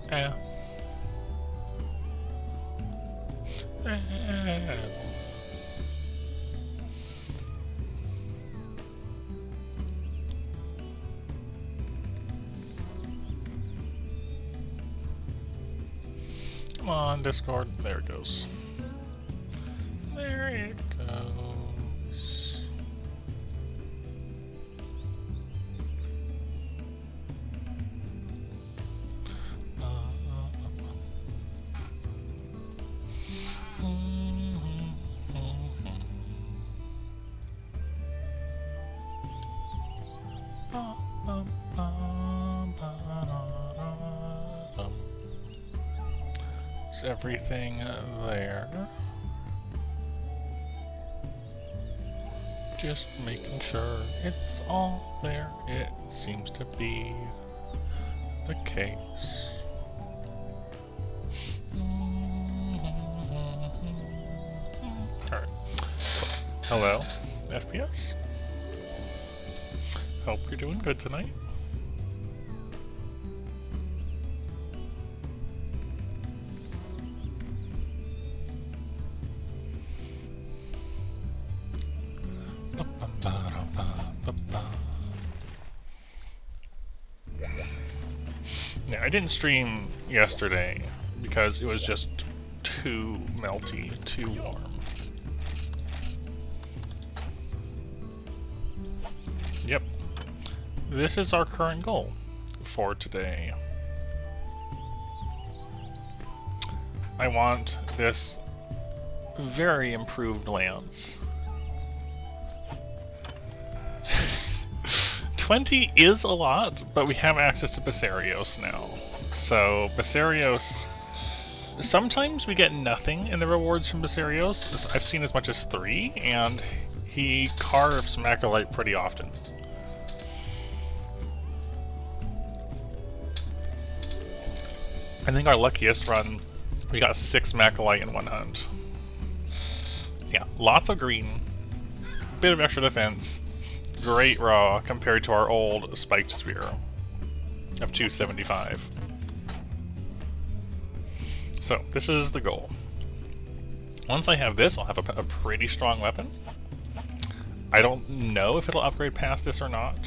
Eh. Come on, Discord. There it goes. There it goes. Is everything there? Just making sure it's all there. It seems to be the case. Alright. Hello, FPS. Hope you're doing good tonight. Yeah, I didn't stream yesterday because it was just too melty, too warm. Yep. This is our current goal for today. I want this very improved lance. 20 is a lot, but we have access to Basarios now. So, Basarios... Sometimes we get nothing in the rewards from Basarios. I've seen as much as 3, and he carves Macrolite pretty often. I think our luckiest run, we got 6 Macrolite in one hunt. Yeah, lots of green, bit of extra defense, great raw compared to our old spiked spear of 275. So, this is the goal. Once I have this, I'll have a pretty strong weapon. I don't know if it'll upgrade past this or not.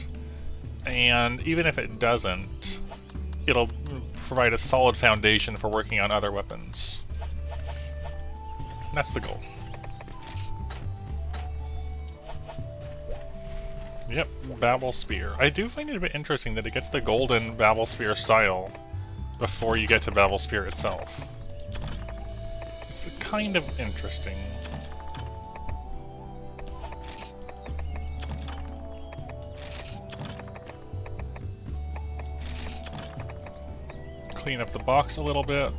And even if it doesn't, it'll provide a solid foundation for working on other weapons. That's the goal. Yep, Babel Spear. I do find it a bit interesting that it gets the golden Babel Spear style before you get to Babel Spear itself. It's kind of interesting. Clean up the box a little bit.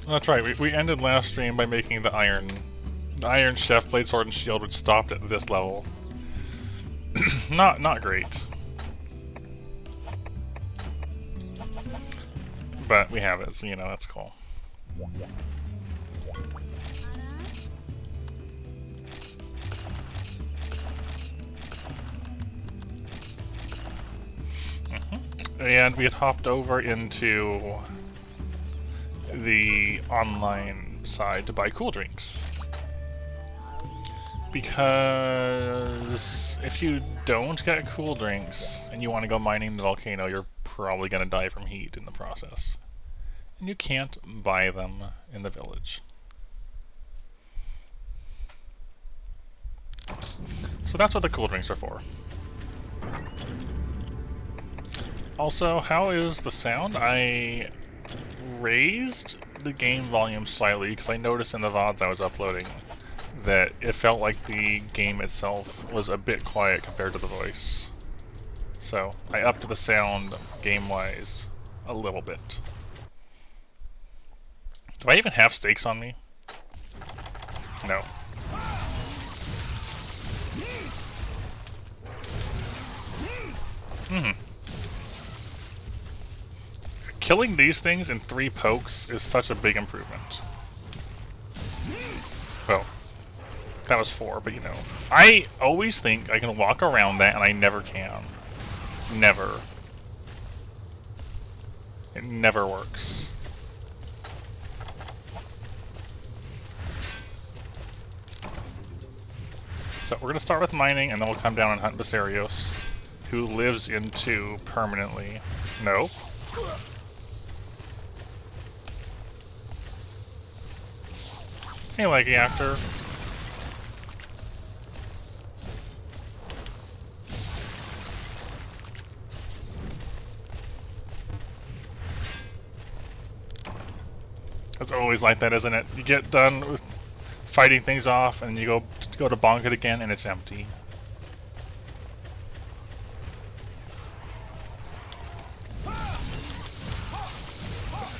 That's right, we ended last stream by making the iron chef blade, sword, and shield, which stopped at this level. not great. But we have it, so you know, that's cool. And we had hopped over into the online side to buy cool drinks. Because if you don't get cool drinks and you want to go mining the volcano, you're probably going to die from heat in the process. And you can't buy them in the village. So that's what the cool drinks are for. Also, how is the sound? I raised the game volume slightly because I noticed in the VODs I was uploading that it felt like the game itself was a bit quiet compared to the voice. So I upped the sound game-wise a little bit. Do I even have stakes on me? No. Killing these things in 3 pokes is such a big improvement. Well, that was 4, but you know. I always think I can walk around that, and I never can. Never. It never works. So we're going to start with mining, and then we'll come down and hunt Basarios, who lives in 2 permanently. No. Hey, Leggy Actor. It's always like that, isn't it? You get done with fighting things off, and you go to bonk it again, and it's empty.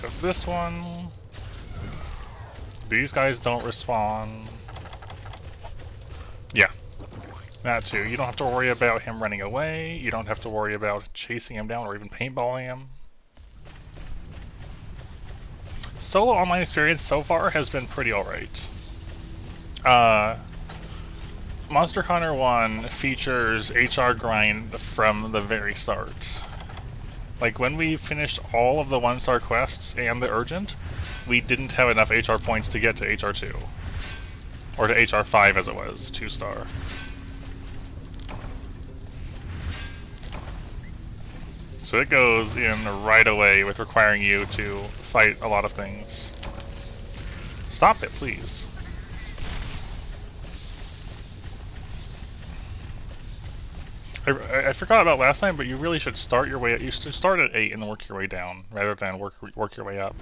Have this one. These guys don't respawn. Yeah, that too. You don't have to worry about him running away. You don't have to worry about chasing him down or even paintballing him. Solo online experience so far has been pretty alright. Monster Hunter 1 features HR grind from the very start. Like, when we finished all of the 1-star quests and the urgent, we didn't have enough HR points to get to HR 2. Or to HR 5 as it was, 2-star. So it goes in right away with requiring you to fight a lot of things. Stop it, please. I forgot about last time, but you really should start your way. You should start at 8 and then work your way down, rather than work your way up.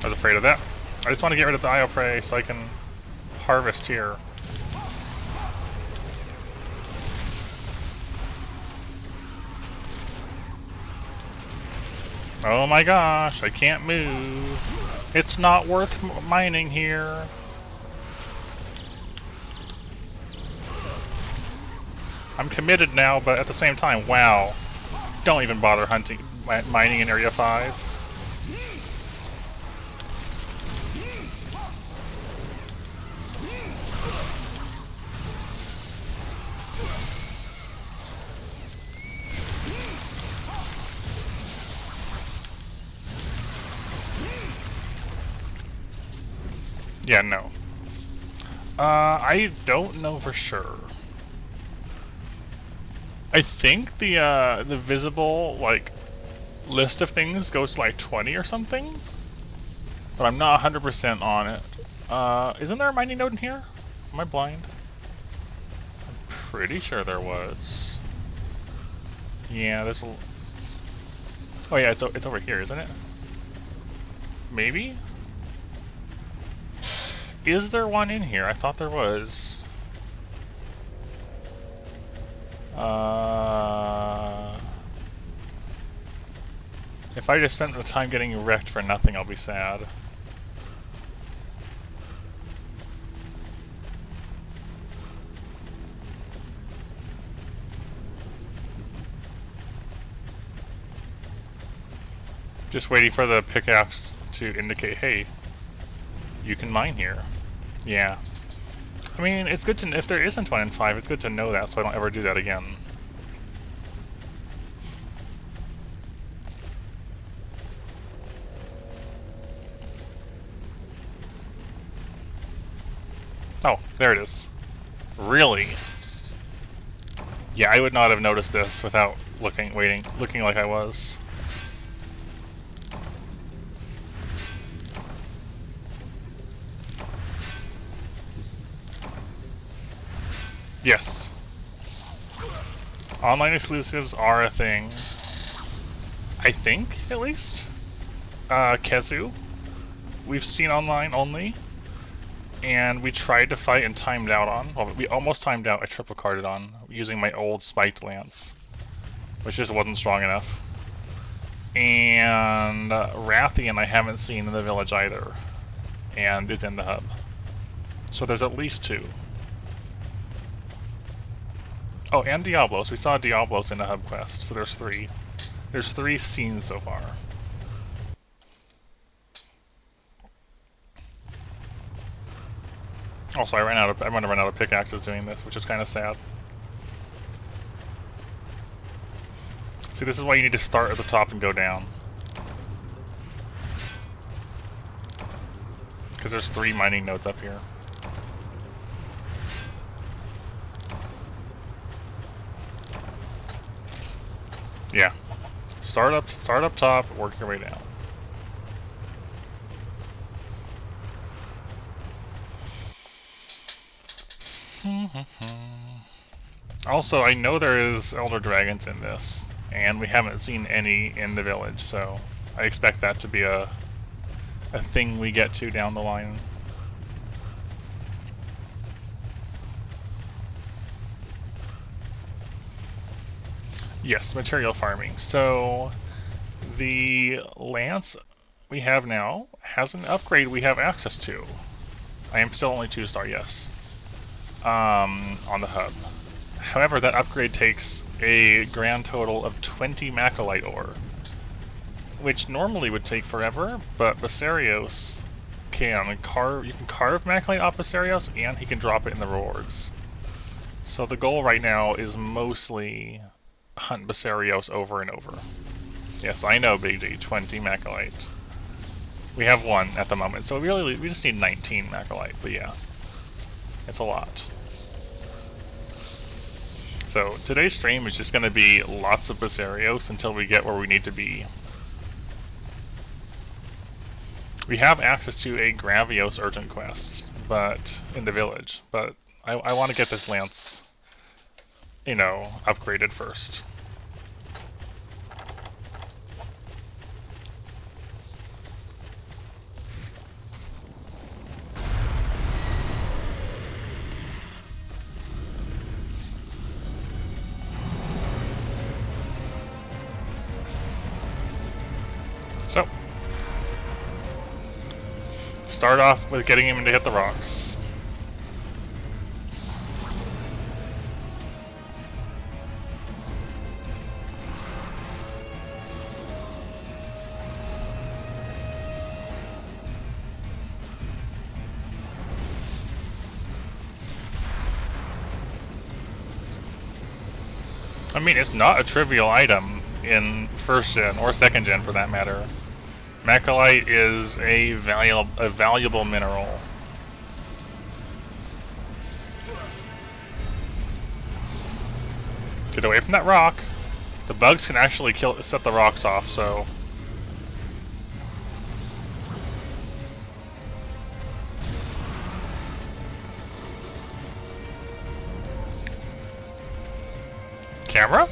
I was afraid of that. I just want to get rid of the IO prey so I can harvest here. Oh my gosh, I can't move. It's not worth mining here. I'm committed now, but at the same time, wow. Don't even bother mining in Area 5. Yeah, no. I don't know for sure. I think the visible, like, list of things goes to like 20 or something, but I'm not 100% on it. Isn't there a mining node in here? Am I blind? I'm pretty sure there was. Yeah, there's a... Oh yeah, it's over here, isn't it? Maybe? Is there one in here? I thought there was. If I just spent the time getting wrecked for nothing, I'll be sad. Just waiting for the pickaxe to indicate, hey, you can mine here. Yeah. I mean, it's good to if there isn't one in 5, it's good to know that so I don't ever do that again. Oh, there it is. Really? Yeah, I would not have noticed this without looking like I was. Yes. Online exclusives are a thing. I think, at least. Kezu, we've seen online only. And we tried to fight and timed out on. Well, we almost timed out, I triple carded on, using my old spiked lance. Which just wasn't strong enough. And Rathian I haven't seen in the village either. And is in the hub. So there's at least 2. Oh, and Diablos. We saw Diablos in the hub quest, so there's 3. There's 3 scenes so far. Also, I'm gonna run out of pickaxes doing this, which is kind of sad. See, this is why you need to start at the top and go down. Because there's 3 mining nodes up here. Yeah. Start up top, work your way down. Also, I know there is elder dragons in this, and we haven't seen any in the village, so I expect that to be a thing we get to down the line. Yes, material farming. So the lance we have now has an upgrade we have access to. I am still only 2-star, yes. On the hub. However, that upgrade takes a grand total of 20 Macrolite ore, which normally would take forever, but Basarios can carve. You can carve Macrolite off Basarios, and he can drop it in the rewards. So the goal right now is mostly hunt Basarios over and over. Yes, I know, Big D, 20 Macrolite. We have 1 at the moment, so we just need 19 Macrolite, but yeah. It's a lot. So today's stream is just going to be lots of Basarios until we get where we need to be. We have access to a Gravios urgent quest, but in the village, but I want to get this lance, you know, upgraded first. So, start off with getting him to hit the rocks. I mean, it's not a trivial item in 1st gen, or 2nd gen for that matter. Macrolite is a valuable mineral. Get away from that rock. The bugs can actually set the rocks off, so... Camera?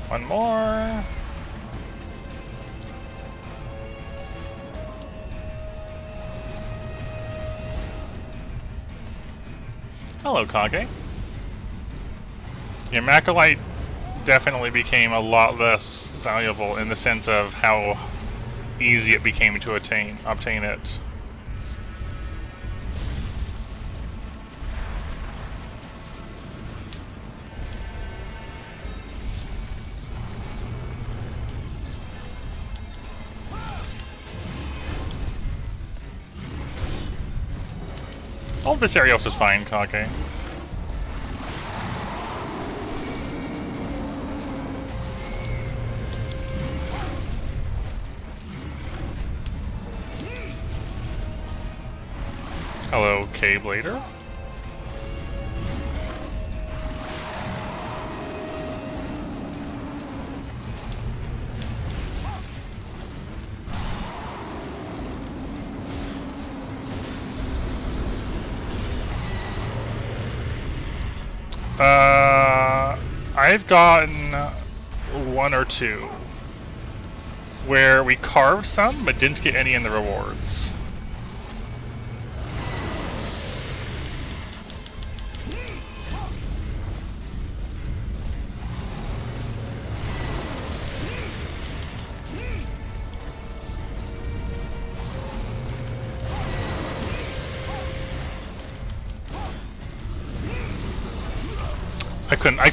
One more. Hello, Kage. Yeah, Macrolite definitely became a lot less valuable in the sense of how easy it became to obtain it. All this area is fine, Kage. Hello, K-Blader. I've gotten 1 or 2 where we carved some but didn't get any in the rewards.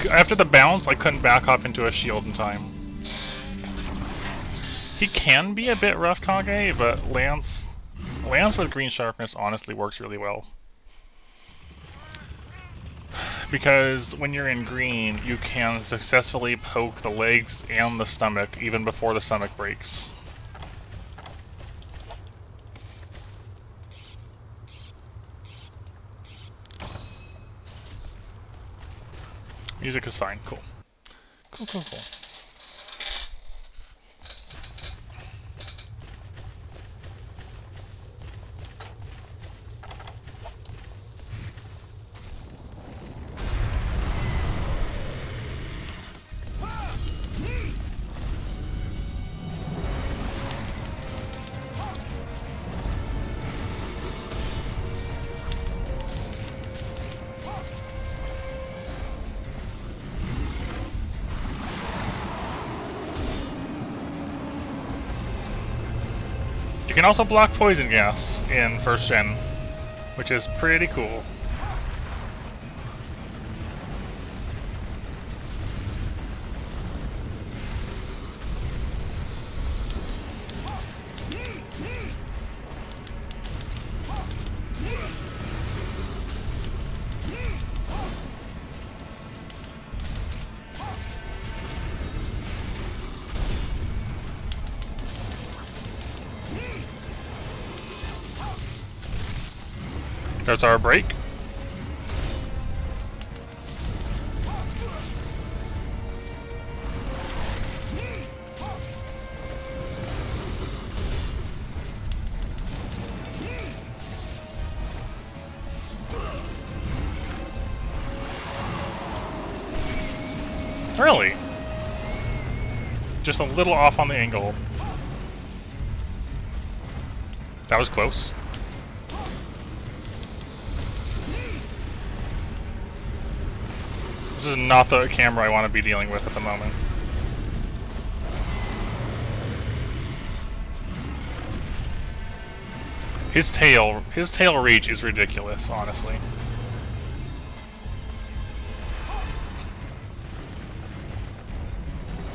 After the bounce, I couldn't back off into a shield in time. He can be a bit rough, Kage, but Lance Lance with green sharpness honestly works really well. Because when you're in green, you can successfully poke the legs and the stomach even before the stomach breaks. Music is fine. Cool. Cool. You can also block poison gas in first gen, which is pretty cool. There's our break. Really? Just a little off on the angle. That was close. This is not the camera I want to be dealing with at the moment. His tail reach is ridiculous, honestly.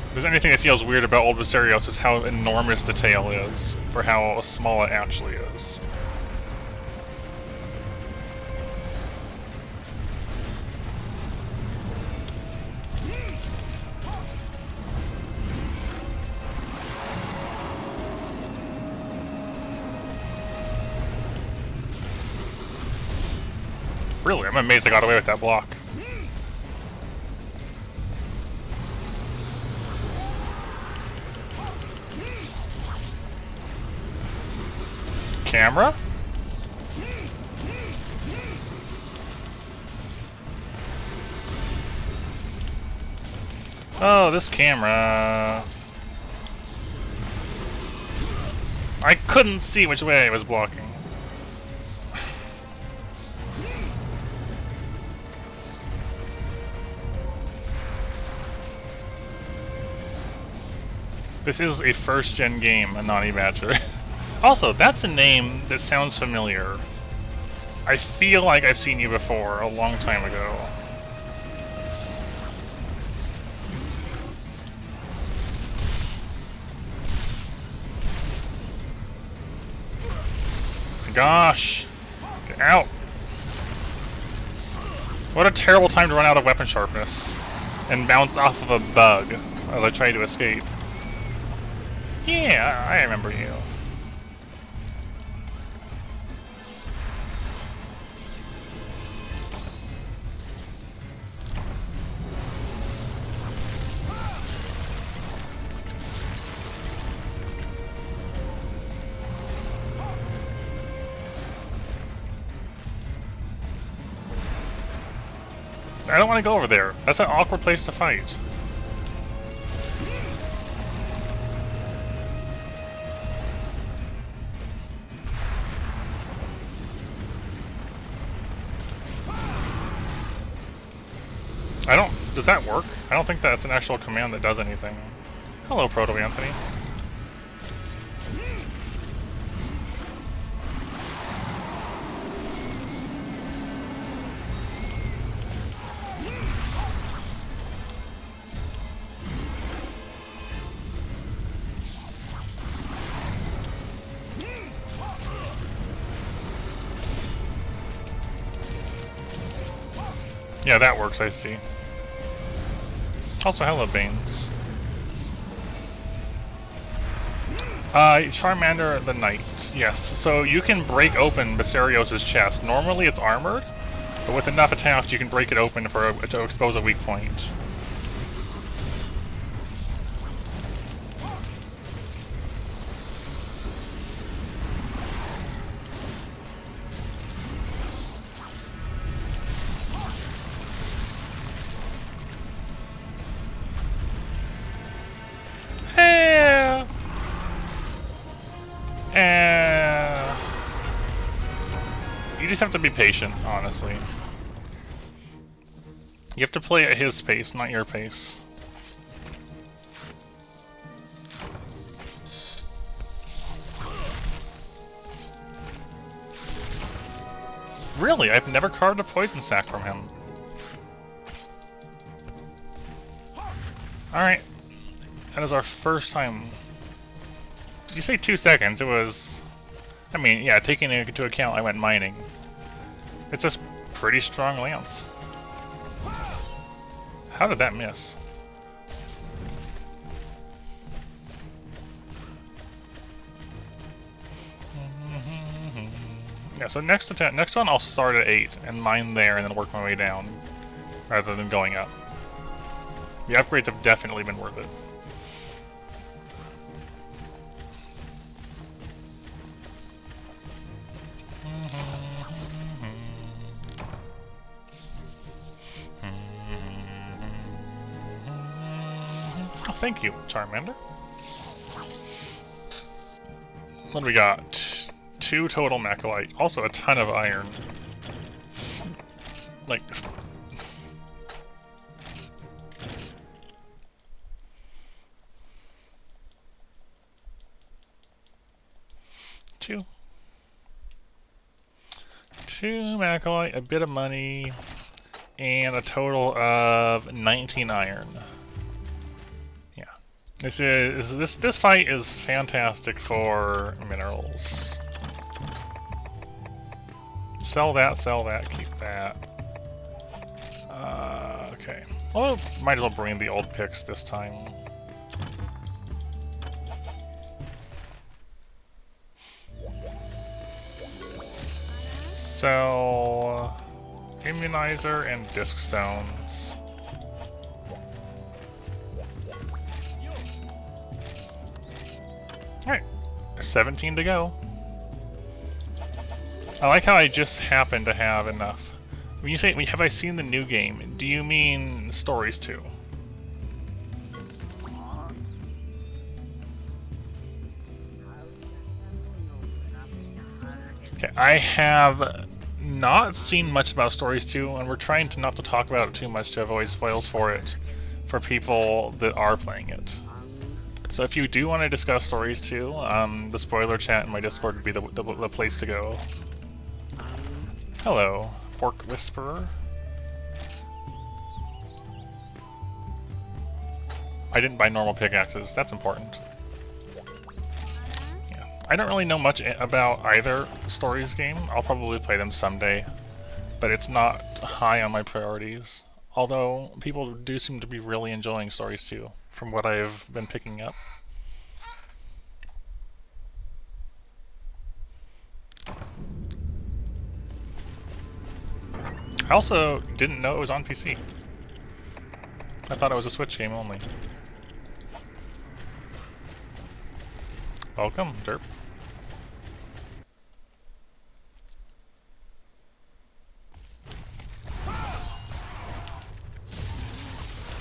If there's anything that feels weird about old Viserios is how enormous the tail is, for how small it actually is. Really, I'm amazed I got away with that block. Camera? Oh, this camera. I couldn't see which way I was blocking. This is a first-gen game, Anani Badger. Also, that's a name that sounds familiar. I feel like I've seen you before, a long time ago. Gosh! Get out! What a terrible time to run out of weapon sharpness and bounce off of a bug as I try to escape. Yeah, I remember you. I don't want to go over there. That's an awkward place to fight. Does that work? I don't think that's an actual command that does anything. Hello, Proto-Anthony. Yeah, that works, I see. Also, hello, Banes. Charmander the Knight. Yes, so you can break open Basarios' chest. Normally it's armored, but with enough attacks you can break it open to expose a weak point. You just have to be patient, honestly. You have to play at his pace, not your pace. Really? I've never carved a poison sac from him. Alright. That is our first time. Did you say 2 seconds? It was... I mean, yeah, taking into account I went mining. It's a pretty strong lance. How did that miss? Yeah, so next one I'll start at 8 and mine there and then work my way down, rather than going up. The upgrades have definitely been worth it. Oh, thank you, Charmander. What do we got? 2 total Macawite. Also a ton of iron. Like... Two Macawite, a bit of money, and a total of 19 iron. Yeah. This fight is fantastic for minerals. Sell that, keep that. Okay. Well, might as well bring the old picks this time. Sell immunizer and disc stones. Alright, 17 to go. I like how I just happen to have enough. When you say, have I seen the new game, do you mean Stories 2? Okay, I have not seen much about Stories 2, and we're trying to not to talk about it too much to avoid spoils for it, for people that are playing it. So if you do want to discuss Stories 2, the spoiler chat in my Discord would be the place to go. Hello, Pork Whisperer. I didn't buy normal pickaxes, that's important. Yeah. I don't really know much about either Stories game. I'll probably play them someday, but it's not high on my priorities. Although, people do seem to be really enjoying Stories 2, from what I've been picking up. I also didn't know it was on PC. I thought it was a Switch game only. Welcome, Derp.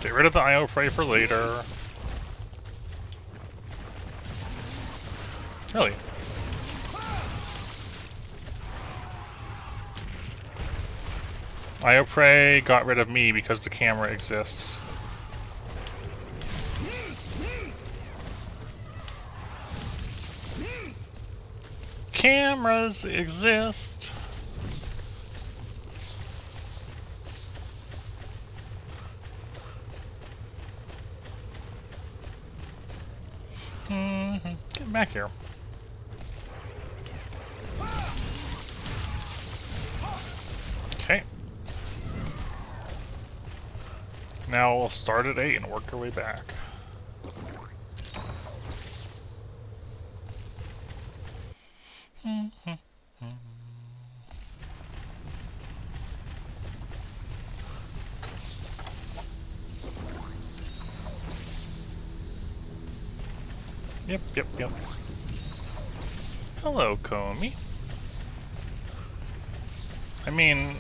Get rid of the IO Prey for later. Really? IO Prey got rid of me because the camera exists. Cameras exist. Get back here. Okay. Now we'll start at 8 and work our way back. Yep. Hello, Comey. I mean,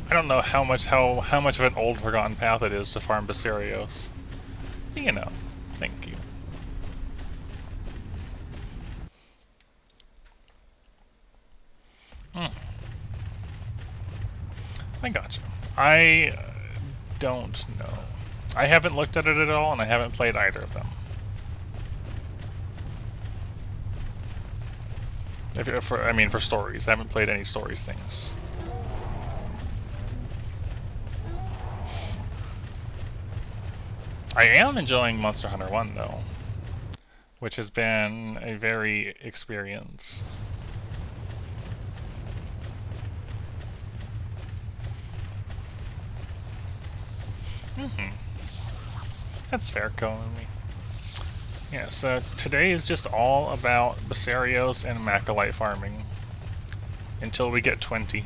I don't know how much of an old forgotten path it is to farm Basarios. You know, thank you. I gotcha. I don't know. I haven't looked at it at all, and I haven't played either of them. For stories. I haven't played any stories things. I am enjoying Monster Hunter 1, though, which has been a very experience. That's fair, Komi. Yeah, so today is just all about Basarios and Macalite farming until we get 20.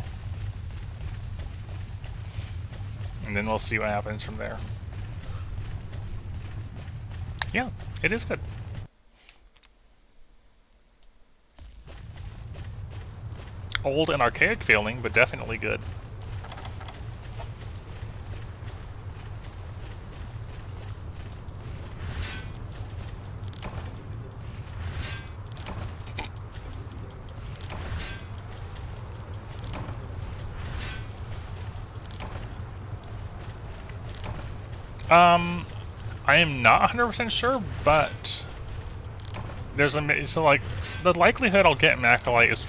And then we'll see what happens from there. Yeah, it is good. Old and archaic feeling, but definitely good. I am not 100% sure, but there's so like the likelihood I'll get Macalite is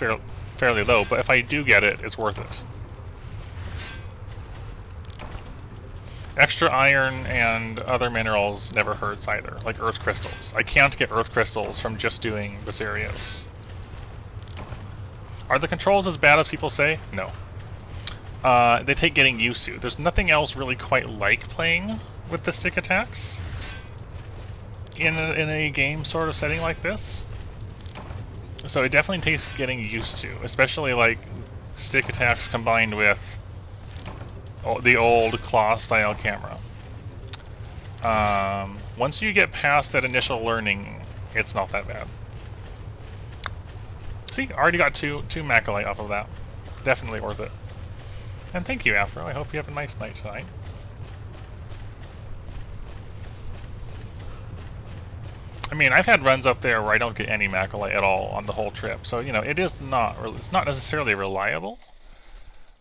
fairly low, but if I do get it, it's worth it. Extra iron and other minerals never hurts either, like earth crystals. I can't get earth crystals from just doing Basarios. Are the controls as bad as people say? No. They take getting used to. There's nothing else really quite like playing with the stick attacks in a game sort of setting like this. So it definitely takes getting used to, especially like stick attacks combined with the old claw-style camera. Once you get past that initial learning, it's not that bad. See, already got two Macalite off of that. Definitely worth it. And thank you, Afro. I hope you have a nice night tonight. I mean, I've had runs up there where I don't get any Macalite at all on the whole trip, so you know it's not necessarily reliable,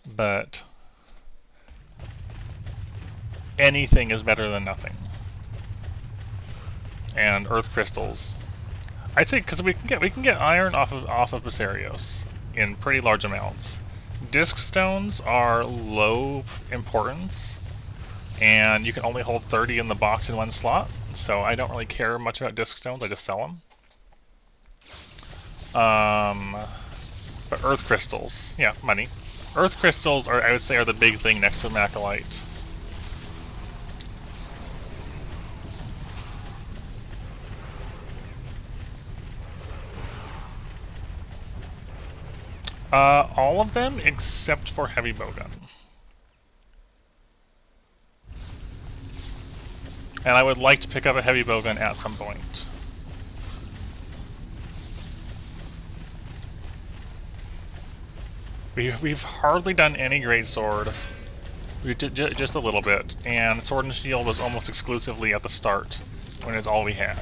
but anything is better than nothing. And earth crystals, I'd say, because we can get iron off of Basarios in pretty large amounts. Disc stones are low importance, and you can only hold 30 in the box in one slot. So I don't really care much about disc stones, I just sell them. But earth crystals, yeah, money. Earth crystals are, I would say, are the big thing next to Macalite. All of them except for heavy bowgun. And I would like to pick up a heavy bowgun at some point. We've hardly done any greatsword. We did just a little bit, and sword and shield was almost exclusively at the start, when it's all we had.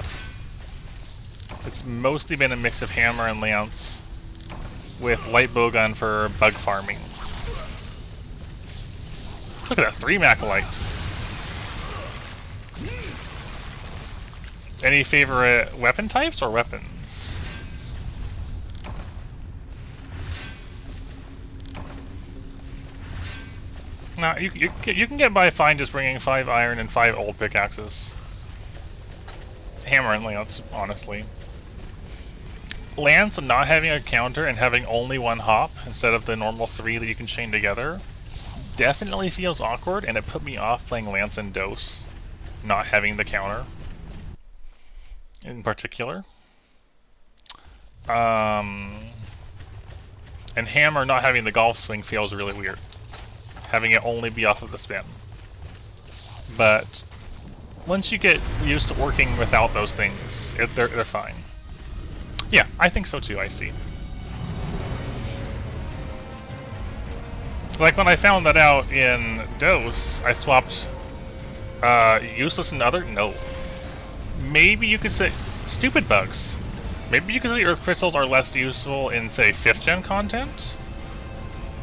It's mostly been a mix of hammer and lance, with light bowgun for bug farming. Look at that, 3 Macalite. Any favorite weapon types or weapons? Nah, you can get by fine just bringing 5 iron and 5 old pickaxes. Hammer and lance, honestly. Lance not having a counter and having only 1 hop instead of the normal 3 that you can chain together definitely feels awkward, and it put me off playing Lance and Dose, not having the counter in particular. And Hammer not having the golf swing feels really weird, having it only be off of the spin. But once you get used to working without those things, they're fine. Yeah, I think so too, I see. Like when I found that out in Dose, I swapped useless and other? No. Maybe you could say stupid bugs. Maybe you could say Earth Crystals are less useful in, say, 5th gen content.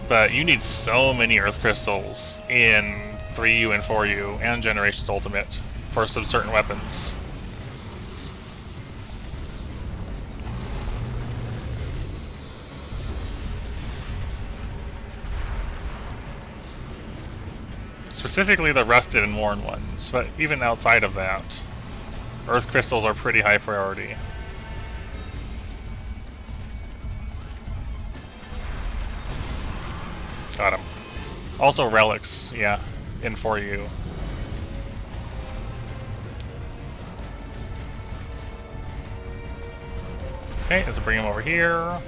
But you need so many Earth Crystals in 3U and 4U and Generations Ultimate for some certain weapons. Specifically the rusted and worn ones, but even outside of that, Earth Crystals are pretty high priority. Got him. Also relics, yeah, in 4U. Okay, let's bring him over here.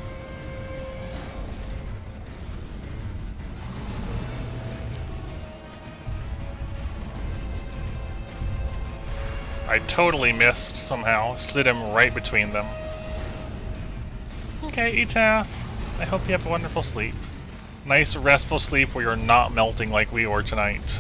I totally missed somehow, slid him right between them. Okay, Etaf, I hope you have a wonderful sleep. Nice restful sleep where you're not melting like we were tonight.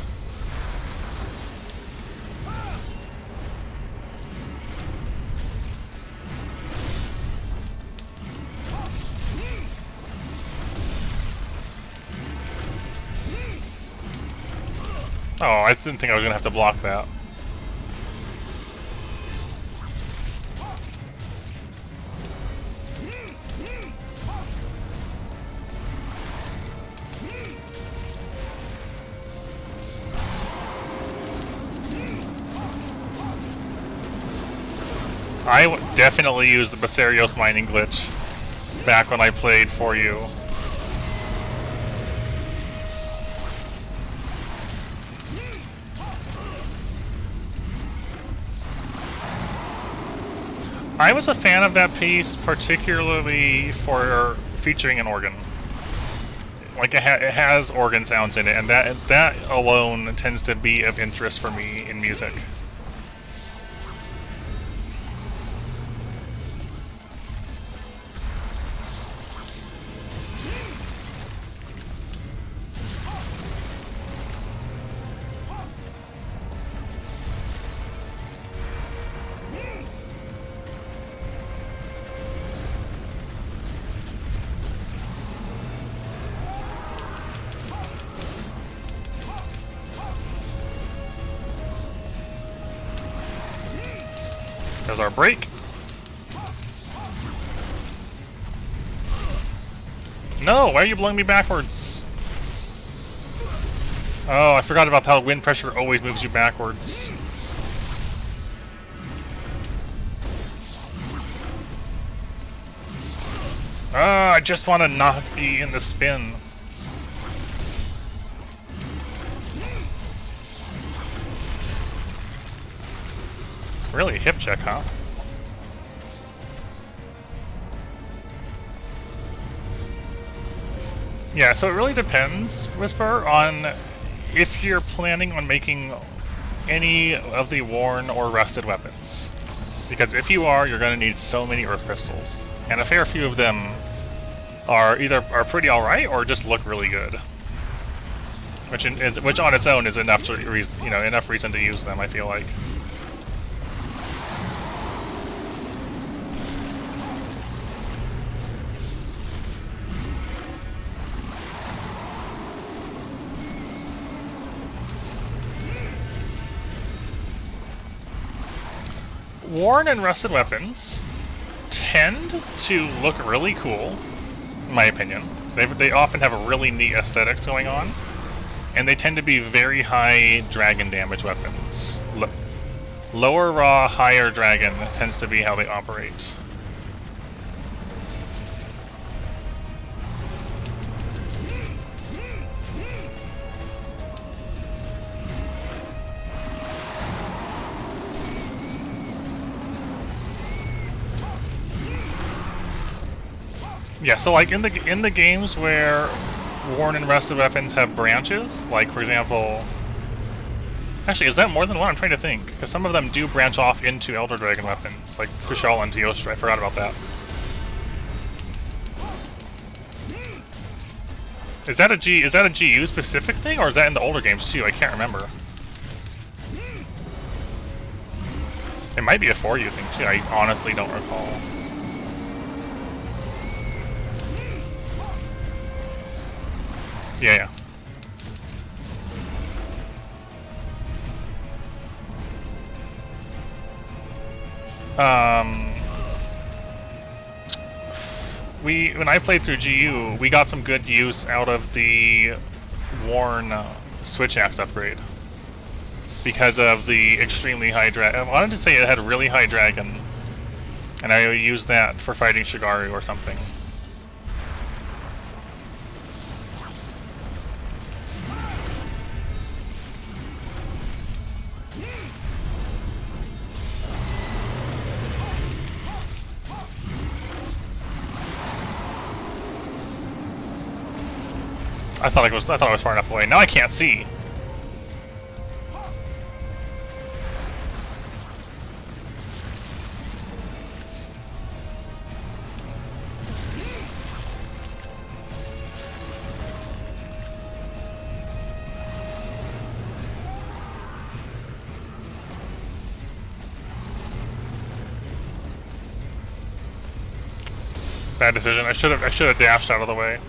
Oh, I didn't think I was gonna have to block that. I definitely used the Basarios mining glitch back when I played 4U. I was a fan of that piece, particularly for featuring an organ. Like it has organ sounds in it, and that alone tends to be of interest for me in music. There's our break. No, why are you blowing me backwards? Oh, I forgot about how wind pressure always moves you backwards. Ah, I just want to not be in the spin. Really, hip check, huh? Yeah, so it really depends, Whisper, on if you're planning on making any of the worn or rusted weapons. Because if you are, you're going to need so many Earth Crystals. And a fair few of them are either pretty alright or just look really good. Which on its own is enough enough reason to use them, I feel like. Worn and rusted weapons tend to look really cool, in my opinion. They often have a really neat aesthetics going on, and they tend to be very high dragon damage weapons. Lower raw, higher dragon tends to be how they operate. Yeah, so like in the games where worn and rusted weapons have branches, like for example, actually, is that more than one? I'm trying to think, because some of them do branch off into Elder Dragon weapons, like Kushal and Teostra. I forgot about that. Is that a GU specific thing, or is that in the older games too? I can't remember. It might be a 4U thing too. I honestly don't recall. Yeah. When I played through GU, we got some good use out of the worn switch axe upgrade because of the extremely high drag. I wanted to say it had really high dragon, and I used that for fighting Shigaru or something. I thought I was far enough away. Now I can't see. Bad decision. I should have dashed out of the way.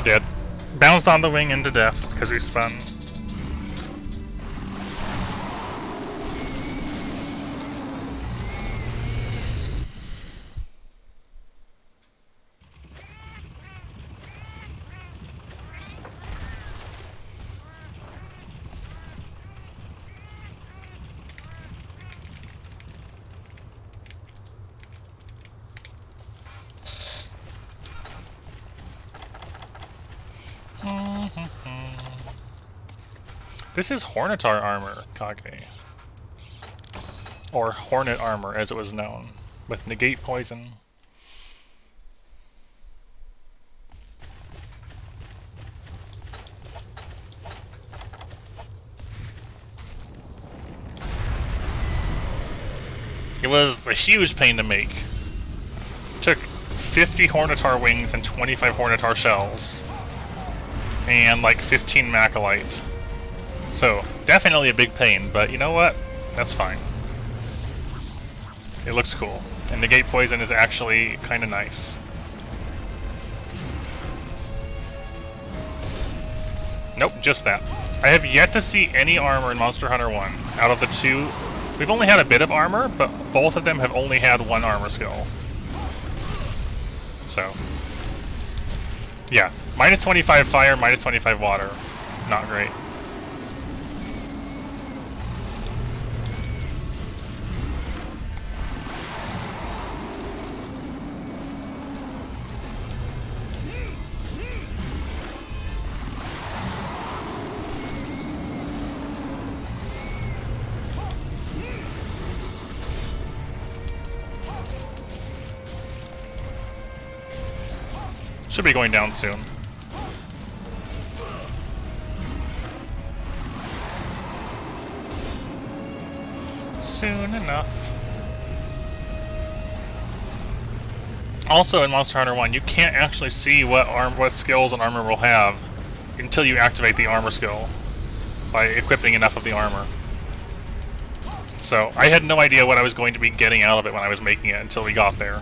Dead. Bounced on the wing into death because we spun. This is Hornatar Armor, Kage. Or Hornet Armor, as it was known, with negate poison. It was a huge pain to make. Took 50 Hornatar wings and 25 Hornatar shells. And like 15 Macalite. So, definitely a big pain, but you know what? That's fine. It looks cool. And negate poison is actually kinda nice. Nope, just that. I have yet to see any armor in Monster Hunter 1. Out of the two, we've only had a bit of armor, but both of them have only had one armor skill. So, yeah. Minus 25 fire, minus 25 water. Not great. Should be going down soon. Soon enough. Also in Monster Hunter 1, you can't actually see what skills an armor will have until you activate the armor skill by equipping enough of the armor. So I had no idea what I was going to be getting out of it when I was making it until we got there.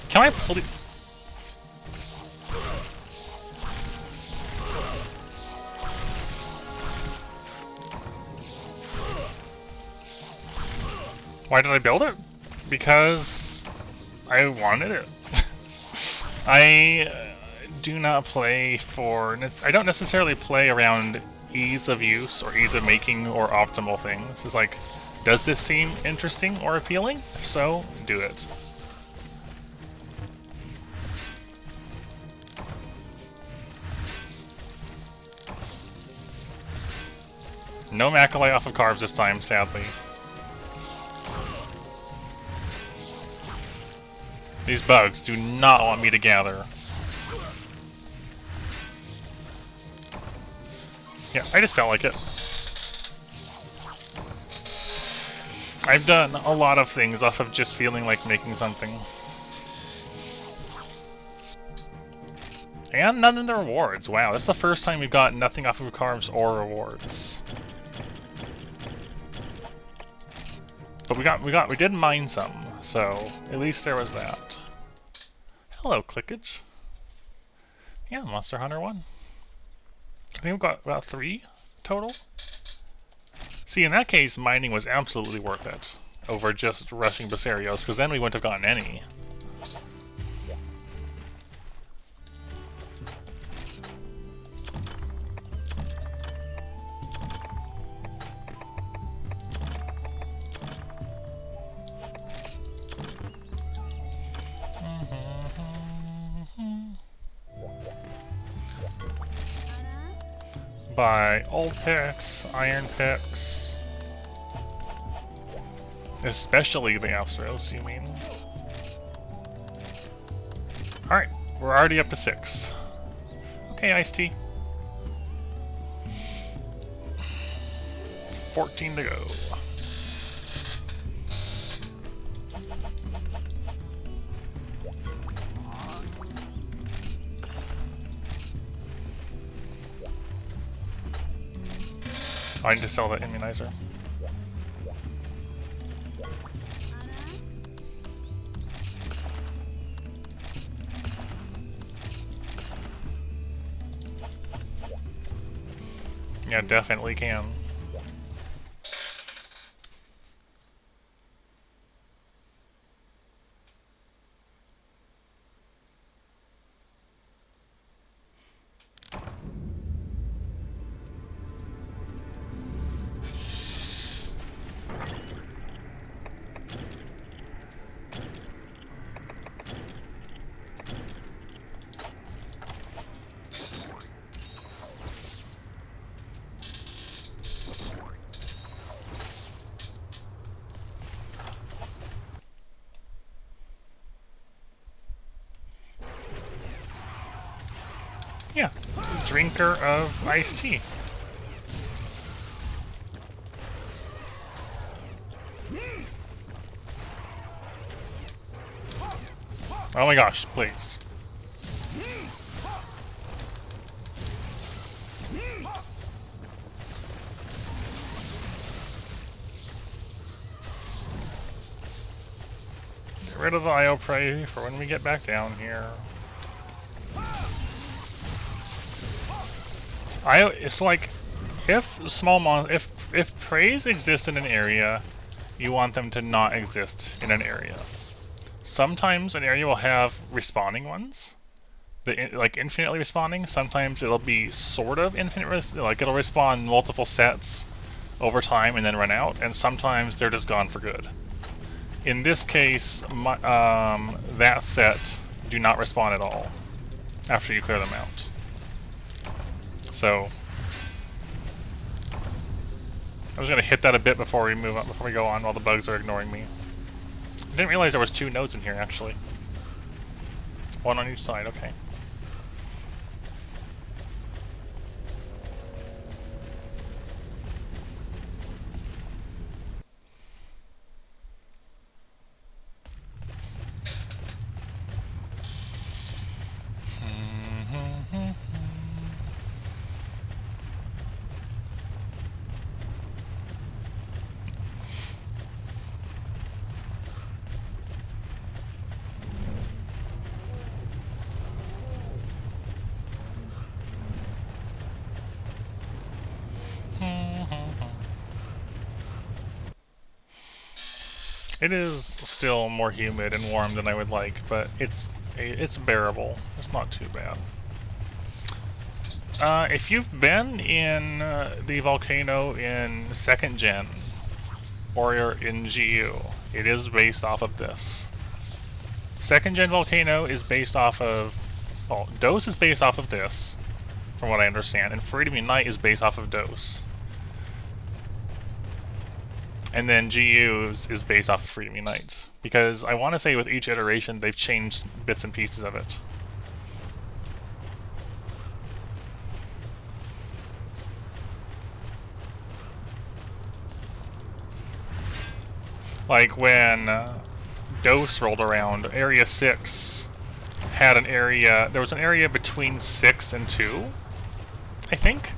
Can I please? Why did I build it? Because I wanted it. I do not play for... I don't necessarily play around ease of use or ease of making or optimal things. It's like, does this seem interesting or appealing? If so, do it. No Macalite off of carves this time, sadly. These bugs do not want me to gather. Yeah, I just felt like it. I've done a lot of things off of just feeling like making something. And none of the rewards. Wow, that's the first time we've got nothing off of carves or rewards. But we did mine some, so at least there was that. Hello, clickage. Yeah, Monster Hunter 1. I think we've got about 3 total. See, in that case, mining was absolutely worth it over just rushing Basarios, because then we wouldn't have gotten any. Buy old picks, iron picks. Especially the Astros, you mean? Alright, we're already up to 6. Okay, iced tea. 14 to go. I need to sell that immunizer. Yeah, definitely can. Yeah, drinker of iced tea. Oh my gosh, please. Get rid of the IO prey for when we get back down here. It's like, if preys exist in an area, you want them to not exist in an area. Sometimes an area will have respawning ones, like infinitely respawning. Sometimes it'll be sort of infinite, like it'll respawn multiple sets over time and then run out, and sometimes they're just gone for good. In this case, that set do not respawn at all after you clear them out. So I was gonna hit that a bit before we move on, before we go on, while the bugs are ignoring me. I didn't realize there was 2 nodes in here actually. 1 on each side. Okay. It is still more humid and warm than I would like, but it's bearable. It's not too bad. If you've been in the volcano in 2nd gen, or in GU, it is based off of this. 2nd gen volcano is based off of, well, Dose is based off of this, from what I understand, and Freedom Unite is based off of Dose. And then GU is based off of Freedom Unites, because I want to say with each iteration they've changed bits and pieces of it. Like when Dose rolled around, Area 6 had an area, there was an area between 6 and 2, I think?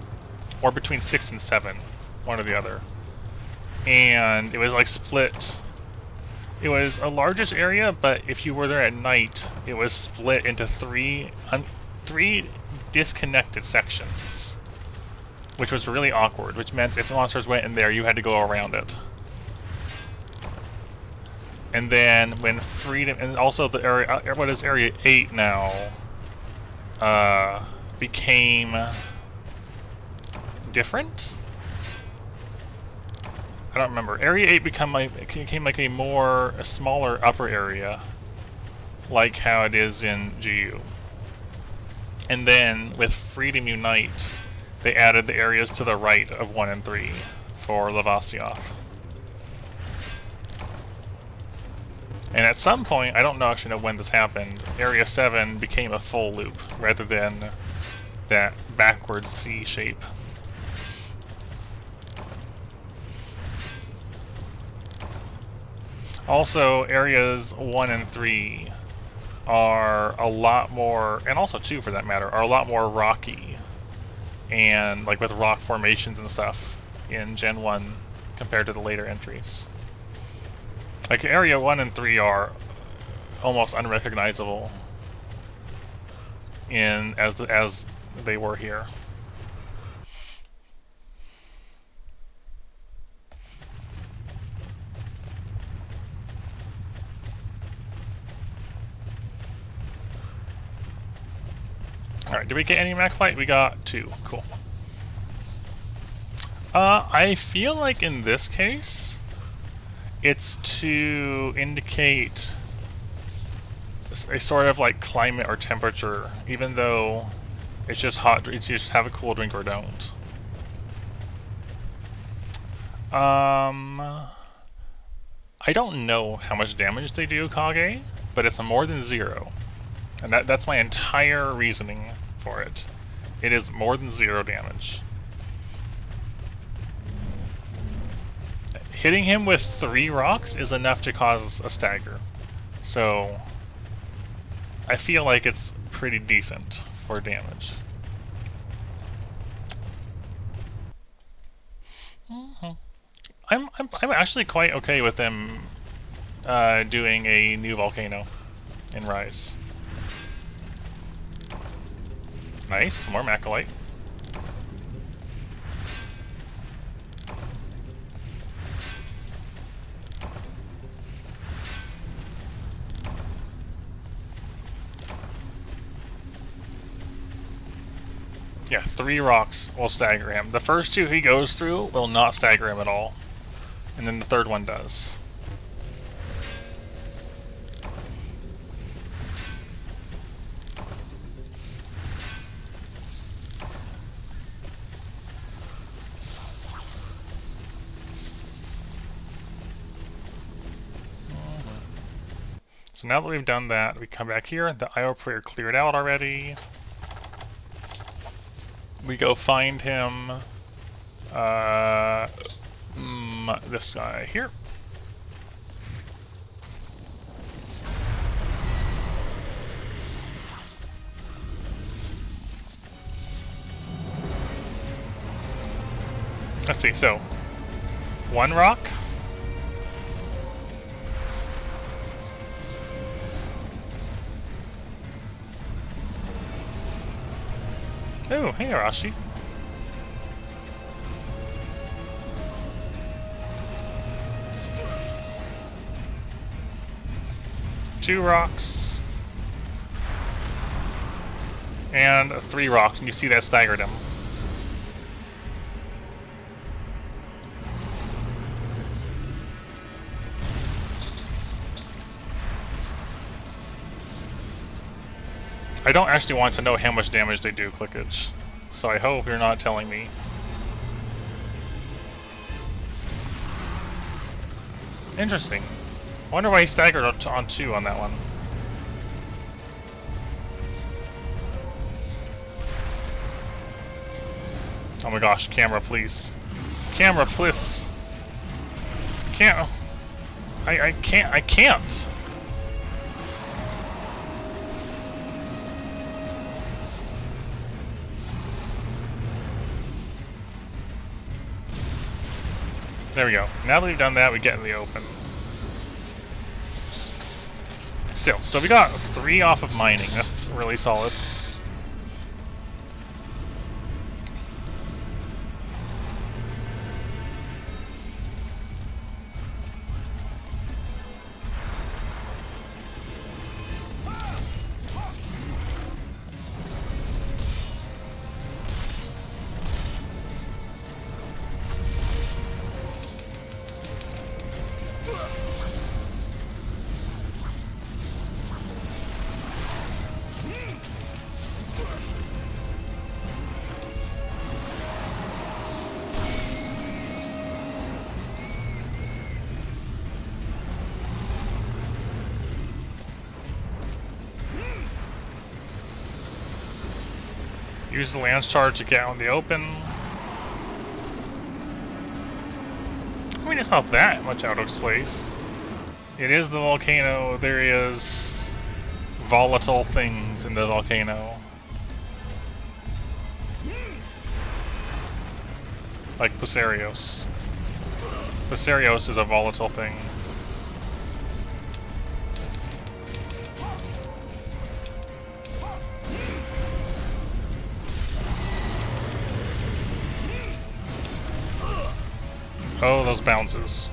Or between 6 and 7, one or the other. And it was like split. It was a largest area, but if you were there at night, it was split into three disconnected sections. Which was really awkward, which meant if monsters went in there, you had to go around it. And then when Freedom, and also the area, what is Area 8 now, became different? I don't remember. Area 8 became like a smaller upper area, like how it is in GU. And then with Freedom Unite, they added the areas to the right of 1 and 3 for Lavasioth. And at some point, I don't actually know when this happened, Area 7 became a full loop, rather than that backwards C shape. Also, Areas 1 and 3 are a lot more, and also 2 for that matter, are a lot more rocky, and like with rock formations and stuff in Gen 1 compared to the later entries. Like Area 1 and 3 are almost unrecognizable as they were here. Alright, did we get any Mac Light? We got 2. Cool. I feel like in this case, it's to indicate a sort of like climate or temperature, even though it's just hot, it's just have a cool drink or don't. I don't know how much damage they do Kage, but it's more than 0. And that's my entire reasoning for it. It is more than 0 damage. Hitting him with 3 rocks is enough to cause a stagger. So I feel like it's pretty decent for damage. I'm actually quite okay with them doing a new volcano in Rise. Nice, some more Macalite. Yeah, 3 rocks will stagger him. The first 2 he goes through will not stagger him at all. And then the 3rd one does. So now that we've done that, we come back here. The IO prayer cleared out already. We go find him, this guy here. Let's see, so 1 rock. Oh, hey Arashi. 2 rocks and 3 rocks, and you see that staggered him. I don't actually want to know how much damage they do, Clickage, so I hope you're not telling me. Interesting. I wonder why he staggered on 2 on that one. Oh my gosh, camera please. Camera please. Can't. I can't. There we go. Now that we've done that, we get in the open. Still, so we got 3 off of mining. That's really solid. Use the lance charge to get out in the open. I mean, it's not that much out of space. It is the volcano. There is volatile things in the volcano. Like Pusarios. Pusarios is a volatile thing. Oh, those bounces.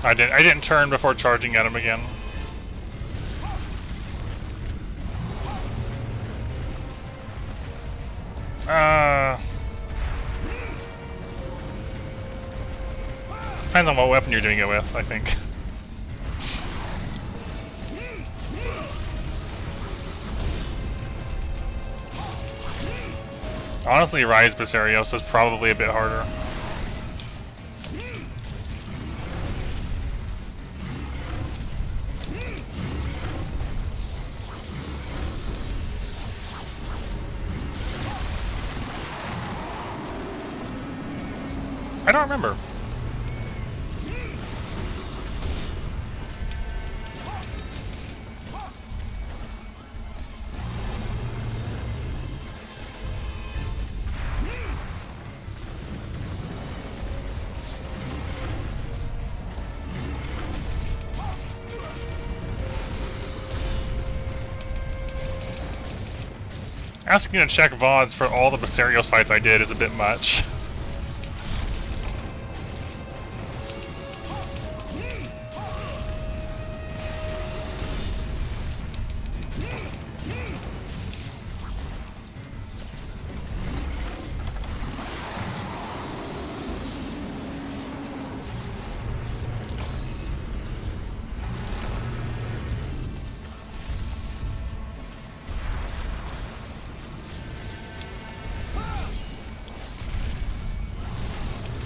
I didn't turn before charging at him again. Depends on what weapon you're doing it with, I think. Honestly, Rise Basarios is probably a bit harder. I don't remember. Asking to check VODs for all the Basarios fights I did is a bit much.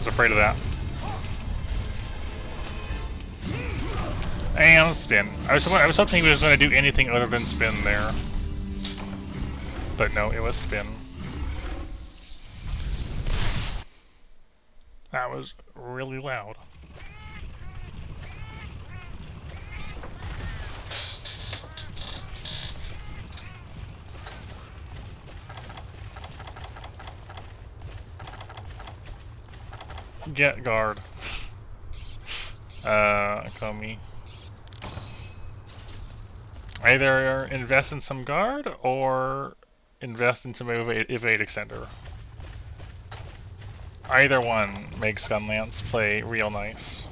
Afraid of that. And spin. I was hoping he was going to do anything other than spin there. But no, it was spin. That was really loud. get guard. Komi. Either invest in some guard or invest in some evade extender. Either one makes Gunlance play real nice.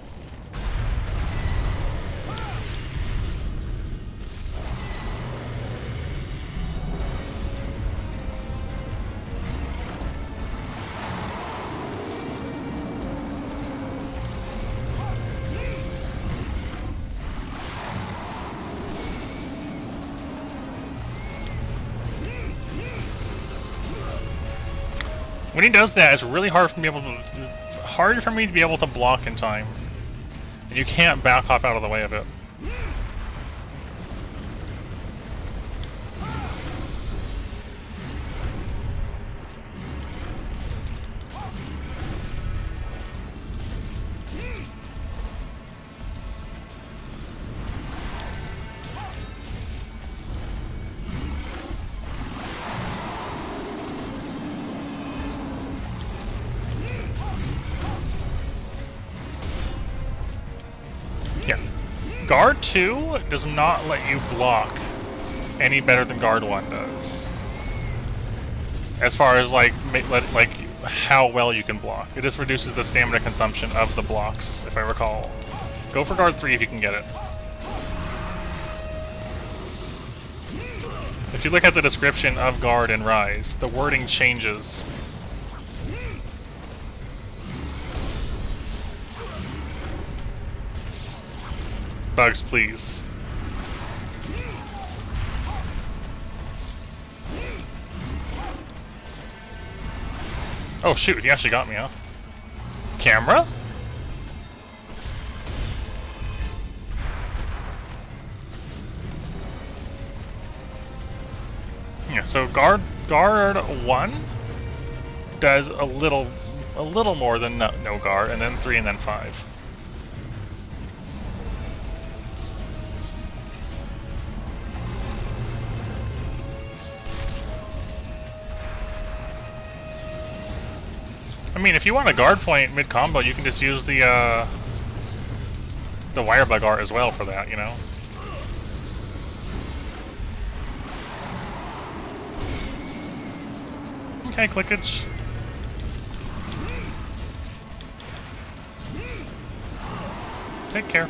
When he does that, it's really hard for me to be able to block in time. And you can't back hop out of the way of it. Guard 2 does not let you block any better than Guard 1 does. As far as like how well you can block. It just reduces the stamina consumption of the blocks, if I recall. Go for Guard 3 if you can get it. If you look at the description of Guard and Rise, the wording changes. Bugs, please. Oh shoot, he actually got me, huh? Camera? Yeah, so guard 1 does a little more than no guard, and then 3 and then 5. I mean, if you want a guard point mid-combo, you can just use the wire bug art as well for that, you know? Okay, clickage. Take care.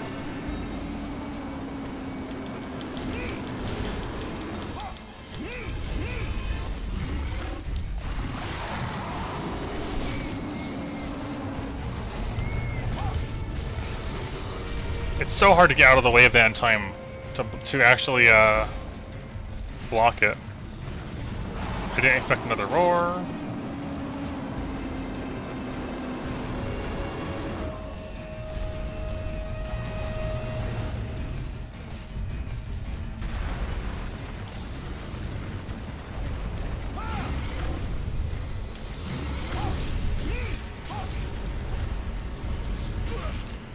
It's so hard to get out of the way of that in time to actually block it. I didn't expect another roar.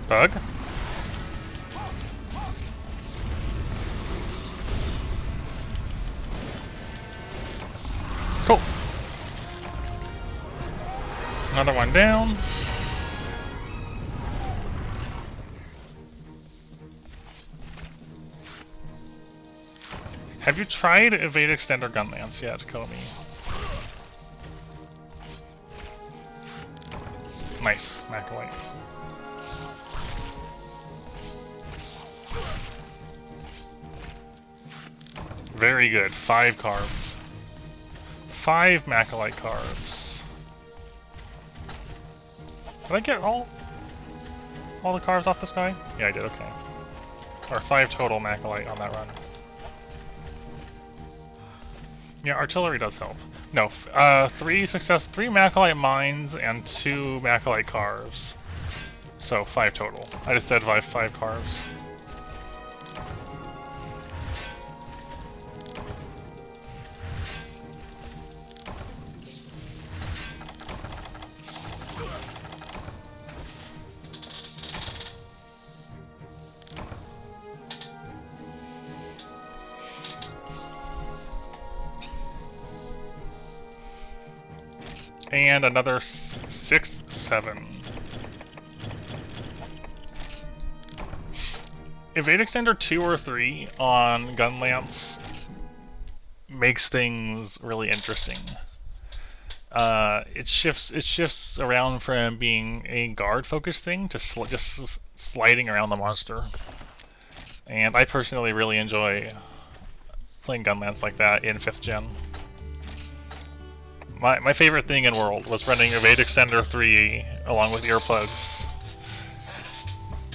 Bug? Cool. Another one down. Have you tried Evade Extender Gunlance yet, Komi? Nice, Macaway. Very good. 5 carbs. 5 Macalite carbs. Did I get all the carbs off this guy? Yeah, I did, okay. Or 5 total Macalite on that run. Yeah, artillery does help. No, 3 Macalite mines and 2 Macalite carbs. So 5 total. I just said 5 carbs. And another 6, 7. Evade Extender 2 or 3 on Gun Lance makes things really interesting. It shifts around from being a guard focused thing to just sliding around the monster. And I personally really enjoy playing Gun Lance like that in 5th gen. My favorite thing in World was running Evade Extender 3 along with earplugs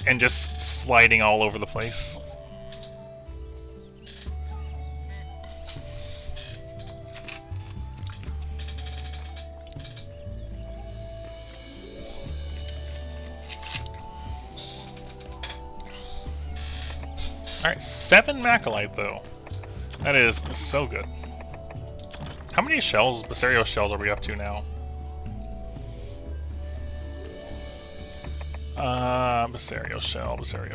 and just sliding all over the place. Alright, 7 Macalite though. That is so good. How many shells, Basario shells, are we up to now? Basario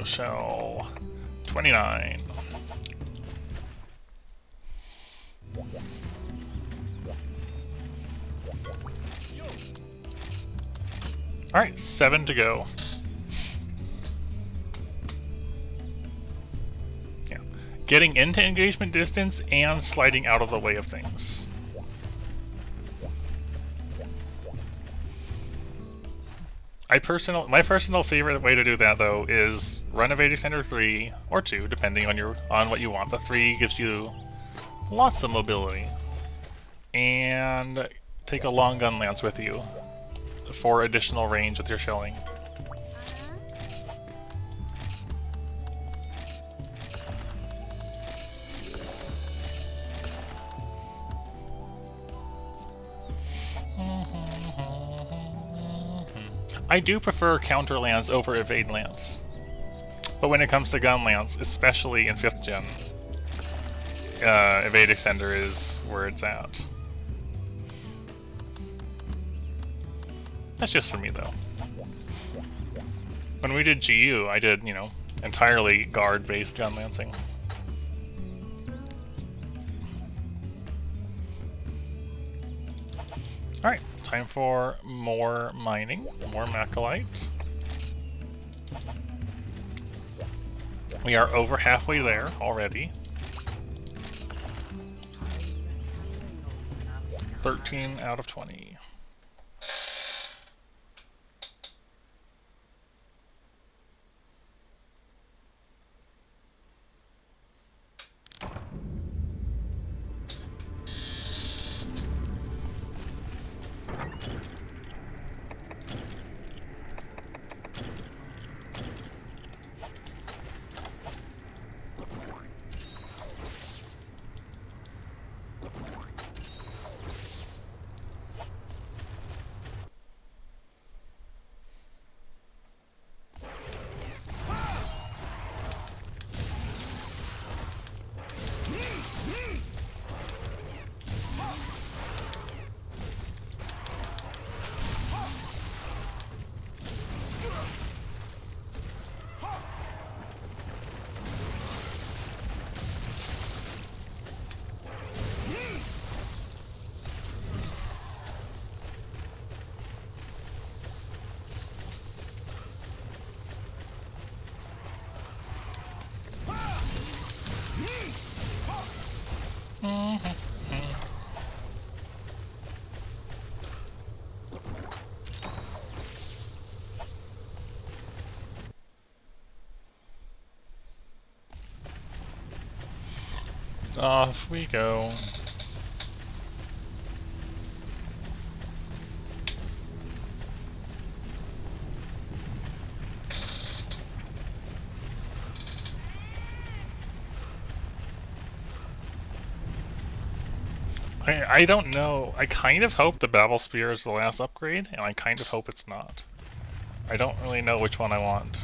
shell. 29. Alright, 7 to go. Yeah. Getting into engagement distance and sliding out of the way of things. My personal favorite way to do that though is run Evade Extender 3 or 2, depending on what you want. The 3 gives you lots of mobility, and take a long gun lance with you for additional range with your shelling. I do prefer counter lance over evade lance, but when it comes to gun lance, especially in 5th gen, evade extender is where it's at. That's just for me though. When we did GU, I did, you know, entirely guard-based gun lancing. Alright, time for more mining, more Macalite. We are over halfway there already. 13 out of 20. Off we go. I don't know. I kind of hope the Babel Spear is the last upgrade, and I kind of hope it's not. I don't really know which one I want.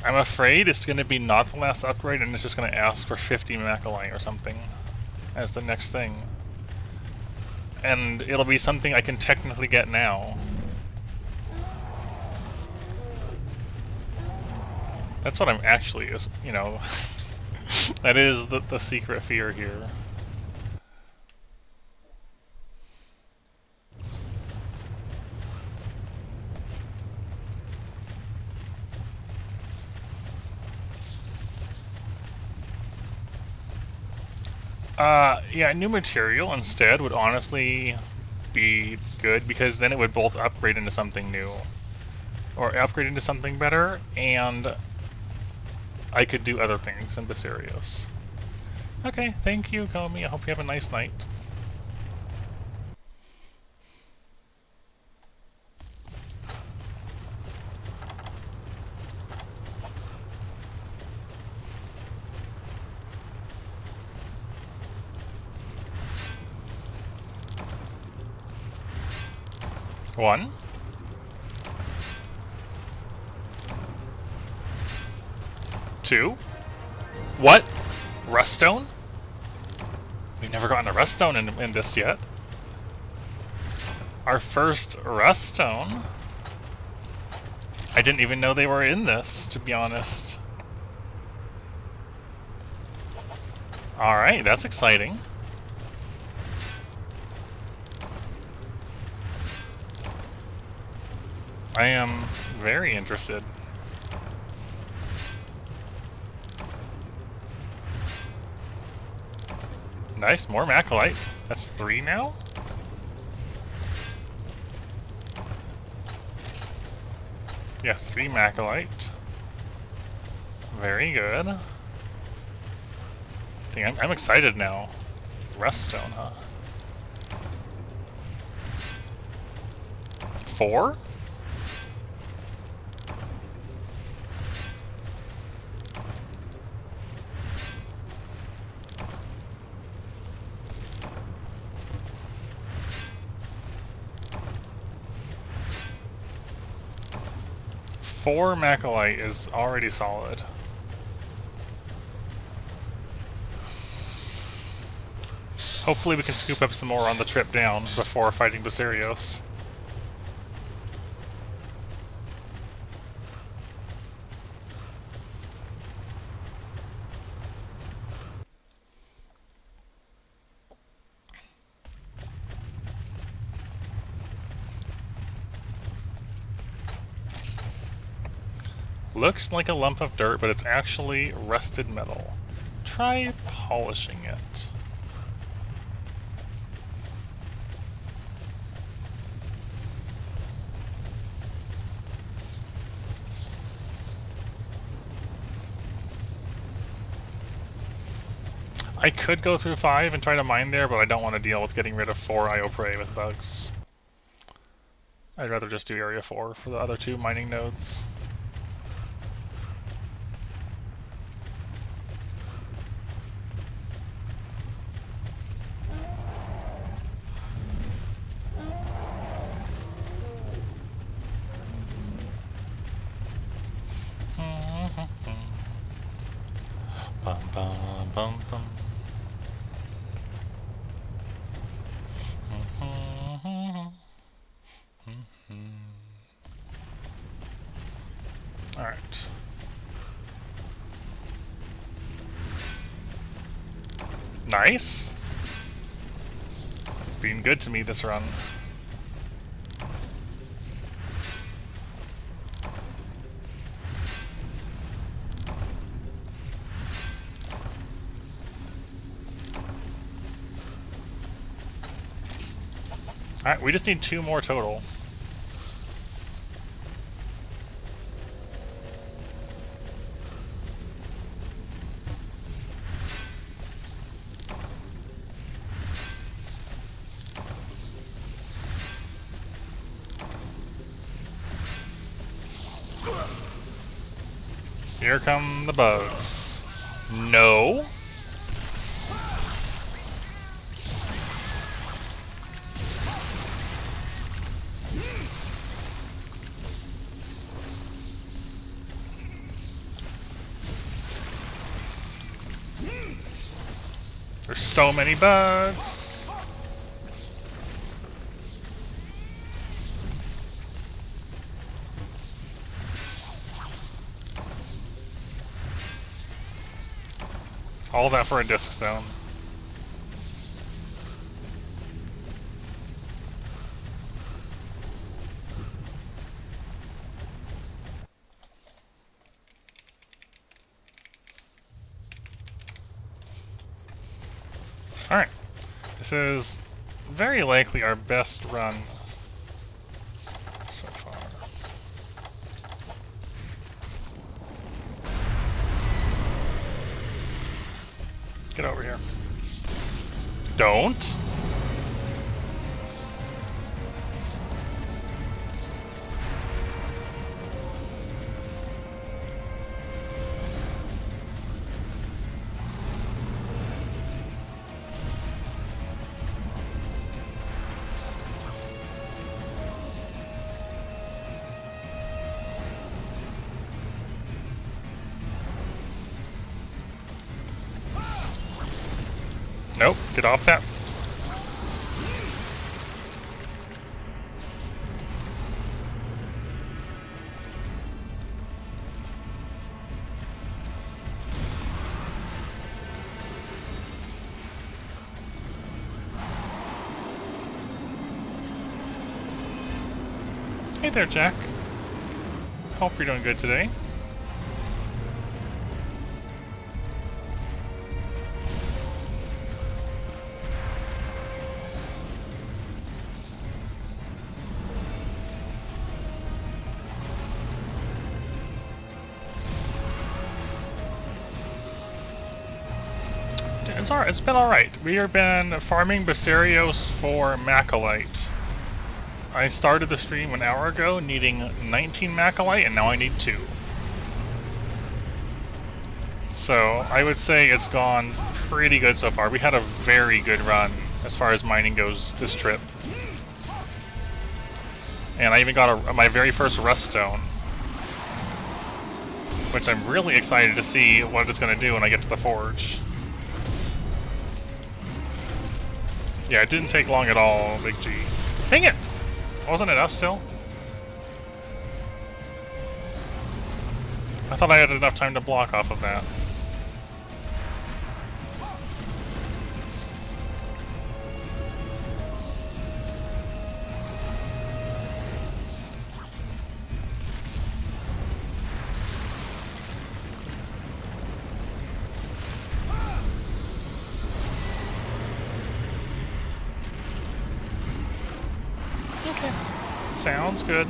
I'm afraid it's going to be not the last upgrade, and it's just going to ask for 50 Macalite or something as the next thing. And it'll be something I can technically get now. That's what I'm actually, you know, that is the secret fear here. Yeah, new material instead would honestly be good because then it would both upgrade into something new or upgrade into something better, and I could do other things in Basarios. Okay, thank you, Komi. I hope you have a nice night. One. Two. What? Ruststone? We've never gotten a Ruststone in this yet. Our first Ruststone? I didn't even know they were in this, to be honest. Alright, that's exciting. I am very interested. Nice, more Macalite. That's 3 now? Yeah, 3 Macalite. Very good. Dang, I'm excited now. Ruststone, huh? 4? Four Macalite is already solid. Hopefully we can scoop up some more on the trip down before fighting Basarios. Looks like a lump of dirt, but it's actually rusted metal. Try polishing it. I could go through 5 and try to mine there, but I don't want to deal with getting rid of 4 IO Prey with bugs. I'd rather just do Area 4 for the other 2 mining nodes. Bum, bum, bum, bum. Alright. Nice. Being good to me this run. Alright, we just need 2 more total. Here come the bugs. No. There's so many bugs. All that for a disc stone. This is very likely our best run so far. Get over here. Don't! Nope, get off that. Hey there, Jack. Hope you're doing good today. It's alright. It's been alright. We have been farming Basarios for Macalite. I started the stream an hour ago needing 19 Macalite, and now I need 2. So, I would say it's gone pretty good so far. We had a very good run as far as mining goes this trip. And I even got my very first rust stone, which I'm really excited to see what it's going to do when I get to the forge. Yeah, it didn't take long at all, Big G. Dang it! Wasn't it us still? I thought I had enough time to block off of that. Okay. Sounds good.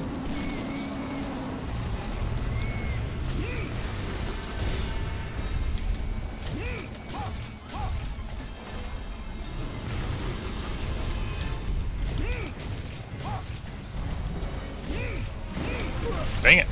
Dang it.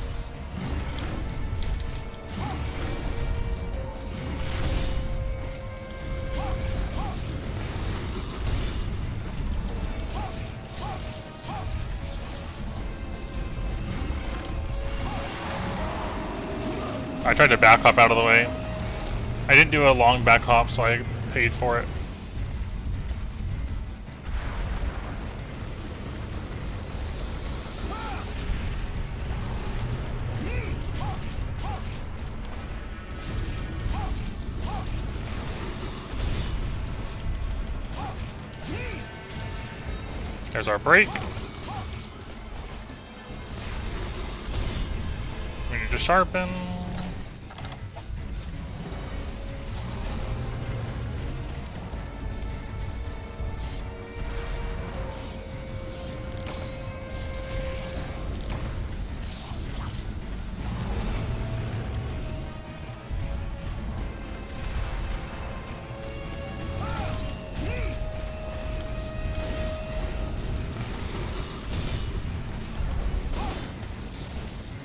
I tried to back hop out of the way. I didn't do a long back hop, so I paid for it. There's our break. We need to sharpen.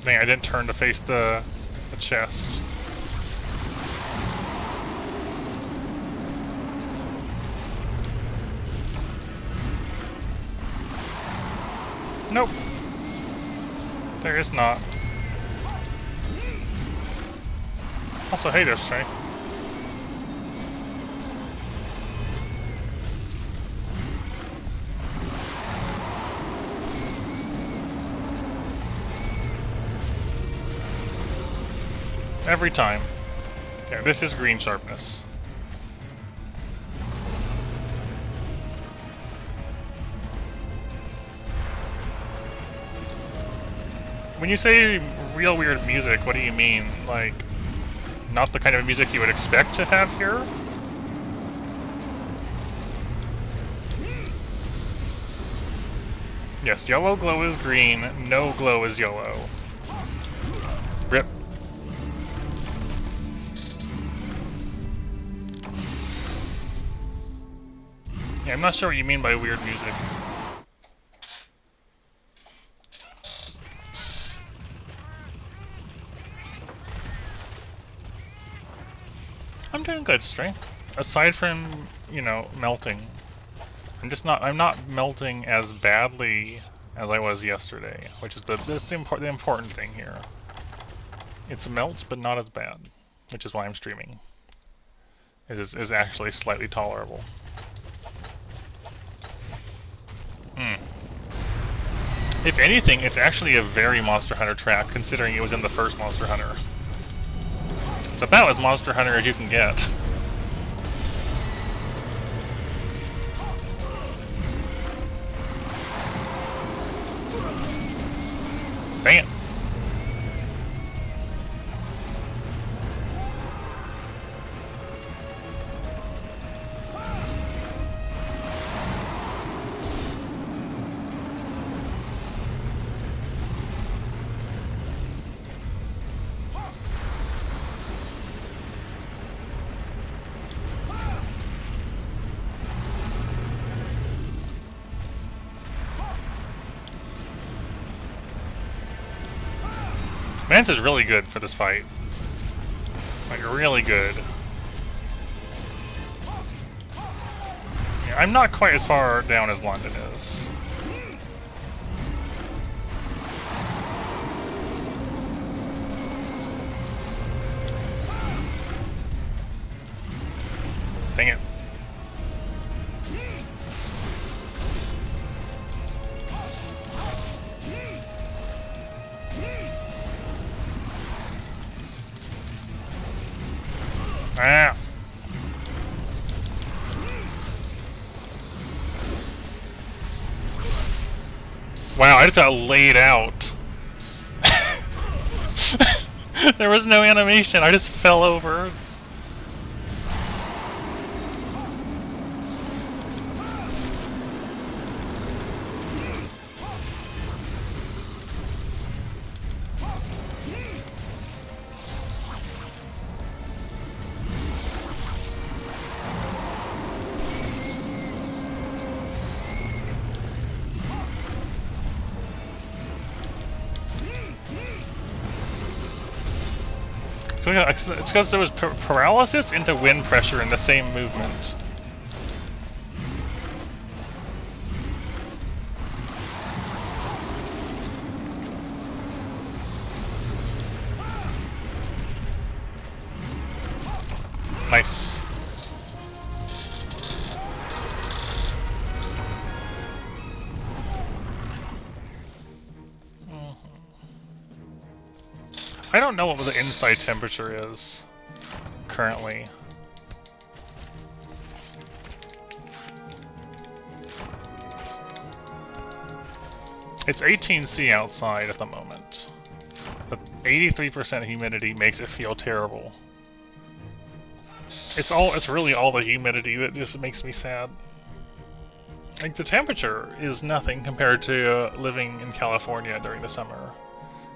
Dang, I didn't turn to face the chest. Nope. There is not. Also, hey there, Stray. Every time. Okay, this is green sharpness. When you say real weird music, what do you mean? Like, not the kind of music you would expect to have here? Yes, yellow glow is green, no glow is yellow. Rip. Yeah, I'm not sure what you mean by weird music. I'm doing good, strength. Aside from, you know, melting. I'm not melting as badly as I was yesterday, which is the important thing here. It's melts, but not as bad, which is why I'm streaming. It is actually slightly tolerable. If anything, it's actually a very Monster Hunter track, considering it was in the first Monster Hunter. It's about as Monster Hunter as you can get. Dang it. Mance is really good for this fight. Like, really good. Yeah, I'm not quite as far down as London is. Dang it. Ah. Wow, I just got laid out. There was no animation, I just fell over. It's because there was paralysis into wind pressure in the same movement. Nice. I don't know what the inside temperature is currently. It's 18°C outside at the moment. But 83% humidity makes it feel terrible. It's really all the humidity that just makes me sad. Like, the temperature is nothing compared to living in California during the summer.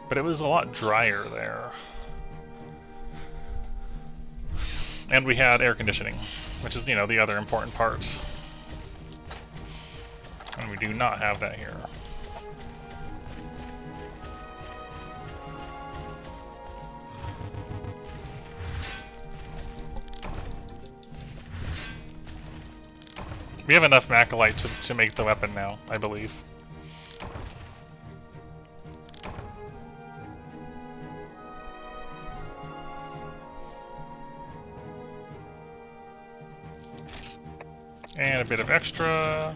But it was a lot drier there. And we had air conditioning, which is, you know, the other important part. And we do not have that here. We have enough Macalite to make the weapon now, I believe. And a bit of extra.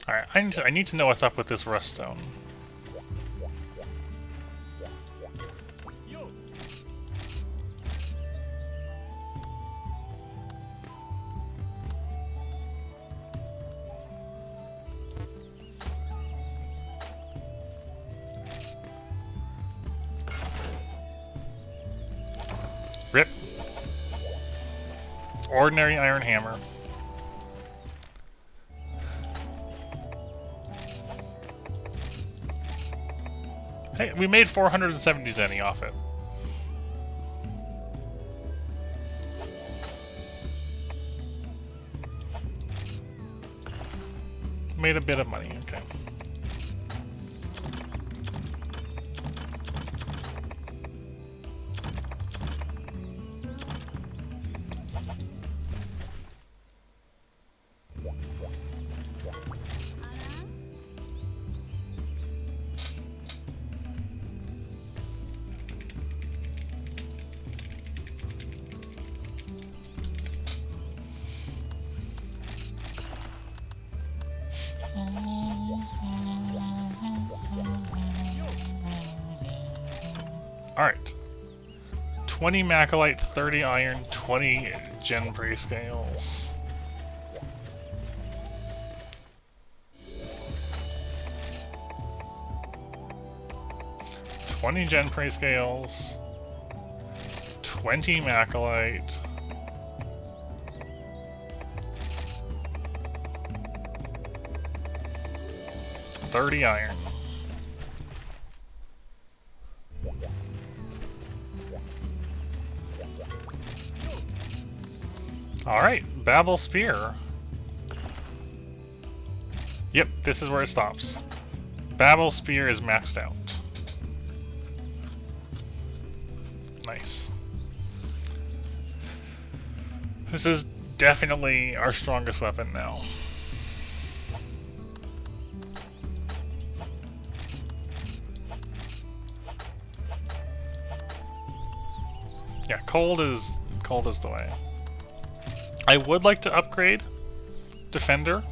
Alright, I need to know what's up with this rust stone. Ordinary iron hammer. Hey, we made 470 zenny off it. Made a bit of money, okay. Alright. 20 Macalite, 30 iron, 20 gen prey scales. Gen prey scales, 20 Macalite, 30 iron. Alright, Babel Spear. Yep, this is where it stops. Babel Spear is maxed out. Nice. This is definitely our strongest weapon now. Yeah, cold is the way. I would like to upgrade Defender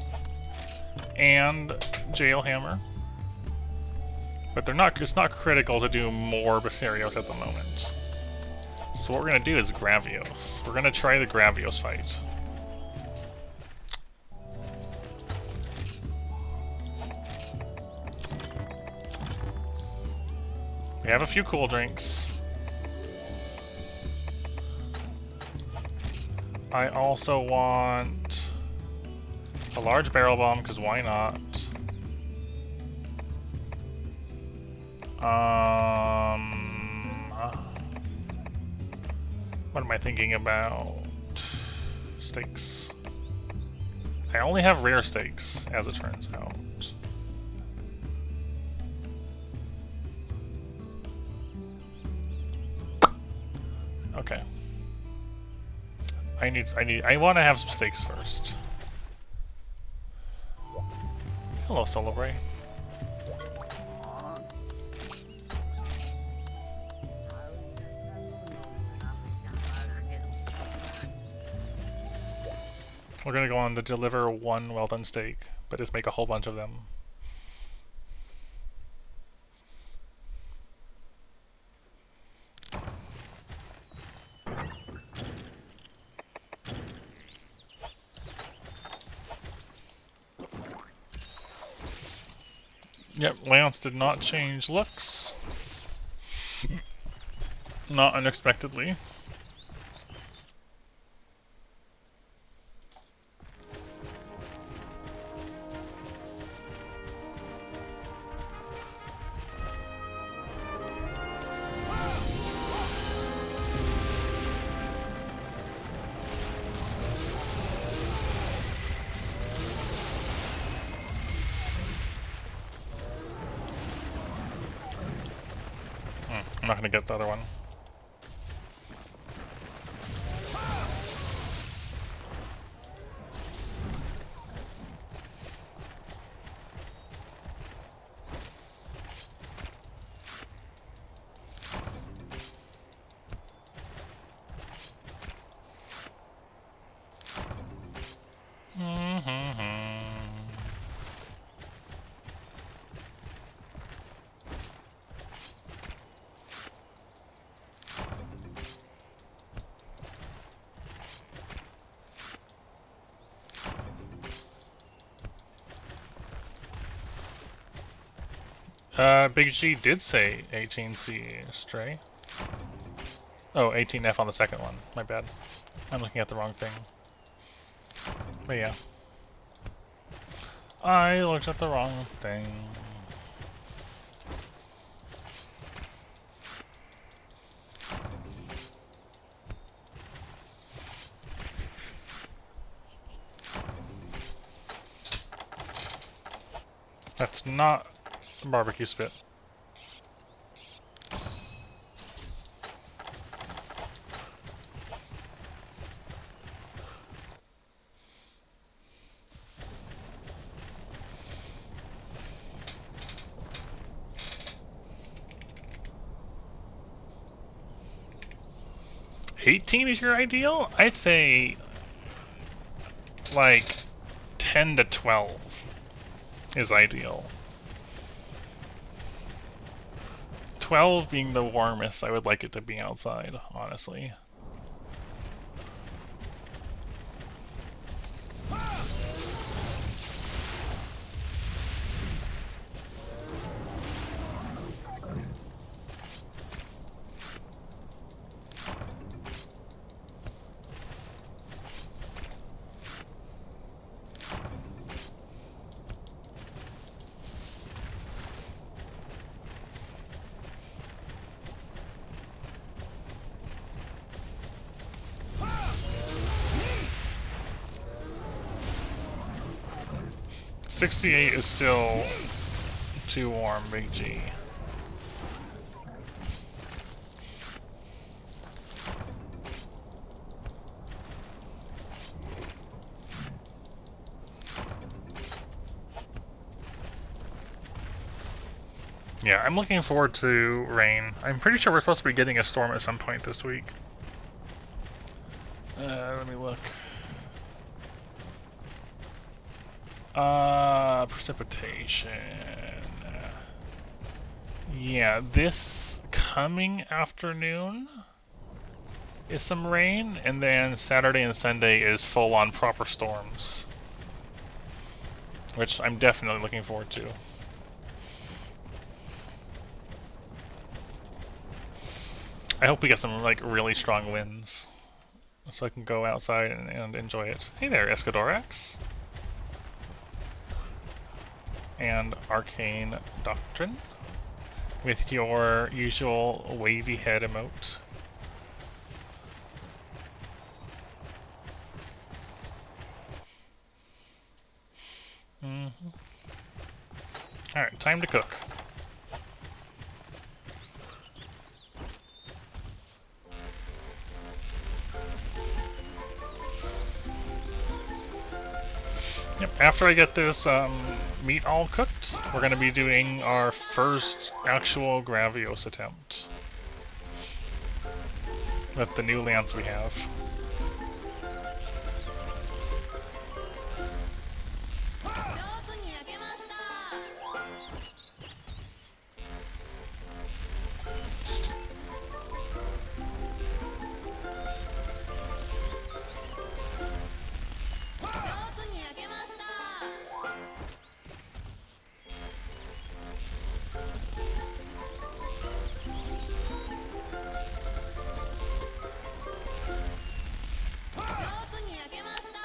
and Jailhammer, but they're not. It's not critical to do more Basarios at the moment. So what we're gonna do is Gravios. We're gonna try the Gravios fight. We have a few cool drinks. I also want a large barrel bomb, because why not? What am I thinking about? Steaks. I only have rare steaks, as it turns out. Okay. I want to have some steaks first. Hello, Solobray. We're gonna go on to deliver one well done steak, but just make a whole bunch of them. Yep, Lance did not change looks. Not unexpectedly. I'm not gonna get the other one. Big G did say 18C Stray. Oh, 18F on the second one. My bad. I'm looking at the wrong thing. But yeah. I looked at the wrong thing. That's not barbecue spit. $18 is your ideal? I'd say like 10 to 12 is ideal. 12 being the warmest I would like it to be outside, honestly. $68 is still too warm, Big G. Yeah, I'm looking forward to rain. I'm pretty sure we're supposed to be getting a storm at some point this week. Let me look. Precipitation. Yeah, this coming afternoon is some rain, and then Saturday and Sunday is full-on proper storms. Which I'm definitely looking forward to. I hope we get some like really strong winds, so I can go outside and enjoy it. Hey there, Escadorax. And Arcane Doctrine with your usual wavy head emote. Alright, time to cook. Yep, after I get this meat all cooked, we're going to be doing our first actual Gravios attempt with the new lance we have.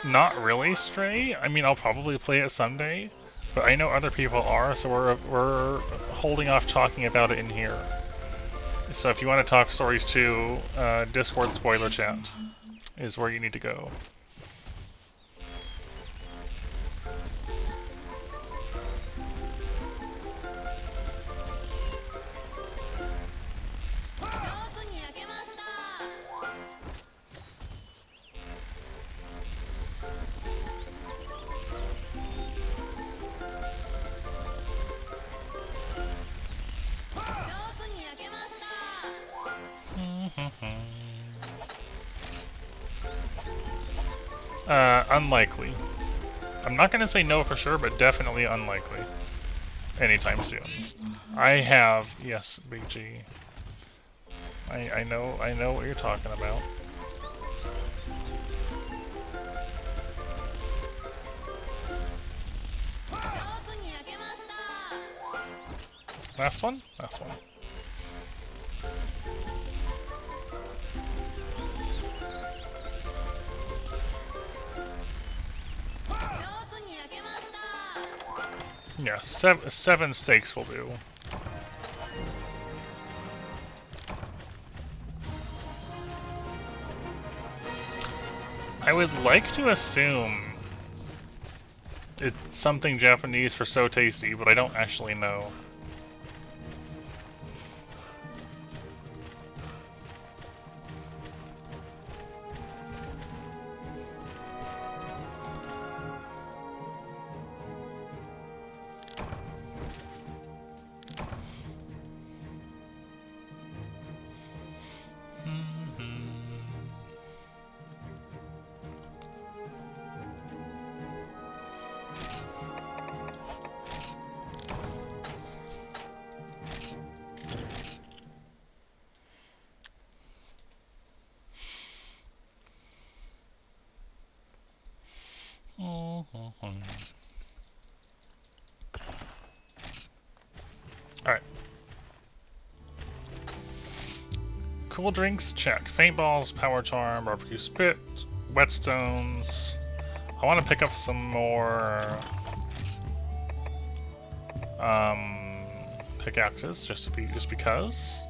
Not really, Stray. I mean, I'll probably play it someday, but I know other people are, so we're holding off talking about it in here. So if you want to talk stories too, Discord spoiler chat is where you need to go. Unlikely. I'm not gonna say no for sure, but definitely unlikely. Anytime soon. I have, yes, Big G. I know what you're talking about. Last one? Last one. Yeah, seven steaks will do. I would like to assume it's something Japanese for so tasty, but I don't actually know. Alright. Cool drinks, check. Paintballs, power charm, barbecue spit, whetstones. I want to pick up some more pickaxes just because.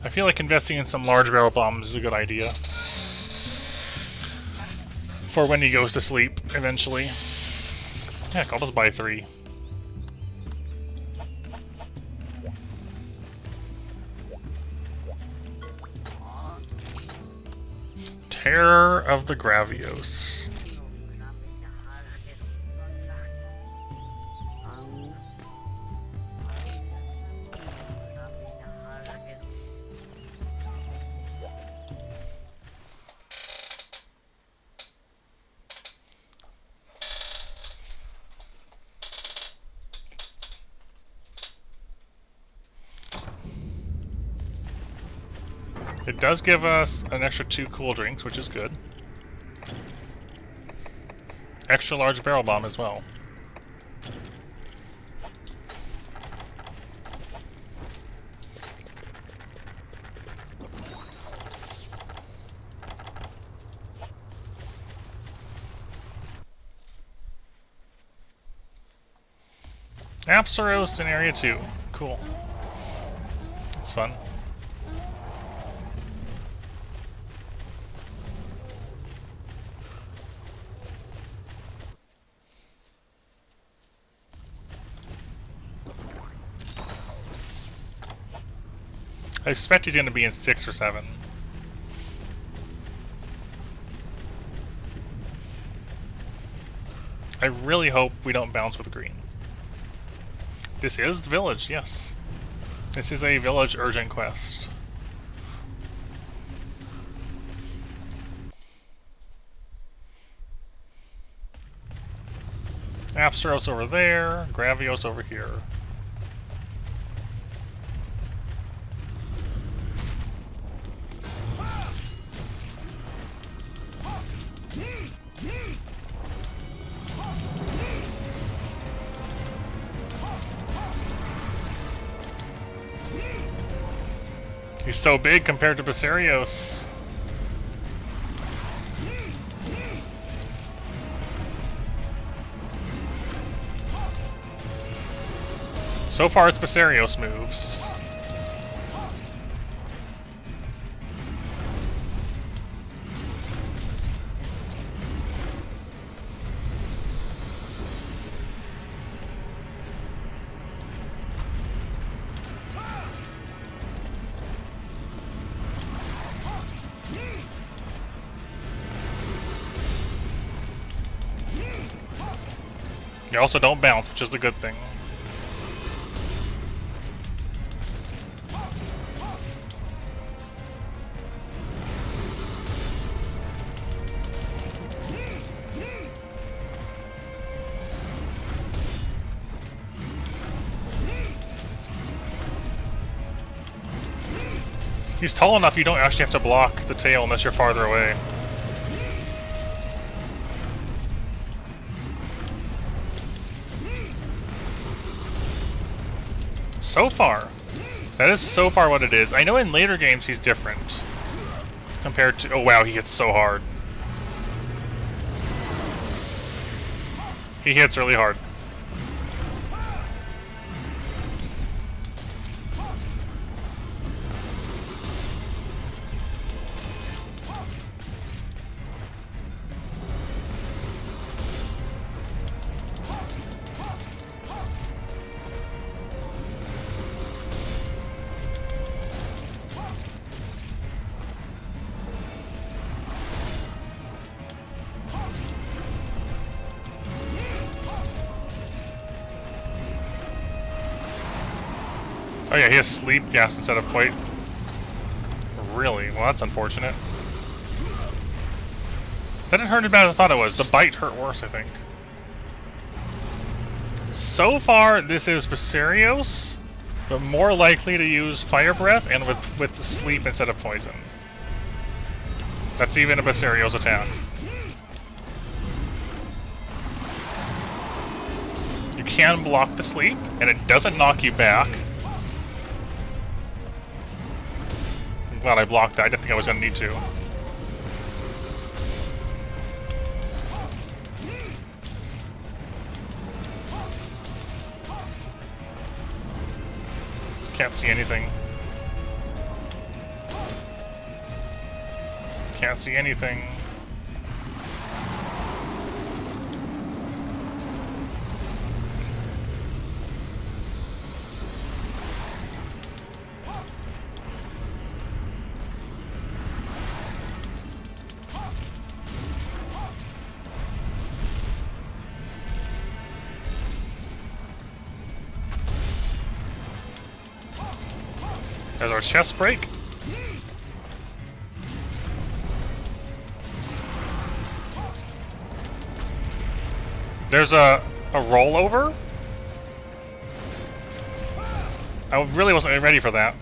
I feel like investing in some large barrel bombs is a good idea. For when he goes to sleep, eventually. Heck, I'll just buy 3. Terror of the Gravios. It does give us an extra 2 cool drinks, which is good. Extra large barrel bomb as well. Apsaros in area 2. Cool. That's fun. I expect he's going to be in 6 or 7. I really hope we don't bounce with green. This is the village, yes. This is a village urgent quest. Apsaros over there, Gravios over here. He's so big compared to Basarios. So far it's Basarios moves. You also don't bounce, which is a good thing. He's tall enough you don't actually have to block the tail unless you're farther away. So far. That is so far what it is. I know in later games he's different. Compared to... Oh wow, he hits so hard. He hits really hard. Oh yeah, he has sleep gas instead of quite. Really? Well, that's unfortunate. That didn't hurt as bad as I thought it was. The bite hurt worse, I think. So far, this is Basarios, but more likely to use Fire Breath and with the sleep instead of poison. That's even a Basarios attack. You can block the sleep, and it doesn't knock you back. I'm glad I blocked that. I didn't think I was going to need to. Can't see anything. Can't see anything. There's our chest break. There's a rollover. I really wasn't ready for that.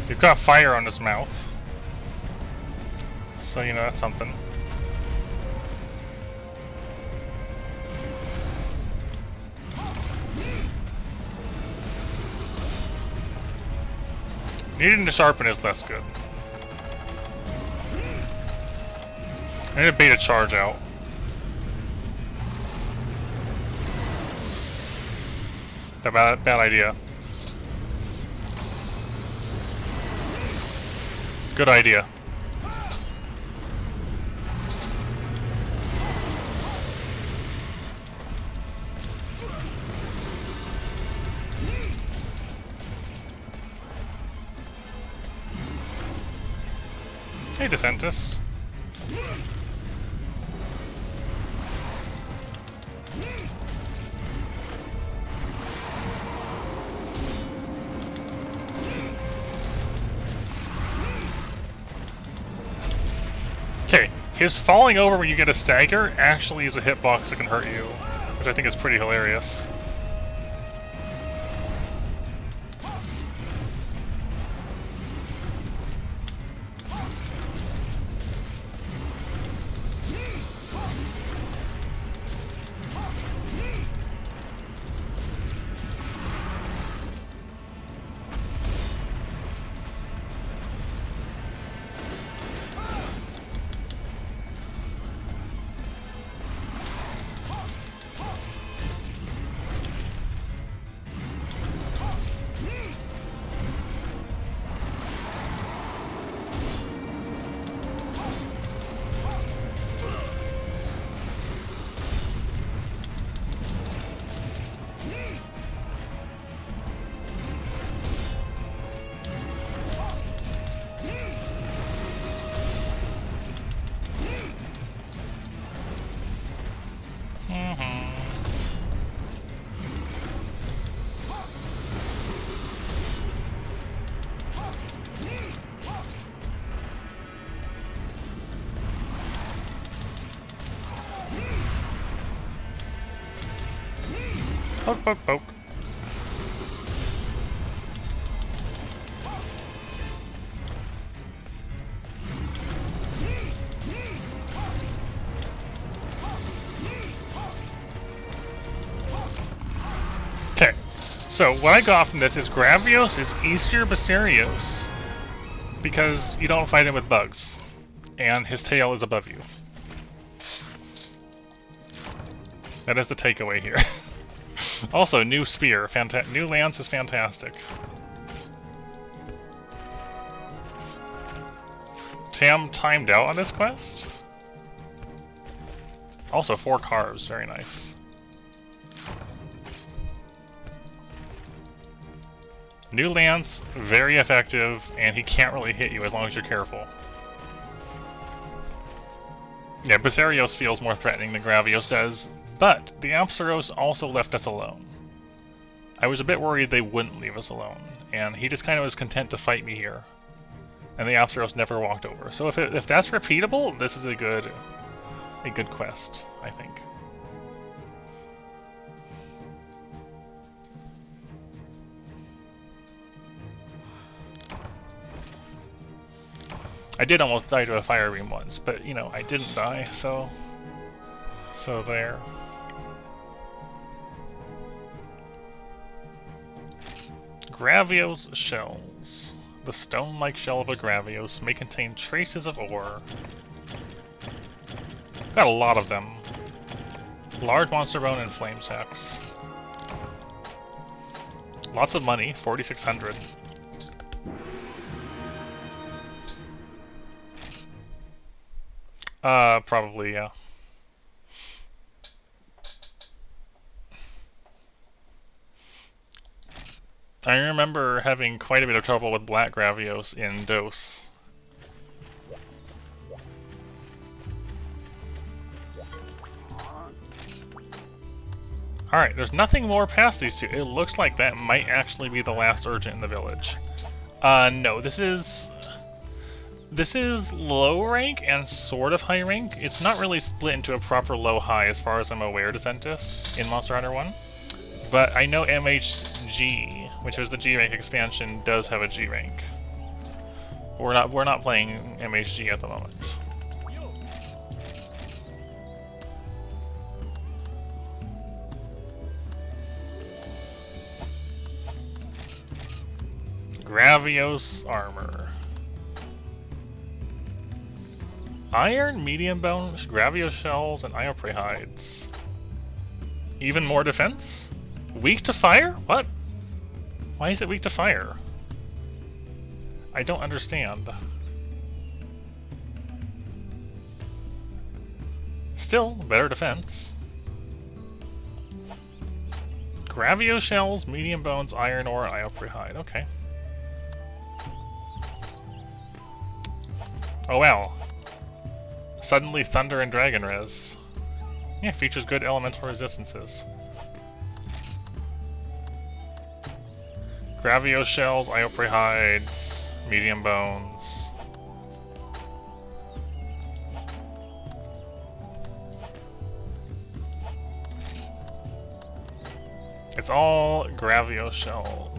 He's got fire on his mouth. So, you know, that's something. Needing to sharpen is less good. I need to bait a charge out. Bad idea. Good idea. Hey, DeSantis. Okay, his falling over when you get a stagger actually is a hitbox that can hurt you, which I think is pretty hilarious. Poke, poke, poke. Okay, so what I got from this is Gravios is easier Basarios because you don't fight him with bugs, and his tail is above you. That is the takeaway here. Also, new spear, new lance is fantastic. Tam timed out on this quest. Also, 4 carbs, very nice. New lance, very effective, and he can't really hit you as long as you're careful. Yeah, Basarios feels more threatening than Gravios does, but the Apsaros also left us alone. I was a bit worried they wouldn't leave us alone, and he just kind of was content to fight me here. And the Apsaros never walked over. So if that's repeatable, this is a good quest, I think. I did almost die to a fire beam once, but you know, I didn't die, so there. Gravios shells. The stone-like shell of a Gravios may contain traces of ore. Got a lot of them. Large monster bone and flame sacks. Lots of money, 4,600. Probably, yeah. I remember having quite a bit of trouble with black Gravios in Dose. Alright, there's nothing more past these two. It looks like that might actually be the last urgent in the village. No, this is low rank and sort of high rank. It's not really split into a proper low-high as far as I'm aware, Decentus, in Monster Hunter 1. But I know MH1, which was the G rank expansion, does have a G rank. We're not playing MH1 at the moment. Gravios Armor. Iron, medium bone, Gravios shells, and Iopre hides. Even more defense? Weak to fire? What? Why is it weak to fire? I don't understand. Still, better defense. Gravios shells, medium bones, iron ore, Iopre hide. Okay. Oh wow. Suddenly thunder and dragon res. Yeah, features good elemental resistances. Gravios shells, Iopre hides, medium bones. It's all Gravios shells.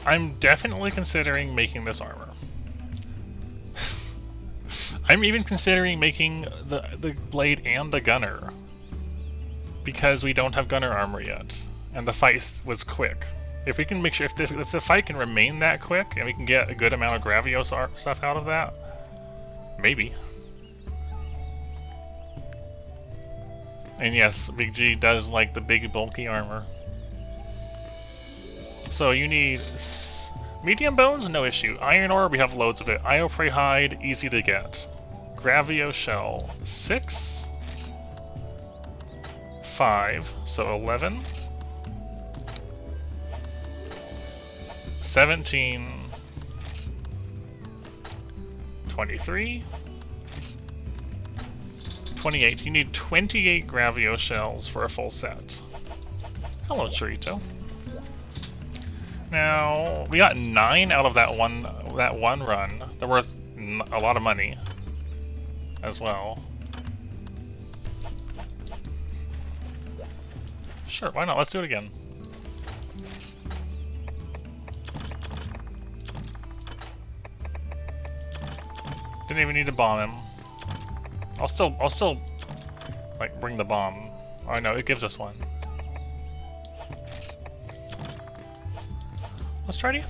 I'm definitely considering making this armor. I'm even considering making the blade and the gunner, because we don't have gunner armor yet, and the fight was quick. If we can make sure, if the fight can remain that quick, and we can get a good amount of Gravios stuff out of that, maybe. And yes, Big G does like the big bulky armor. So you need medium bones, no issue. Iron ore, we have loads of it. Iopre hide, easy to get. Gravios shell, 6, 5, so 11, 17, 23, 28. You need 28 Gravio shells for a full set. Hello, Chorito. Now, we got 9 out of that one run. They're worth a lot of money as well. Sure, why not? Let's do it again. Didn't even need to bomb him. I'll still like bring the bomb. Oh no, it gives us one. Let's try it.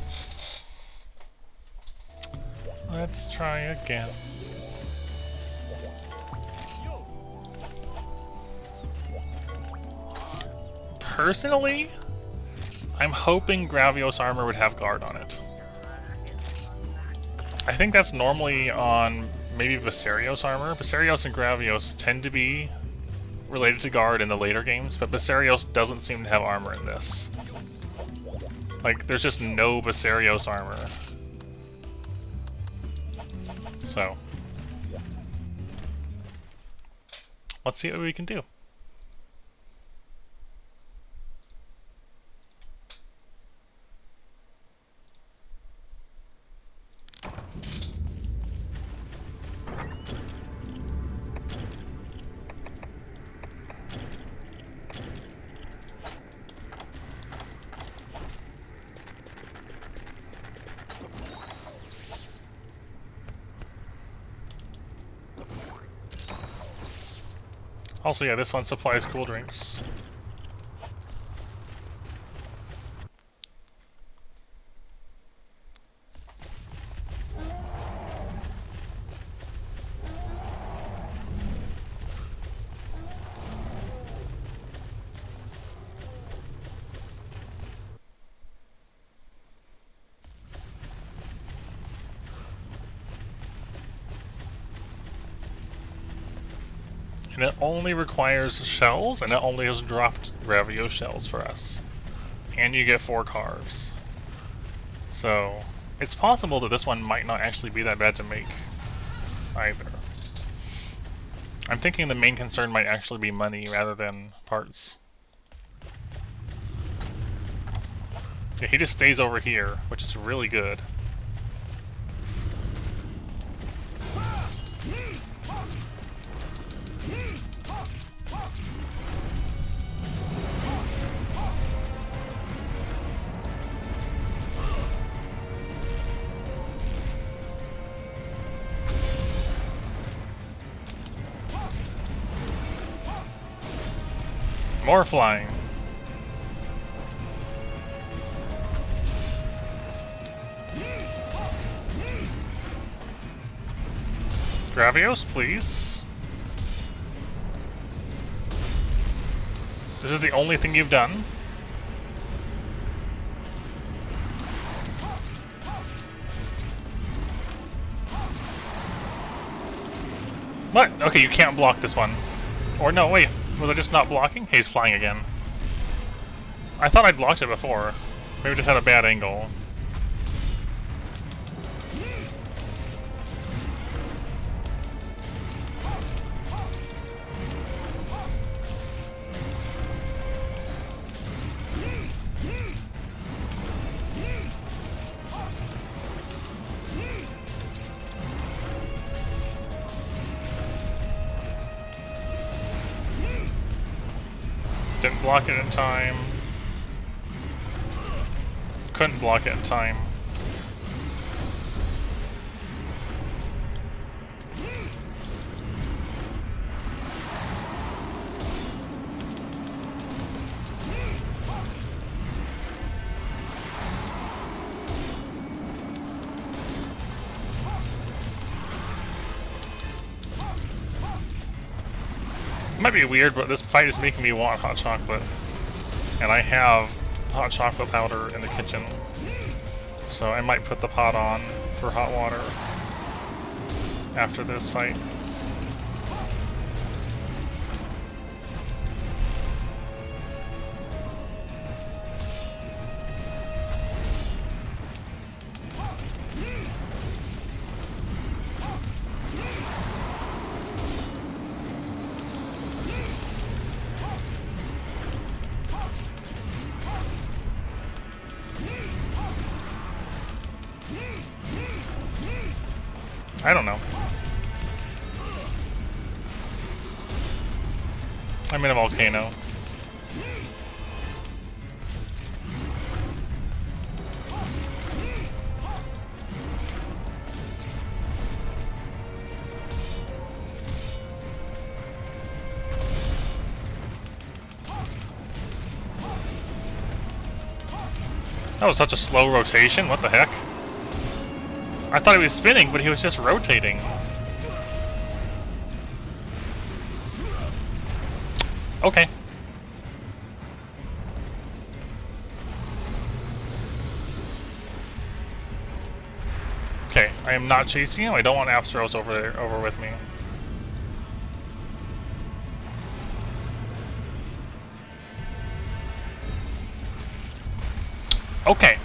Let's try again. Personally, I'm hoping Gravios Armor would have guard on it. I think that's normally on maybe Viserios Armor. Viserios and Gravios tend to be related to guard in the later games, but Viserios doesn't seem to have armor in this. Like, there's just no Viserios armor. So, let's see what we can do. Also, yeah, this one supplies cool drinks. And it only requires shells, and it only has dropped Gravio shells for us. And you get 4 carves. So, it's possible that this one might not actually be that bad to make, either. I'm thinking the main concern might actually be money rather than parts. Yeah, he just stays over here, which is really good. More flying. Gravios, please. This is the only thing you've done. What? Okay, you can't block this one. Or no, wait. Was I just not blocking? Hey, he's flying again. I thought I'd blocked it before. Maybe just had a bad angle. Didn't block it in time. Couldn't block it in time. It might be weird, but this fight is making me want hot chocolate. And I have hot chocolate powder in the kitchen. So I might put the pot on for hot water after this fight. I don't know. I'm in a volcano. That was such a slow rotation, what the heck? I thought he was spinning, but he was just rotating. Okay. Okay, I am not chasing him. I don't want Astros over with me. Okay.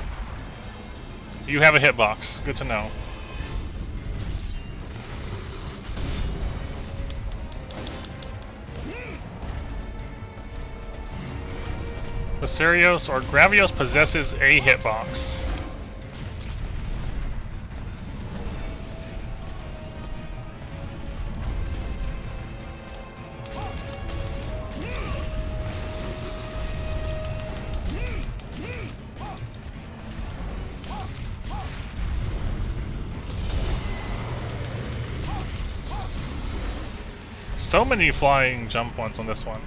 You have a hitbox. Good to know. Viserios or Gravios possesses a hitbox. So many flying jump ones on this one.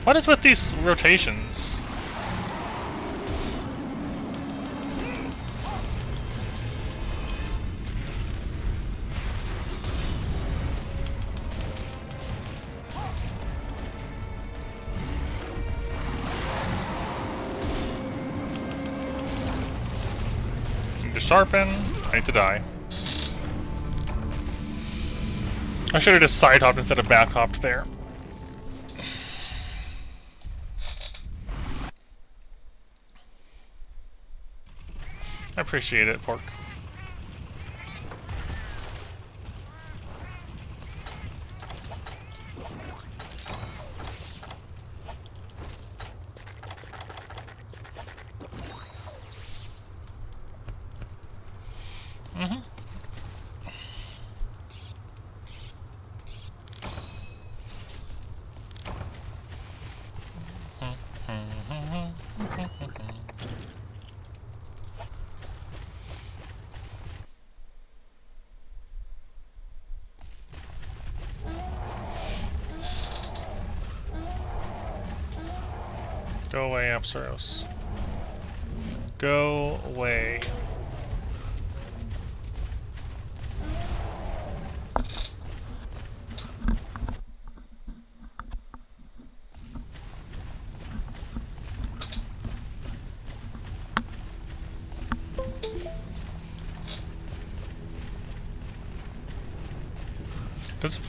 What is with these rotations? Need to sharpen. I need to die. I should have just side hopped instead of back hopped there. I appreciate it, Pork. Mm-hmm. Go away, Apsaros. Go away.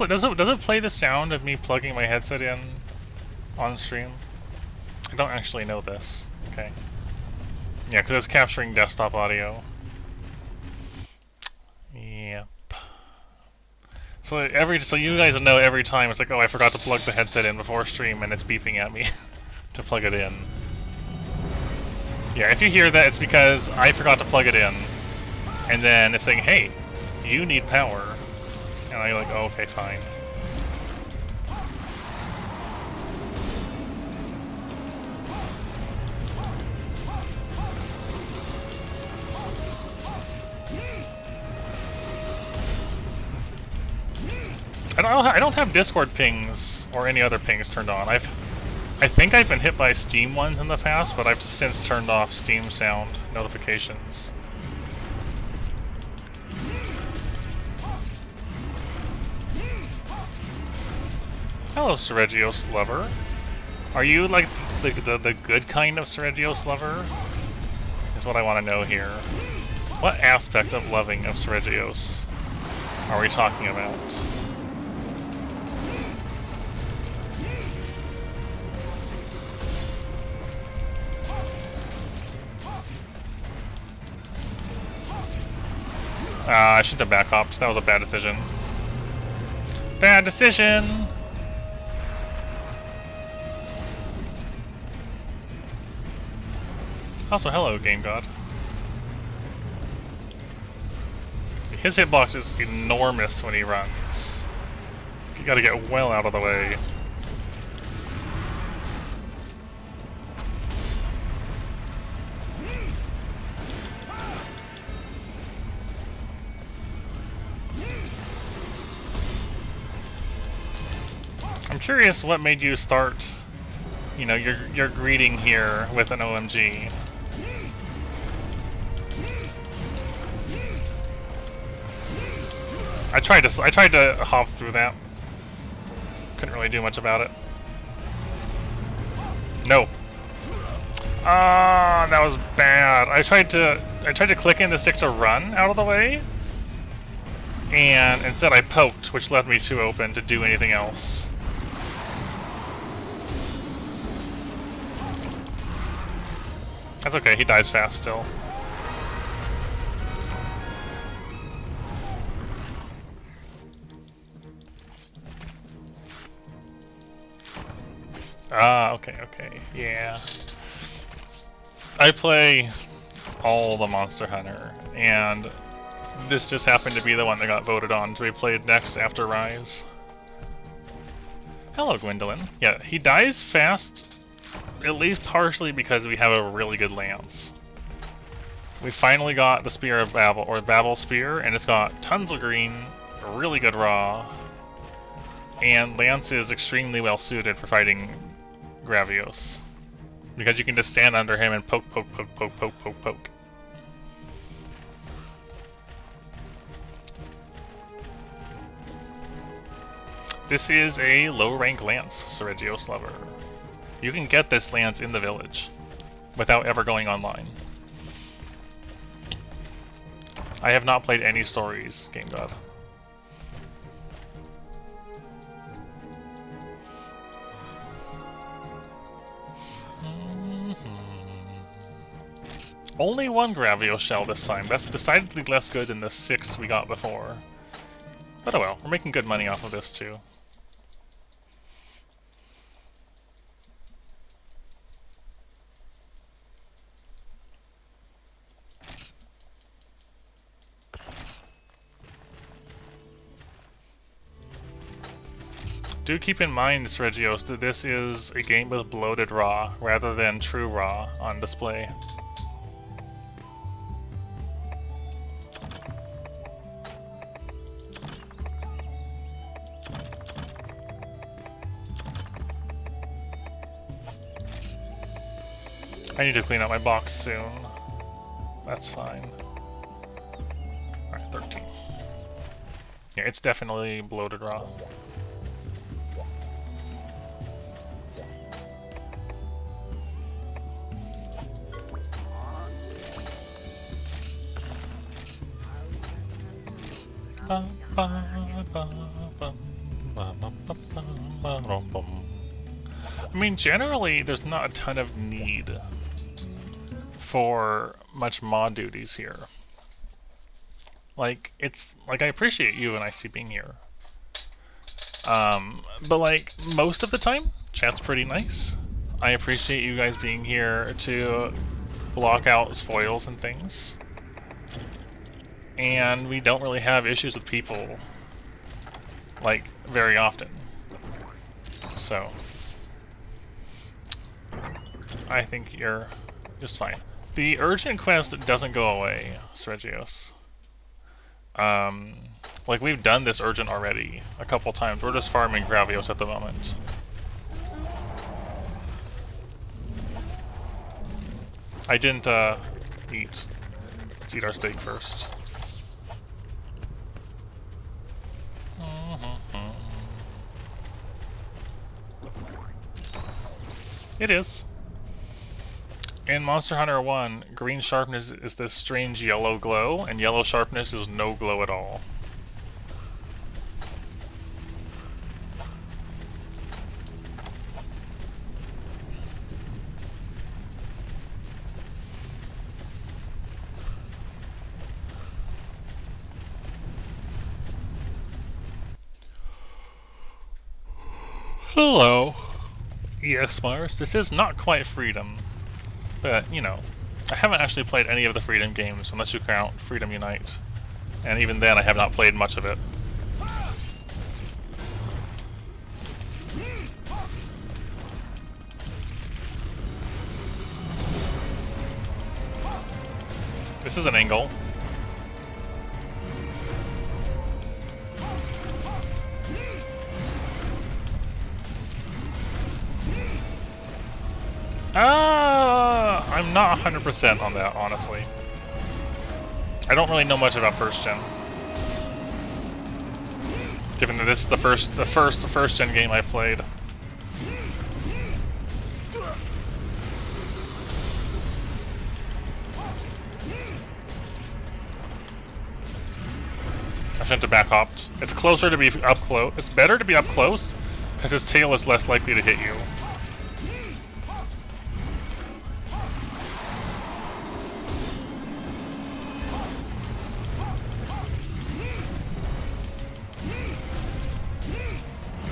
Does it play the sound of me plugging my headset in on stream? I don't actually know this. Okay. Yeah, because it's capturing desktop audio. Yep. So you guys know every time it's like, oh, I forgot to plug the headset in before stream, and it's beeping at me to plug it in. Yeah, if you hear that, it's because I forgot to plug it in, and then it's saying, hey, you need power, and I'm like, oh, okay, fine. I don't have Discord pings or any other pings turned on. I think I've been hit by Steam ones in the past, but I've since turned off Steam sound notifications. Hello, Seregios lover. Are you like the good kind of Seregios lover? Is what I want to know here. What aspect of loving of Seregios are we talking about? I shouldn't have back hopped. That was a bad decision. Bad decision! Also, hello, Game God. His hitbox is enormous when he runs. You gotta get well out of the way. I'm curious what made you start, you know, your greeting here with an OMG. I tried to hop through that. Couldn't really do much about it. No. Ah, that was bad. I tried to click in the stick to run out of the way, and instead I poked, which left me too open to do anything else. That's okay, he dies fast still. Ah, okay, yeah. I play all the Monster Hunter, and this just happened to be the one that got voted on to be played next after Rise. Hello, Gwendolyn. Yeah, he dies fast, at least partially because we have a really good lance. We finally got the Spear of Babel, or Babel Spear, and it's got tons of green, really good raw, and lance is extremely well suited for fighting Gravios, because you can just stand under him and poke. This is a low-rank lance, Seregios Lover. You can get this lance in the village without ever going online. I have not played any stories, Game God. Only one Gravios shell this time. That's decidedly less good than the 6 we got before. But oh well, we're making good money off of this too. Do keep in mind, Seregios, that this is a game with bloated raw rather than true raw on display. I need to clean out my box soon. That's fine. Alright, 13. Yeah, it's definitely bloated raw. I mean, generally, there's not a ton of need for much mod duties here. Like, it's like, I appreciate you and IC being here. But like, most of the time, chat's pretty nice. I appreciate you guys being here to block out spoils and things. And we don't really have issues with people, like, very often. So, I think you're just fine. The urgent quest doesn't go away, Seregios. Like, we've done this urgent already a couple times. We're just farming Gravios at the moment. I didn't, eat. Let's eat our steak first. It is. In Monster Hunter 1, green sharpness is this strange yellow glow, and yellow sharpness is no glow at all. Hello. Yes, Mars, this is not quite freedom, but, you know, I haven't actually played any of the Freedom games, unless you count Freedom Unite. And even then, I have not played much of it. This is an angle. I'm not 100% on that, honestly. I don't really know much about first gen. Given that this is the first gen game I played. I shouldn't have back hopped. It's closer to be up close. It's better to be up close, because his tail is less likely to hit you.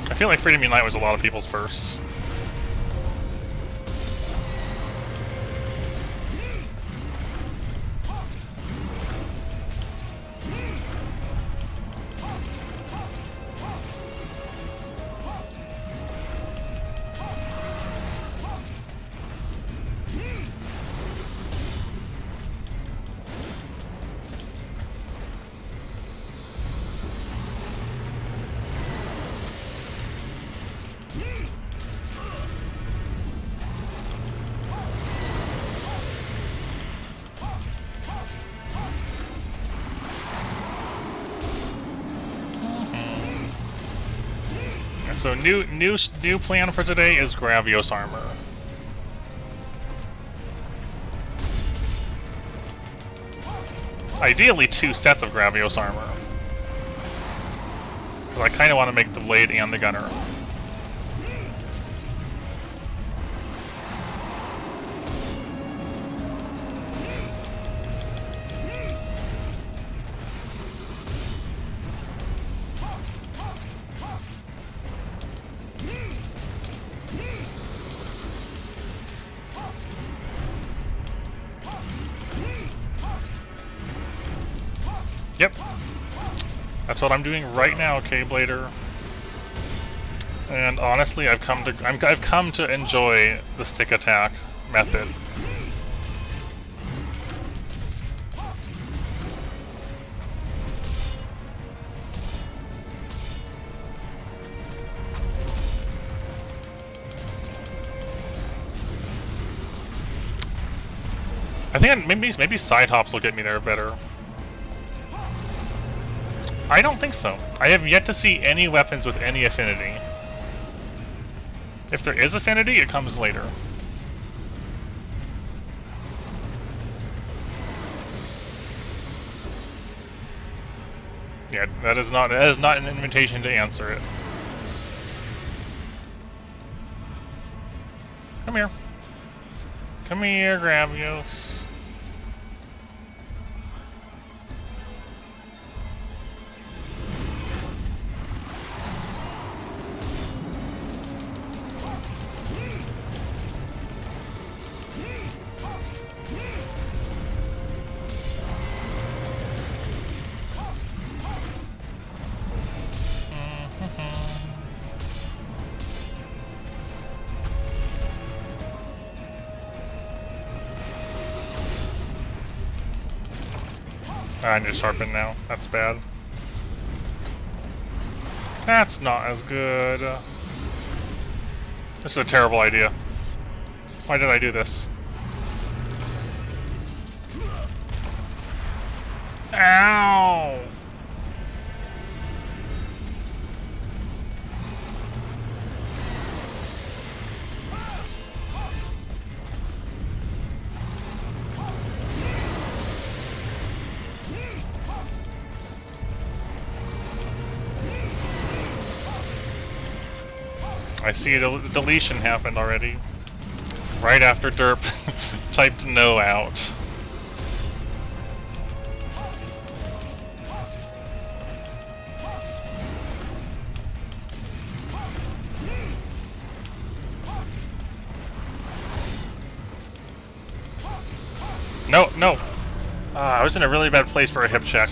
I feel like Freedom Unite was a lot of people's firsts. So new plan for today is Gravios Armor. Ideally 2 sets of Gravios Armor. Because I kind of want to make the blade and the gunner. Yep. That's what I'm doing right now, K-Blader. And honestly, I've come to enjoy the stick attack method. I think maybe side hops will get me there better. I don't think so. I have yet to see any weapons with any affinity. If there is affinity, it comes later. Yeah, that is not an invitation to answer it. Come here. Come here, Gravios. I need to sharpen now. That's bad. That's not as good. This is a terrible idea. Why did I do this? Ow! I see the deletion happened already. Right after Derp typed no out. No, no! I was in a really bad place for a hip check.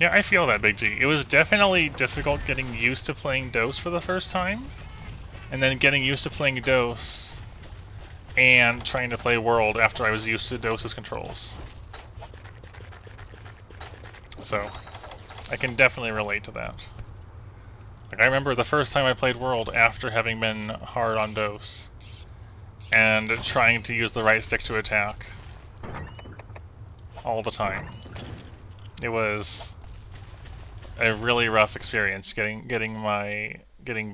Yeah, I feel that, Big G. It was definitely difficult getting used to playing DOS for the first time, and then getting used to playing DOS and trying to play World after I was used to DOS's controls. So, I can definitely relate to that. Like, I remember the first time I played World after having been hard on DOS, and trying to use the right stick to attack all the time. It was a really rough experience getting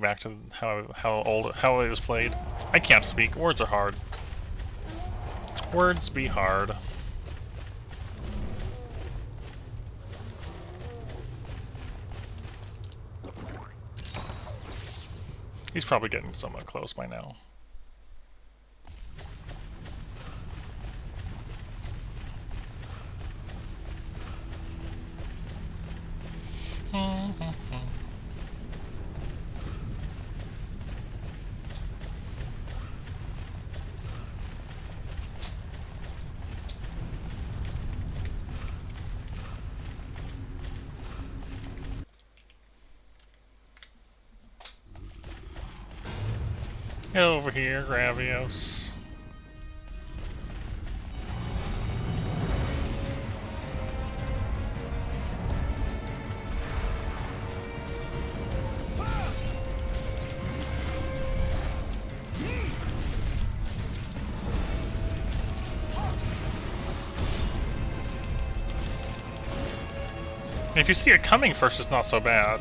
back to how it was played. I can't speak. Words are hard. Words be hard. He's probably getting somewhat close by now. Get over here, Gravios. If you see it coming first, it's not so bad.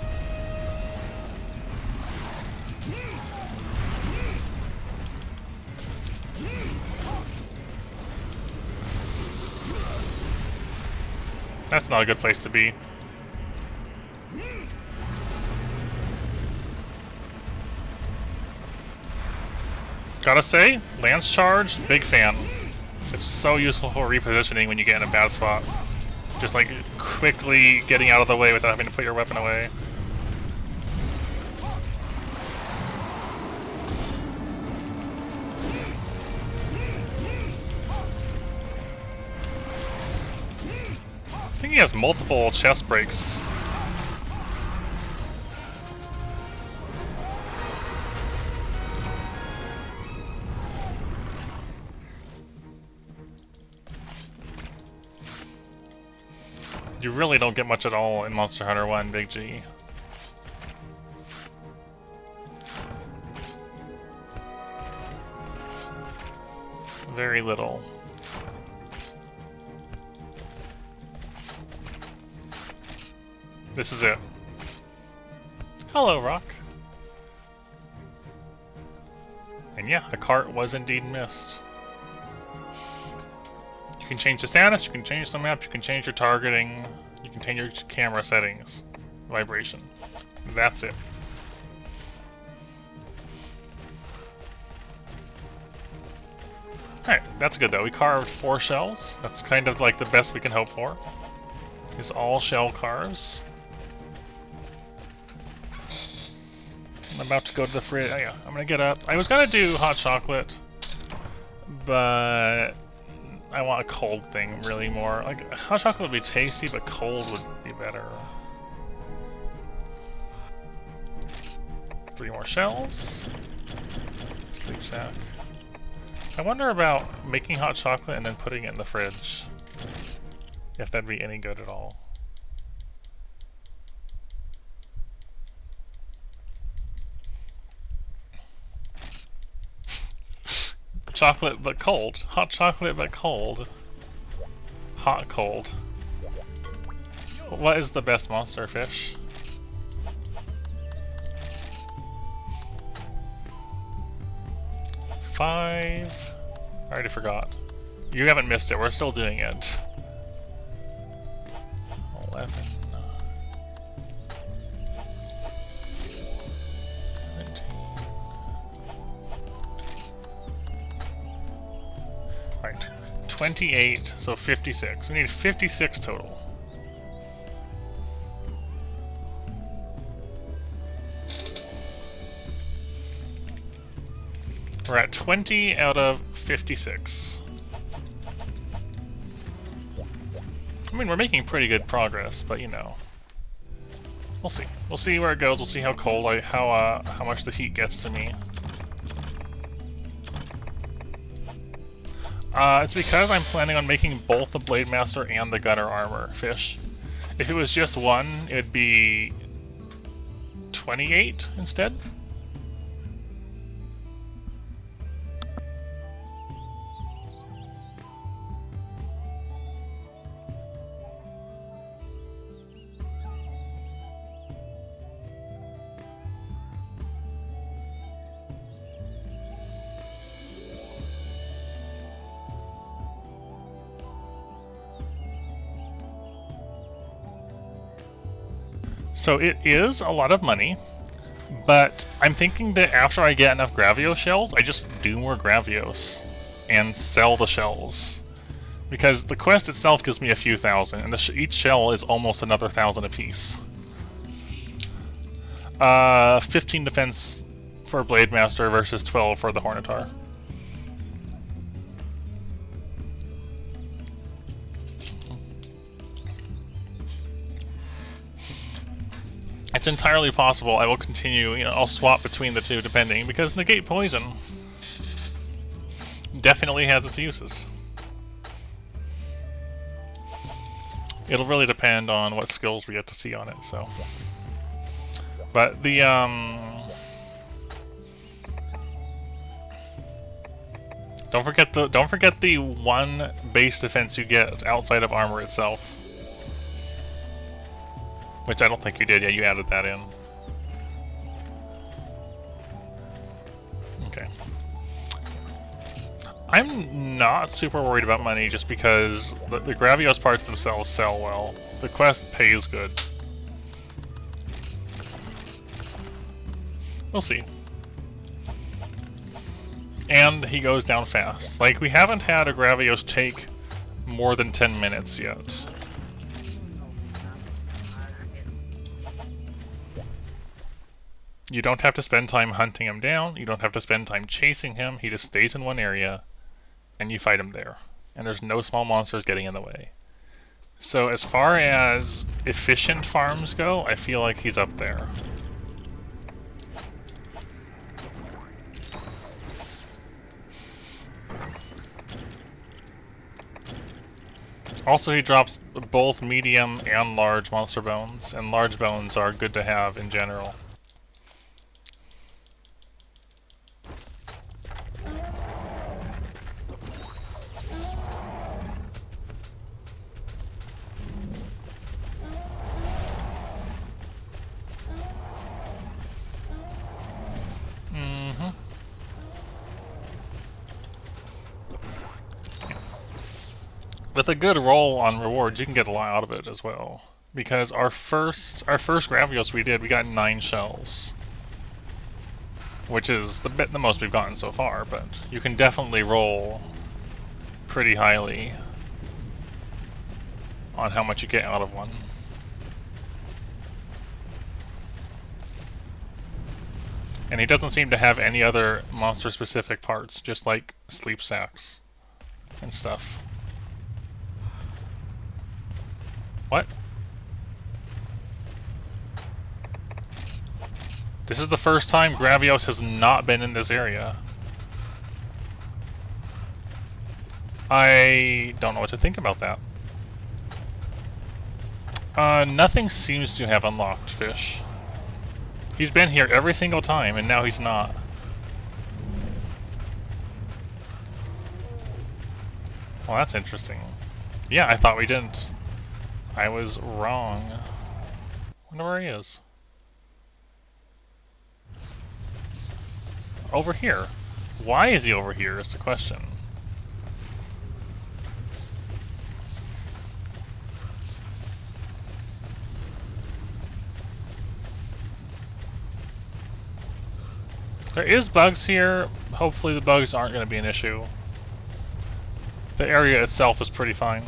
That's not a good place to be. Gotta say, Lance Charge, big fan. It's so useful for repositioning when you get in a bad spot. Just like quickly getting out of the way without having to put your weapon away. I think he has multiple chest breaks. You really don't get much at all in Monster Hunter 1, Big G. Very little. This is it. Hello, Rock. And yeah, the cart was indeed missed. You can change the status, you can change the map, you can change your targeting, you can change your camera settings, vibration. That's it. Alright, that's good though. We carved 4 shells. That's kind of like the best we can hope for. Is all shell carves. I'm about to go to the fridge. Oh yeah, I'm gonna get up. I was gonna do hot chocolate, but I want a cold thing really more. Like, hot chocolate would be tasty, but cold would be better. 3 more shells. Sleep sack. I wonder about making hot chocolate and then putting it in the fridge. If that'd be any good at all. Chocolate but cold. Hot chocolate but cold. Hot cold. What is the best monster fish? Five. I already forgot. You haven't missed it. We're still doing it. 11. 17. Right. 28, so 56. We need 56 total. We're at 20 out of 56. I mean, we're making pretty good progress, but you know, we'll see. We'll see where it goes. We'll see how cold how much the heat gets to me. It's because I'm planning on making both the Blade Master and the Gunner Armor fish. If it was just one, it'd be 28 instead. So it is a lot of money, but I'm thinking that after I get enough Gravios shells, I just do more Gravios and sell the shells. Because the quest itself gives me a few thousand, and each shell is almost another 1,000 apiece. 15 defense for Blade Master versus 12 for the Hornatar. It's entirely possible I will continue, you know, I'll swap between the two depending, because negate poison definitely has its uses. It'll really depend on what skills we get to see on it, so. But the, don't forget the one base defense you get outside of armor itself. Which I don't think you did, yeah, you added that in. Okay. I'm not super worried about money just because the Gravios parts themselves sell well. The quest pays good. We'll see. And he goes down fast. Like, we haven't had a Gravios take more than 10 minutes yet. You don't have to spend time hunting him down, you don't have to spend time chasing him, he just stays in one area, and you fight him there. And there's no small monsters getting in the way. So as far as efficient farms go, I feel like he's up there. Also, he drops both medium and large monster bones, and large bones are good to have in general. With a good roll on rewards, you can get a lot out of it as well. Because our first Gravios we got 9 shells. Which is the most we've gotten so far, but you can definitely roll pretty highly on how much you get out of one. And he doesn't seem to have any other monster-specific parts, just like sleep sacks and stuff. What? This is the first time Gravios has not been in this area. I don't know what to think about that. Nothing seems to have unlocked fish. He's been here every single time, and now he's not. Well, that's interesting. Yeah, I thought we didn't. I was wrong. Wonder where he is. Over here. Why is he over here is the question. There is bugs here. Hopefully the bugs aren't going to be an issue. The area itself is pretty fine.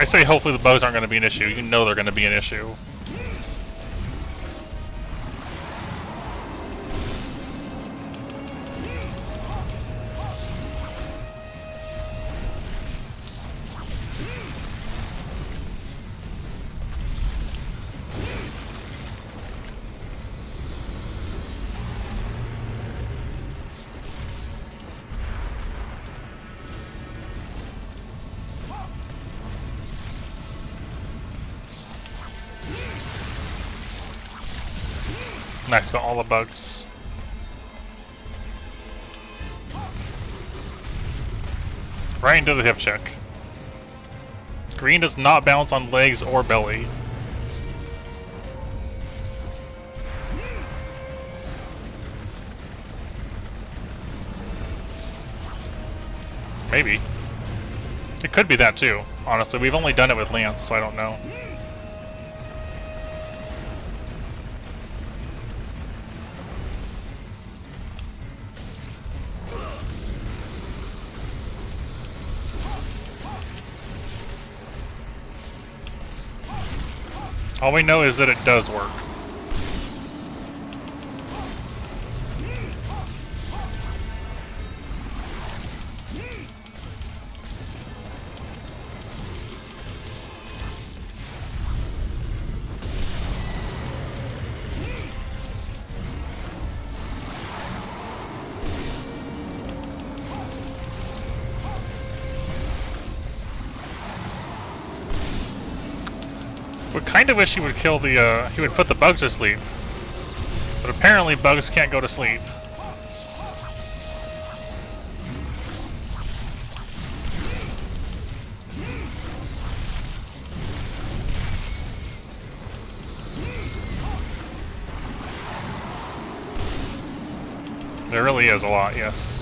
I say hopefully the bugs aren't going to be an issue. You know they're going to be an issue. Nice, got all the bugs. Right into the hip check. Green does not bounce on legs or belly. Maybe. It could be that too, honestly. We've only done it with Lance, so I don't know. All we know is that it does work. We kind of wish he would kill the, he would put the bugs to sleep. But apparently bugs can't go to sleep. There really is a lot, yes.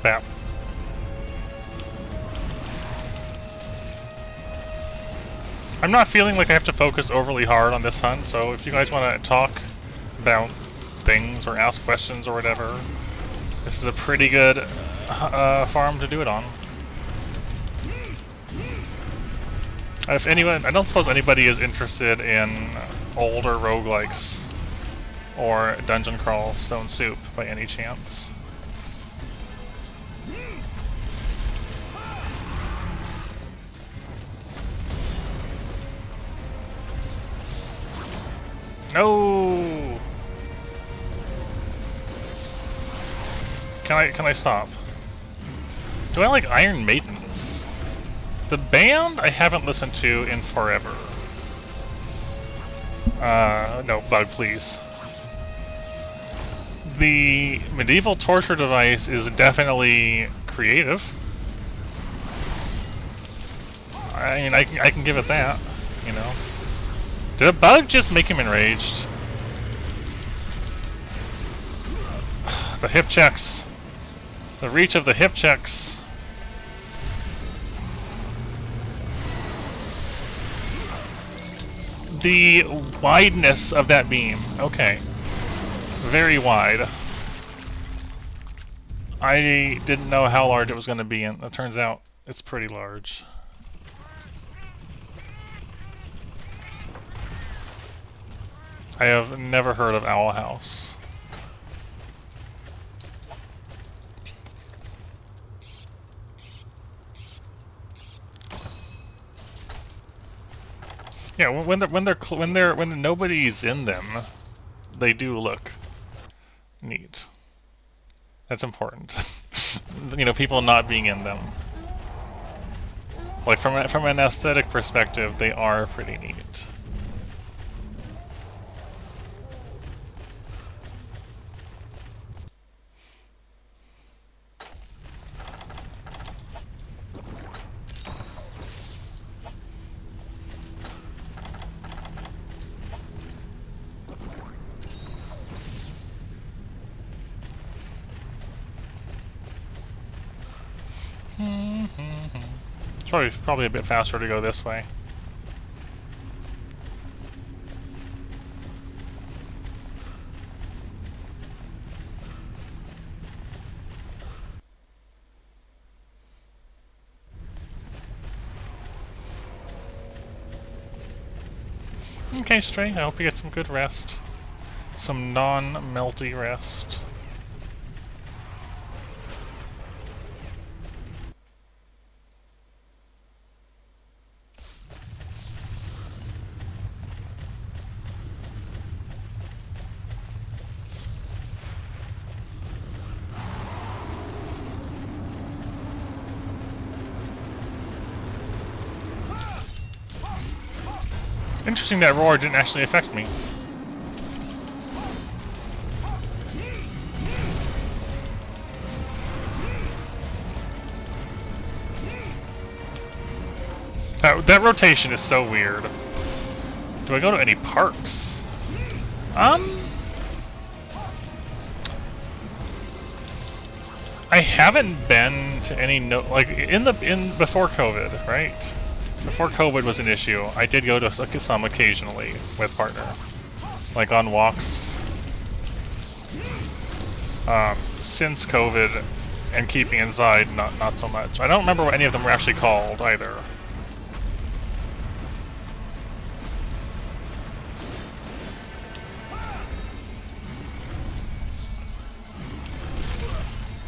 Bap. I'm not feeling like I have to focus overly hard on this hunt, so if you guys want to talk about things or ask questions or whatever, this is a pretty good farm to do it on. If anyone, I don't suppose anybody is interested in older roguelikes or dungeon crawl Stone Soup by any chance. No! Can I stop? Do I like Iron Maidens? The band I haven't listened to in forever. No, bug, please. The medieval torture device is definitely creative. I mean, I can give it that, you know. Did a bug just make him enraged? The hip checks. The reach of the hip checks. The wideness of that beam. Okay. Very wide. I didn't know how large it was going to be, and it turns out it's pretty large. I have never heard of Owl House. Yeah, when nobody's in them, they do look neat. That's important. You know, people not being in them. Like from an aesthetic perspective, they are pretty neat. It's probably a bit faster to go this way. Okay, Stray, I hope you get some good rest. Some non-melty rest. Interesting that roar didn't actually affect me. That rotation is so weird. Do I go to any parks? I haven't been to any before COVID, right? Before COVID was an issue, I did go to some occasionally with partner, like on walks. Since COVID and keeping inside, not so much. I don't remember what any of them were actually called either.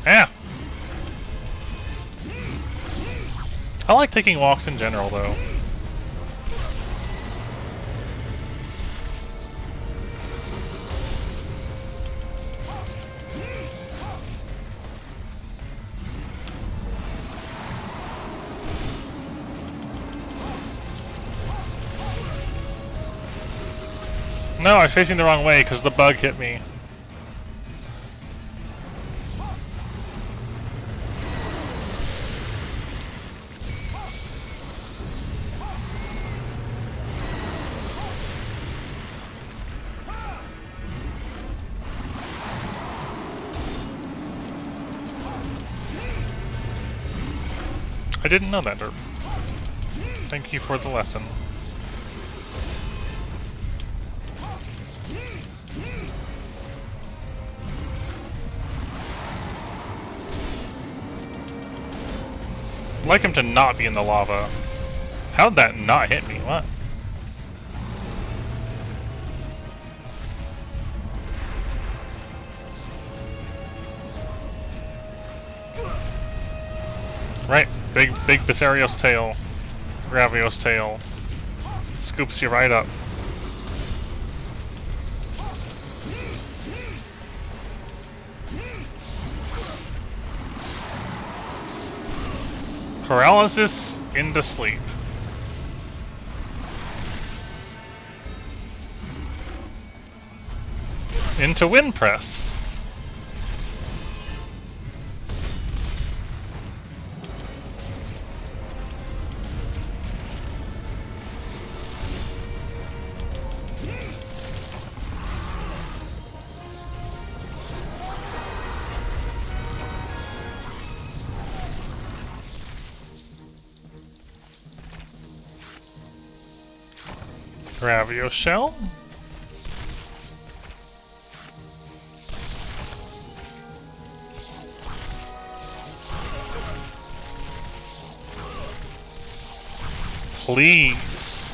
Yeah. I like taking walks in general, though. No, I was facing the wrong way because the bug hit me. I didn't know that, Derp. Thank you for the lesson. I'd like him to not be in the lava. How'd that not hit me? What? Right. Big Basario's tail. Gravio's tail. Scoops you right up. Paralysis into sleep. Into wind press. Gravio shell. Please.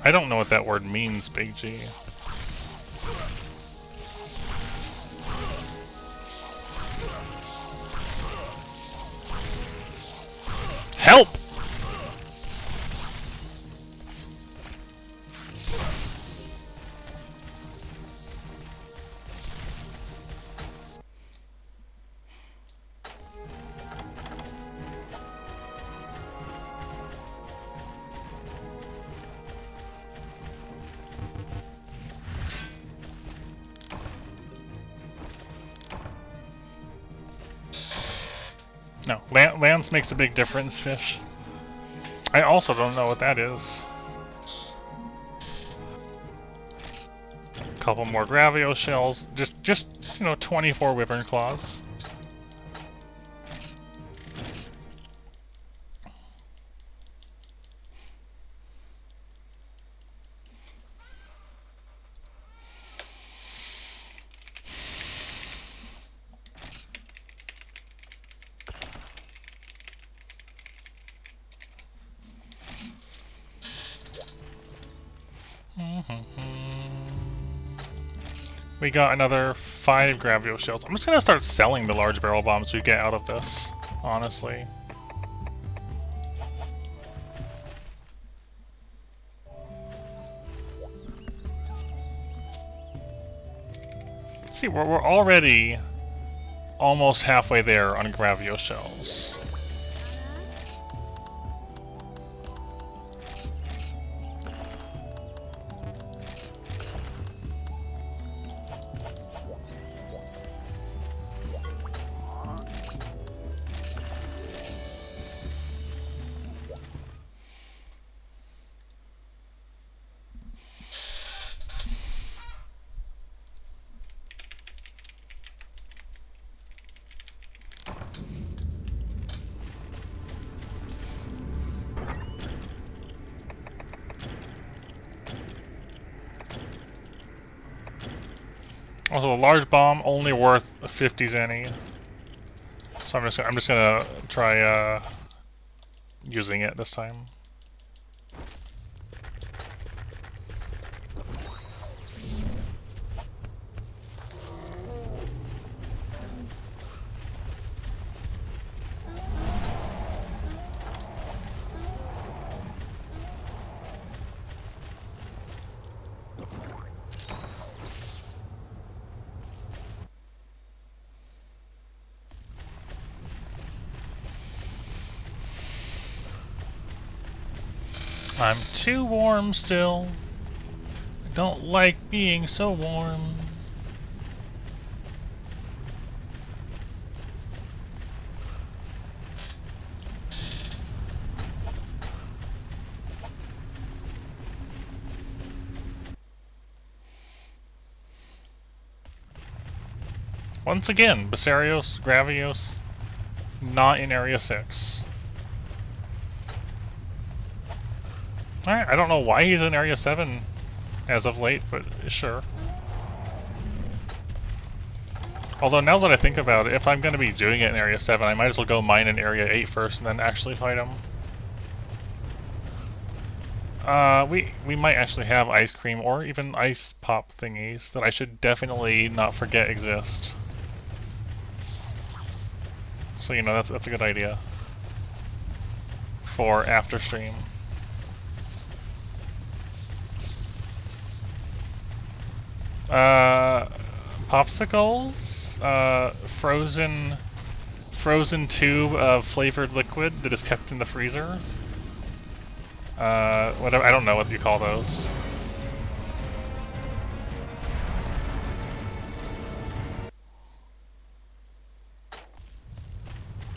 I don't know what that word means, Big G. Help! No, Lance makes a big difference, Fish. I also don't know what that is. Couple more Gravio shells. Just 24 Wyvern Claws. We got another 5 gravio shells. I'm just gonna start selling the large barrel bombs we get out of this, honestly. See, we're already almost halfway there on gravio shells. Also, a large bomb only worth 50 zenny, so I'm just gonna try using it this time. I'm too warm still. I don't like being so warm. Once again, Basarios, Gravios, not in Area 6. Alright, I don't know why he's in Area 7 as of late, but sure. Although now that I think about it, if I'm going to be doing it in Area 7, I might as well go mine in Area 8 first and then actually fight him. We might actually have ice cream or even ice pop thingies that I should definitely not forget exist. So, you know, that's a good idea for after stream. Popsicles, frozen tube of flavored liquid that is kept in the freezer. Whatever, I don't know what you call those.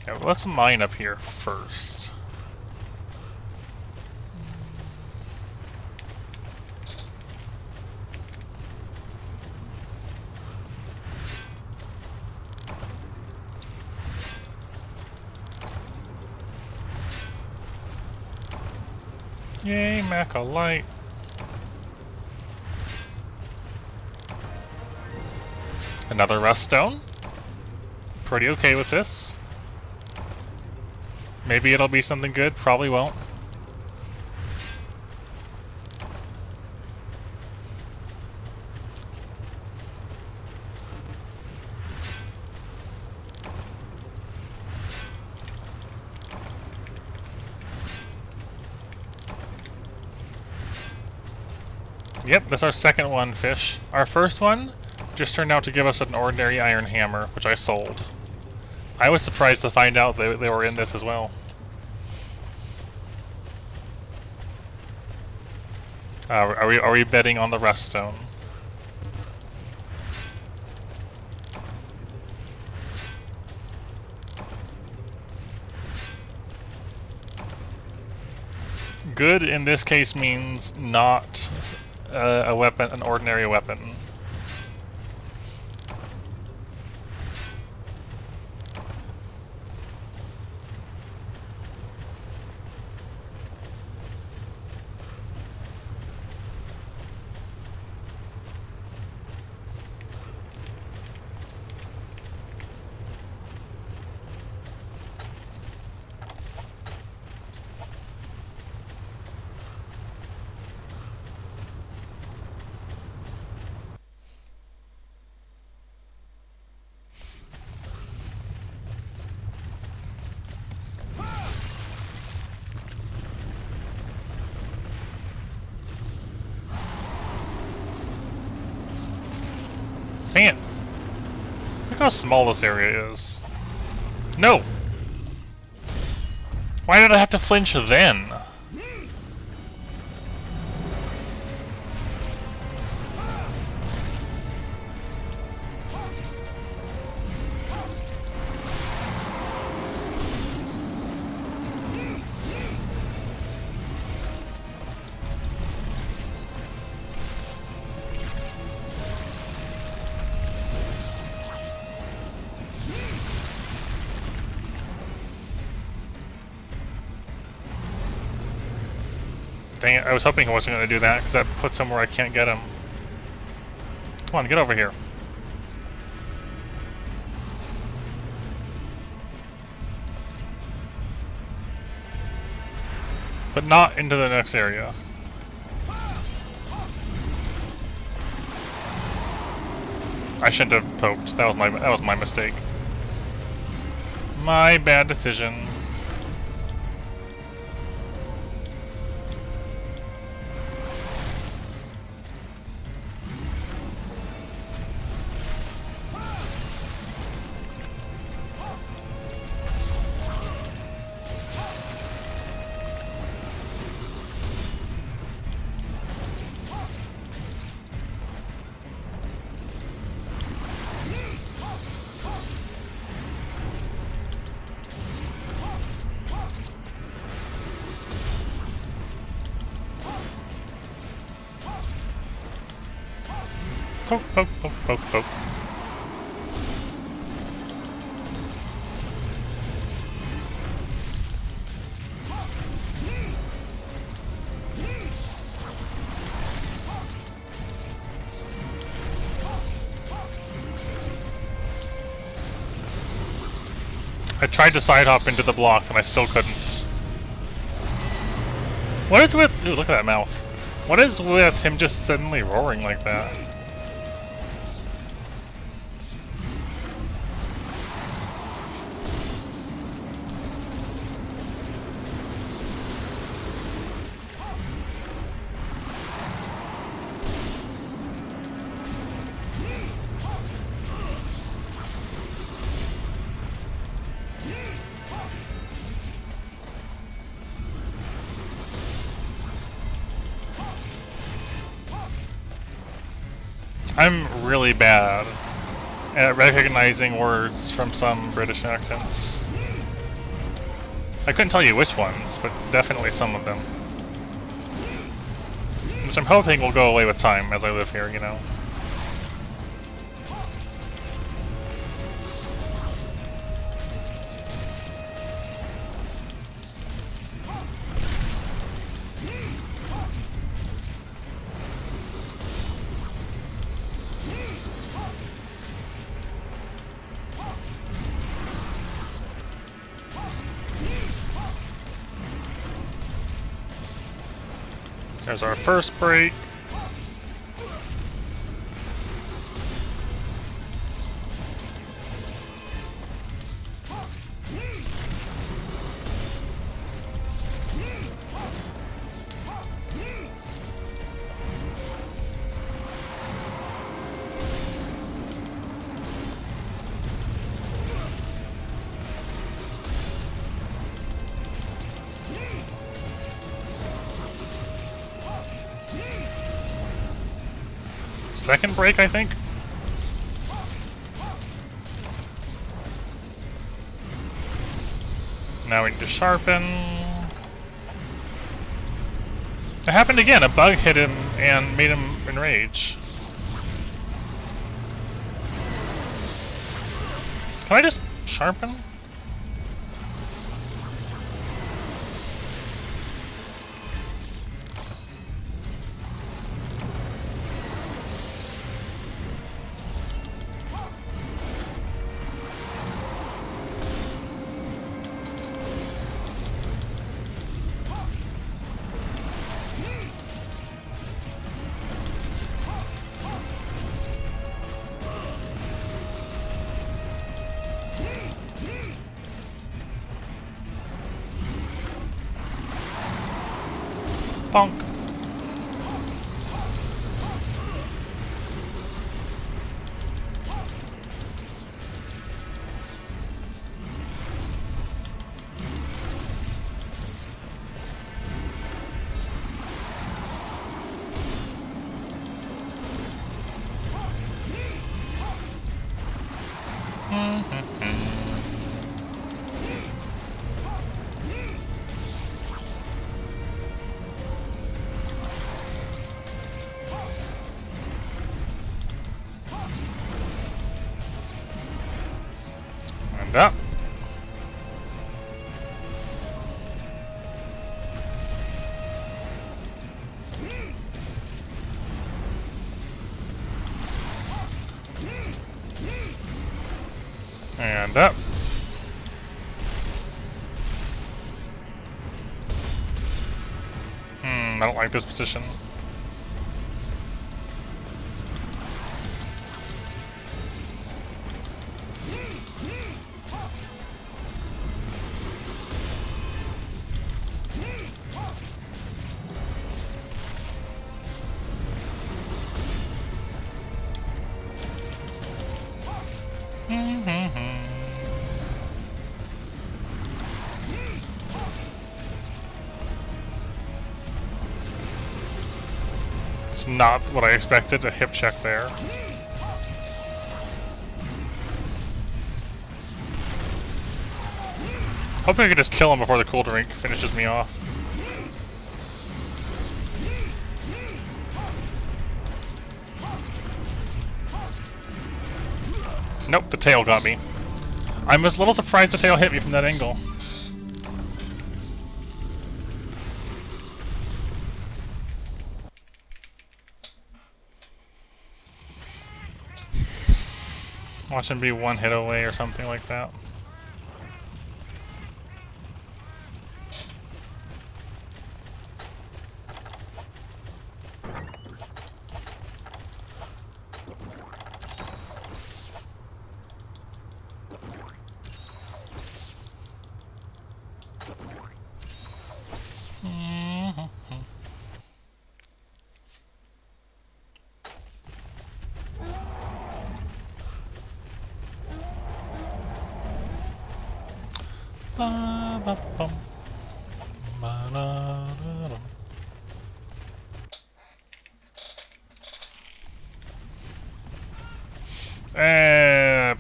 Yeah, well, let's mine up here first. Yay, Macalite. Another rust stone. Pretty okay with this. Maybe it'll be something good, probably won't. Yep, that's our second one, fish. Our first one just turned out to give us an ordinary iron hammer, which I sold. I was surprised to find out they were in this as well. Are we betting on the rust stone? Good in this case means not a weapon, an ordinary weapon. Dang it. Look how small this area is. No! Why did I have to flinch then? Dang it, I was hoping he wasn't going to do that, because that puts him where I can't get him. Come on, get over here. But not into the next area. I shouldn't have poked. That was my mistake. My bad decision. Poke, poke, poke, poke, poke. I tried to side hop into the block and I still couldn't. What is with... Ooh, look at that mouth. What is with him just suddenly roaring like that? I'm really bad at recognizing words from some British accents. I couldn't tell you which ones, but definitely some of them. Which I'm hoping will go away with time as I live here, you know. There's our first break. Second break, I think. Now we need to sharpen. It happened again. A bug hit him and made him enrage. Can I just sharpen? Bonk. And up. And up. I don't like this position. It's not what I expected, a hip check there. Hoping I could just kill him before the cool drink finishes me off. Nope, the tail got me. I'm a little surprised the tail hit me from that angle. Watch him be one hit away or something like that.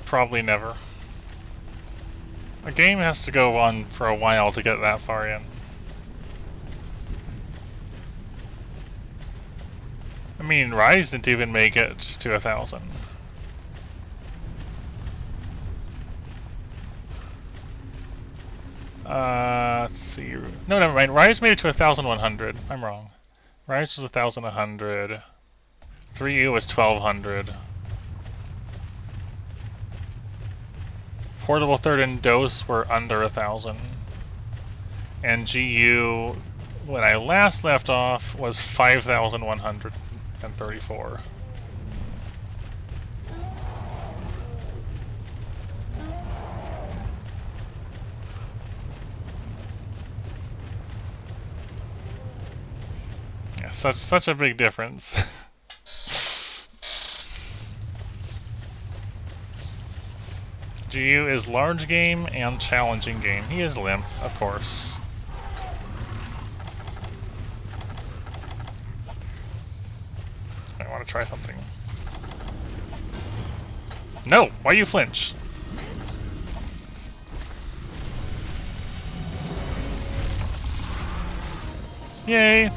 Probably never. A game has to go on for a while to get that far in. I mean, Rise didn't even make it to 1,000. Let's see. No, never mind. Rise made it to 1,100. I'm wrong. Rise was 1,100. 3U was 1,200. Portable Third and Dose were under 1,000. And GU, when I last left off, was 5,134. Yeah, such a big difference. GU is large game and challenging game. He is limp, of course. I want to try something. No! Why you flinch? Yay!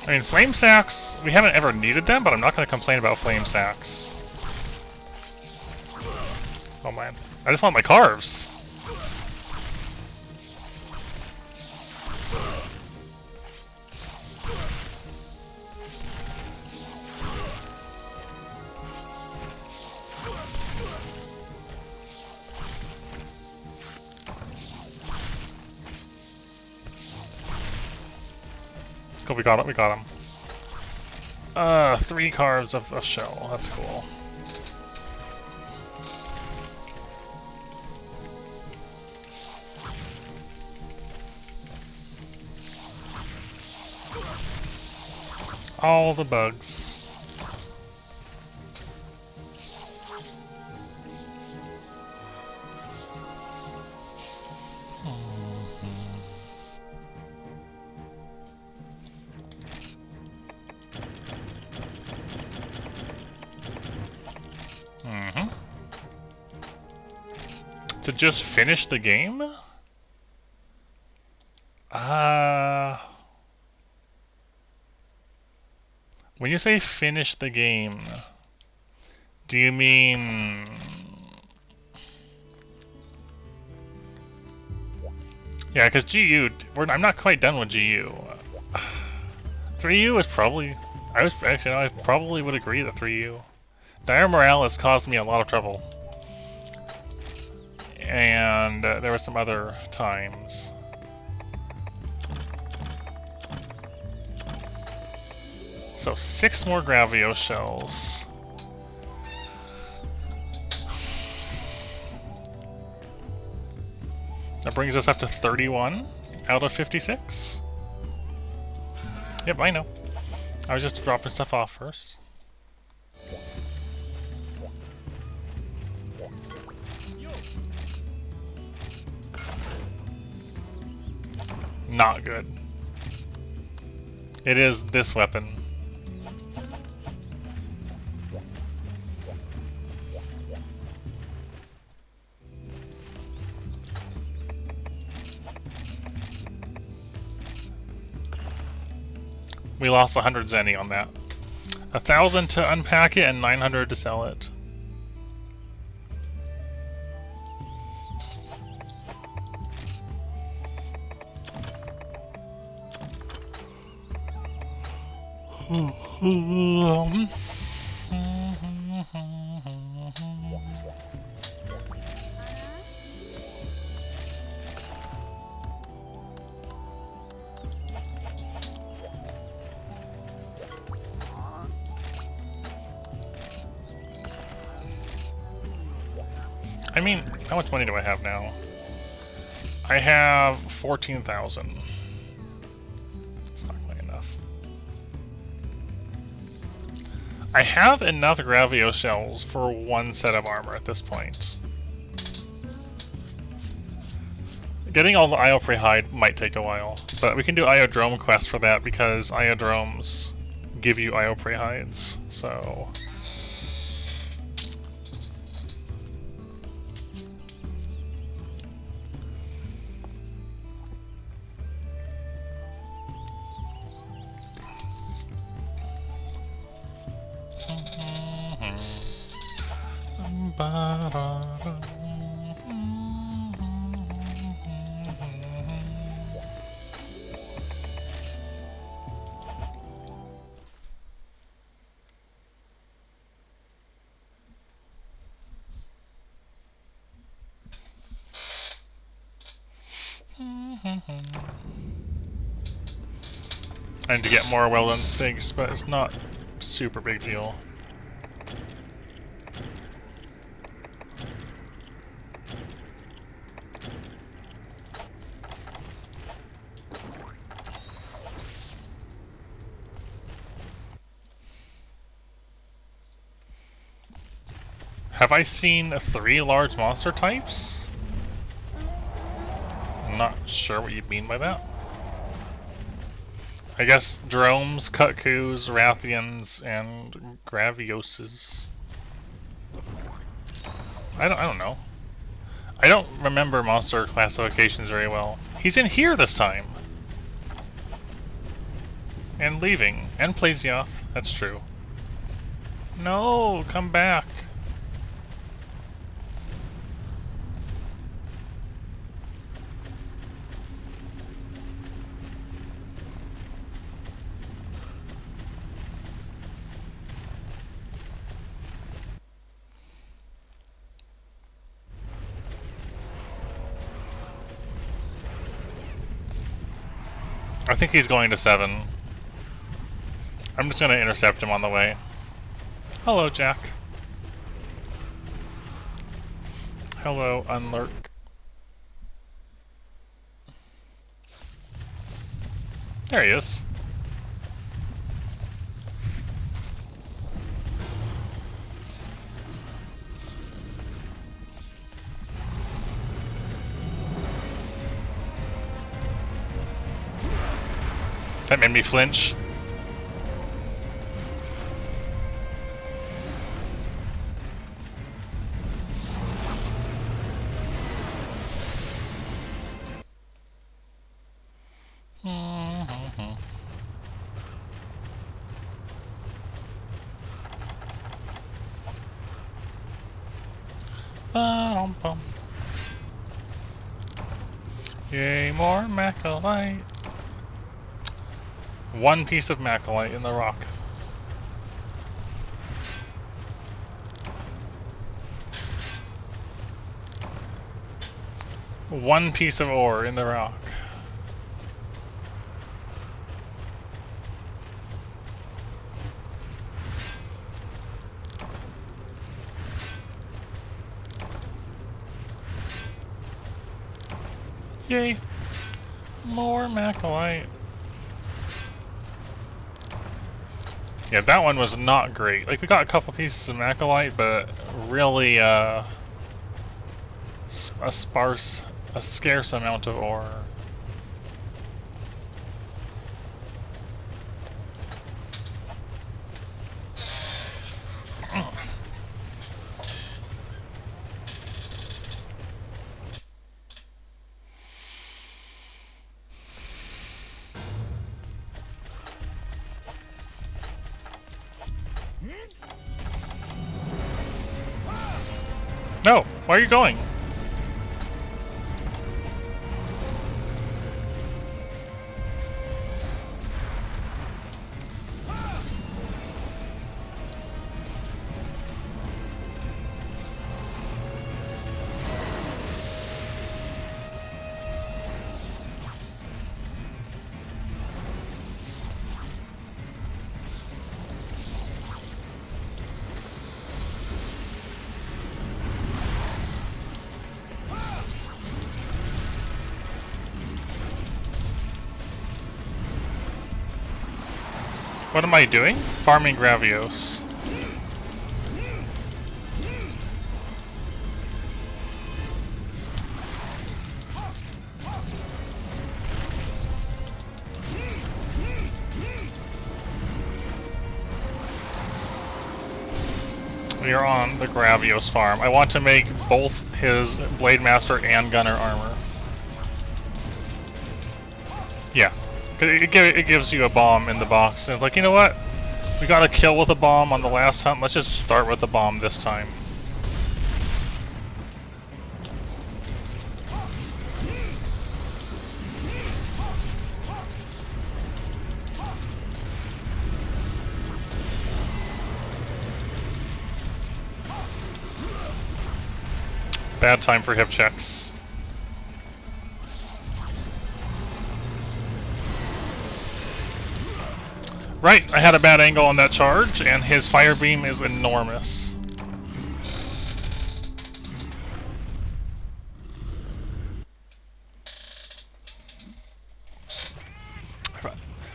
I mean, flame sacks, we haven't ever needed them, but I'm not going to complain about flame sacks. Oh man, I just want my carves. Cool, we got it, we got him. 3 carves of shell, that's cool. All the bugs. To just finish the game? When you say finish the game, do you mean... Yeah, because GU, I'm not quite done with GU. 3U is probably... I probably would agree that 3U. Dire Morale has caused me a lot of trouble. And there were some other times. So 6 more Gravio shells. That brings us up to 31 out of 56. Yep, I know. I was just dropping stuff off first. Not good. It is this weapon. We lost 100 Zenny on that. 1,000 to unpack it and 900 to sell it. I mean, how much money do I have now? I have 14,000. It's not quite enough. I have enough Gravio shells for 1 set of armor at this point. Getting all the Iopre hide might take a while, but we can do Iodrome quest for that because Iodromes give you Iopre hides, so... I need to get more well-done steaks, but it's not super big deal. Have I seen 3 large monster types? I'm not sure what you mean by that. I guess Dromes, Kutkus, Rathians, and Gravioses. I don't know. I don't remember monster classifications very well. He's in here this time! And leaving. And Plasioth. That's true. No! Come back! I think he's going to 7. I'm just gonna intercept him on the way. Hello, Jack. Hello, Unlurk. There he is. That made me flinch. Bum, bum. Yay, more macrolite. One piece of macrolite in the rock. One piece of ore in the rock. Yay! More macrolite. Yeah, that one was not great. Like, we got a couple pieces of macrolite, but really, a scarce amount of ore. No! Where are you going? What am I doing? Farming Gravios. We are on the Gravios farm. I want to make both his Blade Master and Gunner armor. Yeah. It gives you a bomb in the box. And it's like, you know what? We got a kill with a bomb on the last hunt. Let's just start with the bomb this time. Bad time for hip checks. Right, I had a bad angle on that charge, and his fire beam is enormous.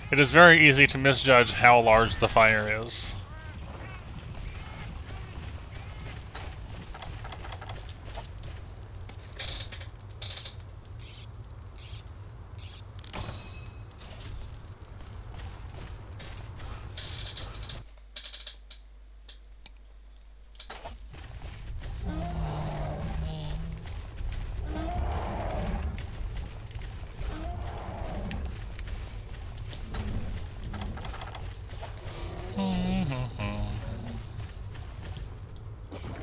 It is very easy to misjudge how large the fire is.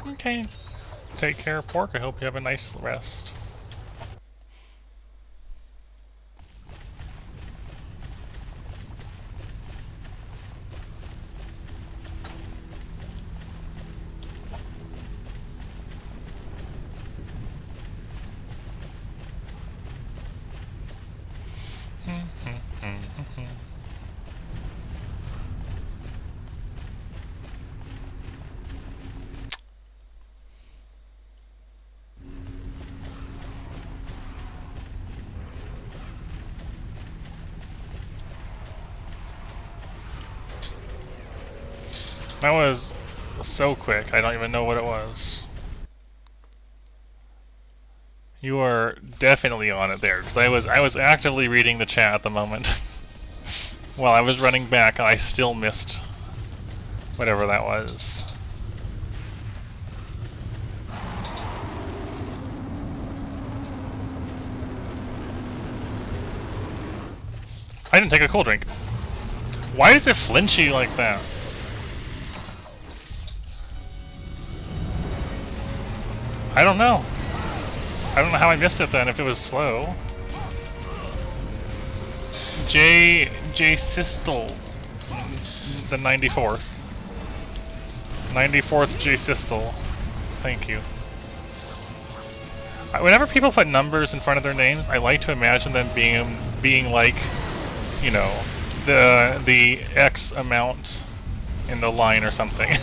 Okay. Take care, Pork. I hope you have a nice rest. That was so quick, I don't even know what it was. You are definitely on it there, because I was actively reading the chat at the moment. While I was running back, I still missed whatever that was. I didn't take a cold drink. Why is it flinchy like that? I don't know. I don't know how I missed it then if it was slow. J Sistel, the 94th. 94th J Sistel. Thank you. Whenever people put numbers in front of their names, I like to imagine them being like, you know, the X amount in the line or something.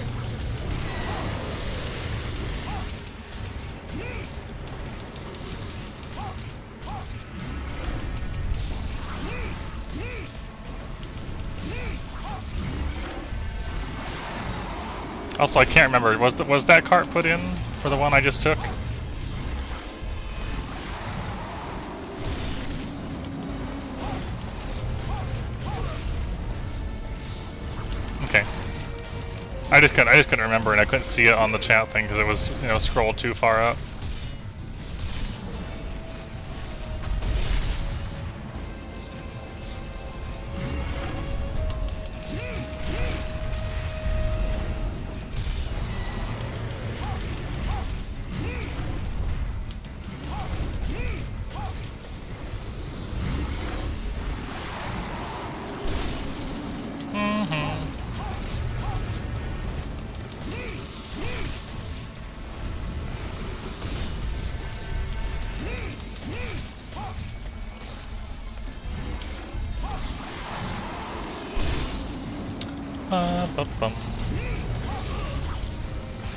Also, I can't remember. Was that cart put in for the one I just took? Okay. I just couldn't remember, and I couldn't see it on the chat thing because it was, you know, scrolled too far up.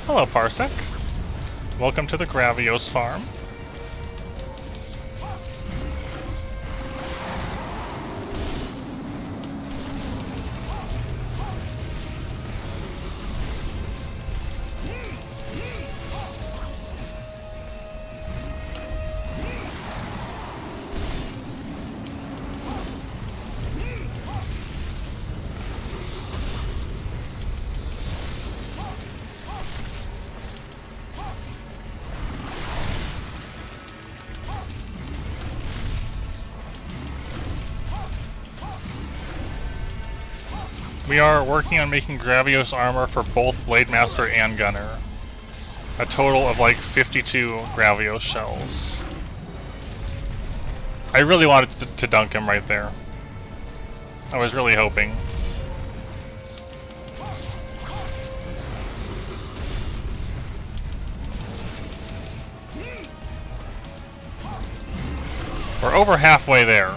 Hello, Parsec. Welcome to the Gravios farm. We are working on making Gravios armor for both Blade Master and Gunner. A total of like 52 Gravios shells. I really wanted to dunk him right there. I was really hoping. We're over halfway there,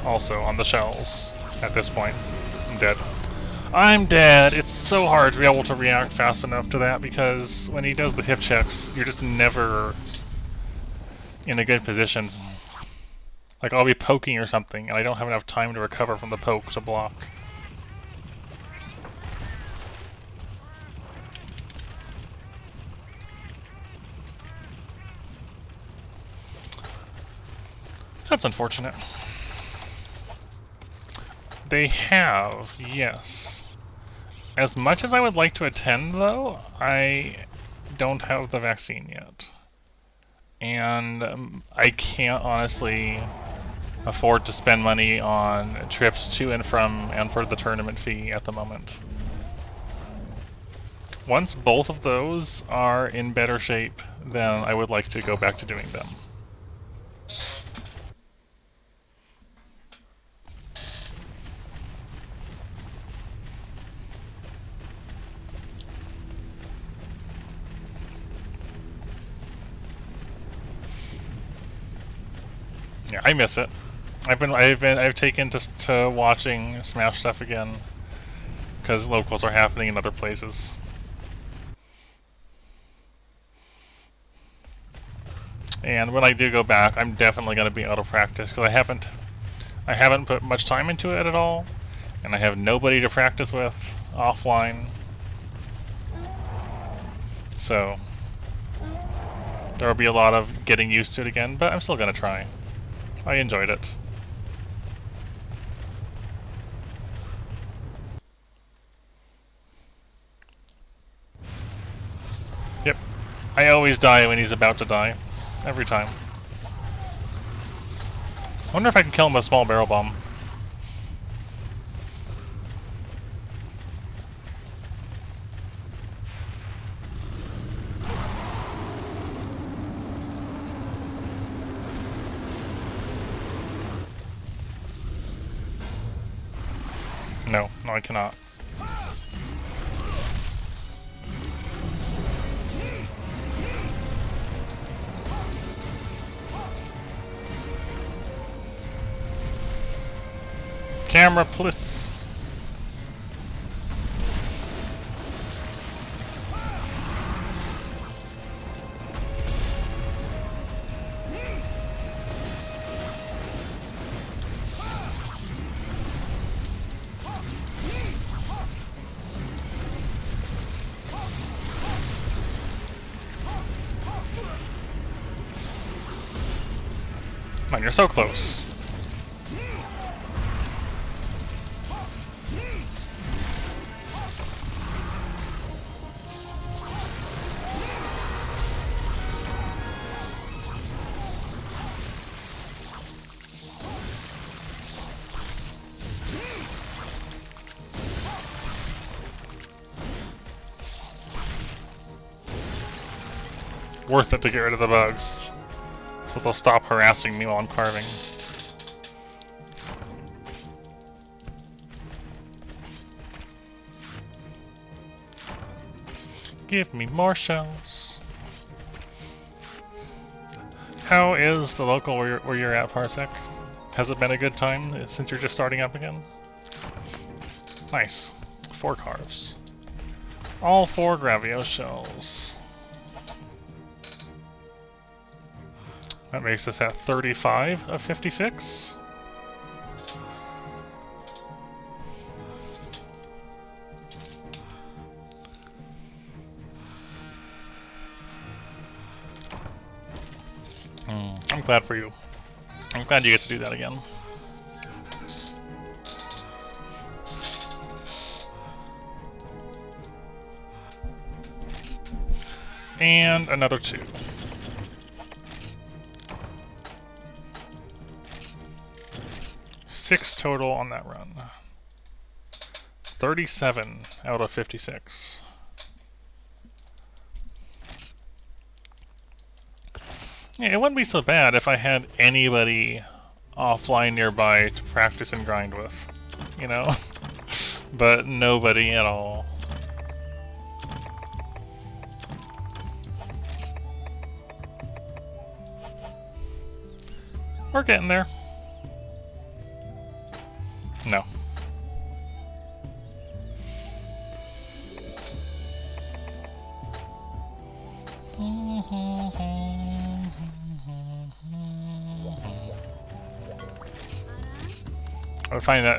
also, on the shells at this point. I'm dead. I'm dead! It's so hard to be able to react fast enough to that because when he does the hip checks, you're just never in a good position. Like, I'll be poking or something, and I don't have enough time to recover from the poke to block. That's unfortunate. They have, yes. As much as I would like to attend, though, I don't have the vaccine yet. And I can't honestly afford to spend money on trips to and from and for the tournament fee at the moment. Once both of those are in better shape, then I would like to go back to doing them. Yeah, I miss it. I've taken to watching Smash stuff again because locals are happening in other places. And when I do go back, I'm definitely going to be out of practice because I haven't put much time into it at all, and I have nobody to practice with offline. So there will be a lot of getting used to it again, but I'm still going to try. I enjoyed it. Yep. I always die when he's about to die. Every time. I wonder if I can kill him with a small barrel bomb. No, I cannot. Camera, please. Man, you're so close. Worth it to get rid of the bugs, so they'll stop harassing me while I'm carving. Give me more shells. How is the local where you're at, Parsec? Has it been a good time since you're just starting up again? Nice. 4 carves. All 4 Gravio shells. That makes us at 35 of 56. I'm glad for you. I'm glad you get to do that again. And another 2. 6 total on that run. 37 out of 56. Yeah, it wouldn't be so bad if I had anybody offline nearby to practice and grind with, you know? But nobody at all. We're getting there. No.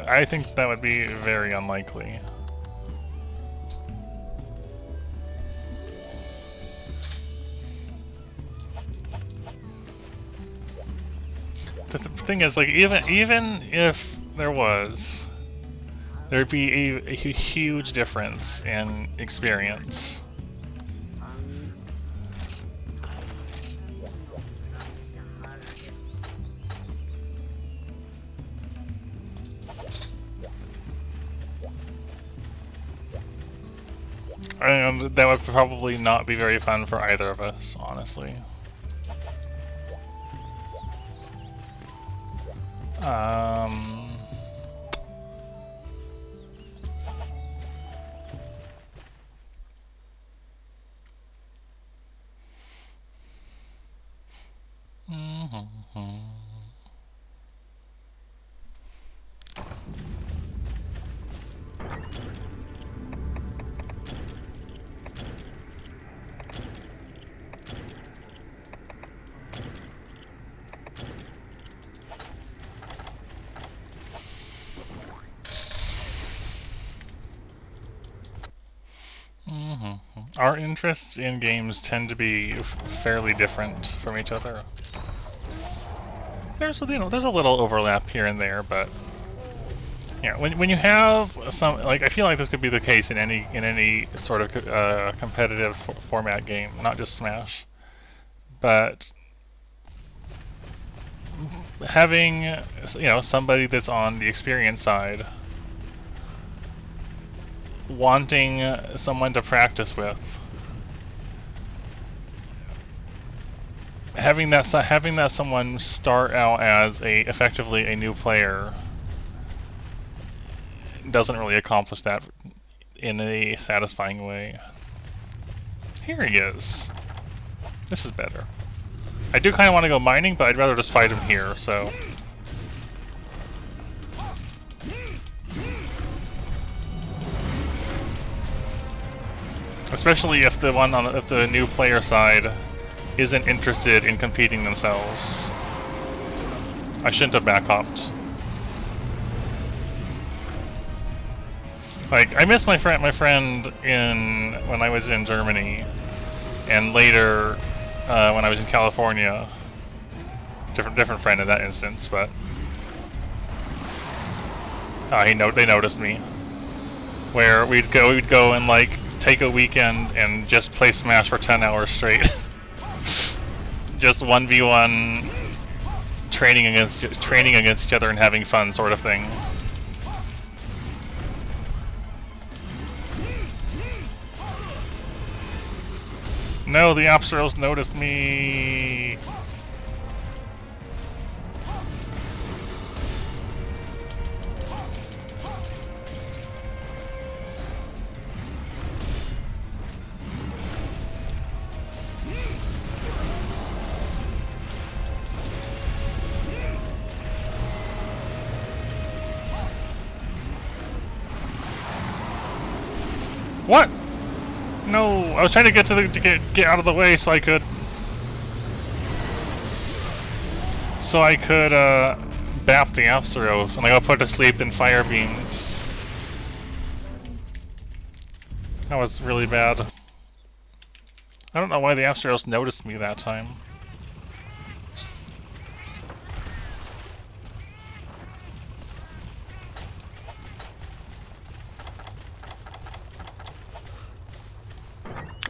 I think that would be very unlikely. The thing is, like, even if there was, there'd be a huge difference in experience. And that would probably not be very fun for either of us, honestly. Our interests in games tend to be fairly different from each other. There's a little overlap here and there, but yeah, when you have some, like, I feel like this could be the case in any sort of competitive format game, not just Smash, but having somebody that's on the experience side, wanting someone to practice with, having that someone start out as effectively a new player doesn't really accomplish that in a satisfying way. Here he is. This is better. I do kind of want to go mining, but I'd rather just fight him here, so... Especially if if the new player side isn't interested in competing themselves. I shouldn't have backhopped. Like, I miss my friend when I was in Germany, and later when I was in California. Different friend in that instance, but they noticed me. Where we'd go and like take a weekend and just play Smash for 10 hours straight. Just 1v1 training against each other and having fun, sort of thing. No, the Apsaros noticed me. What? No, I was trying to get get out of the way so I could bap the Apsaros, and I got put to sleep in fire beams. That was really bad. I don't know why the Apsaros noticed me that time.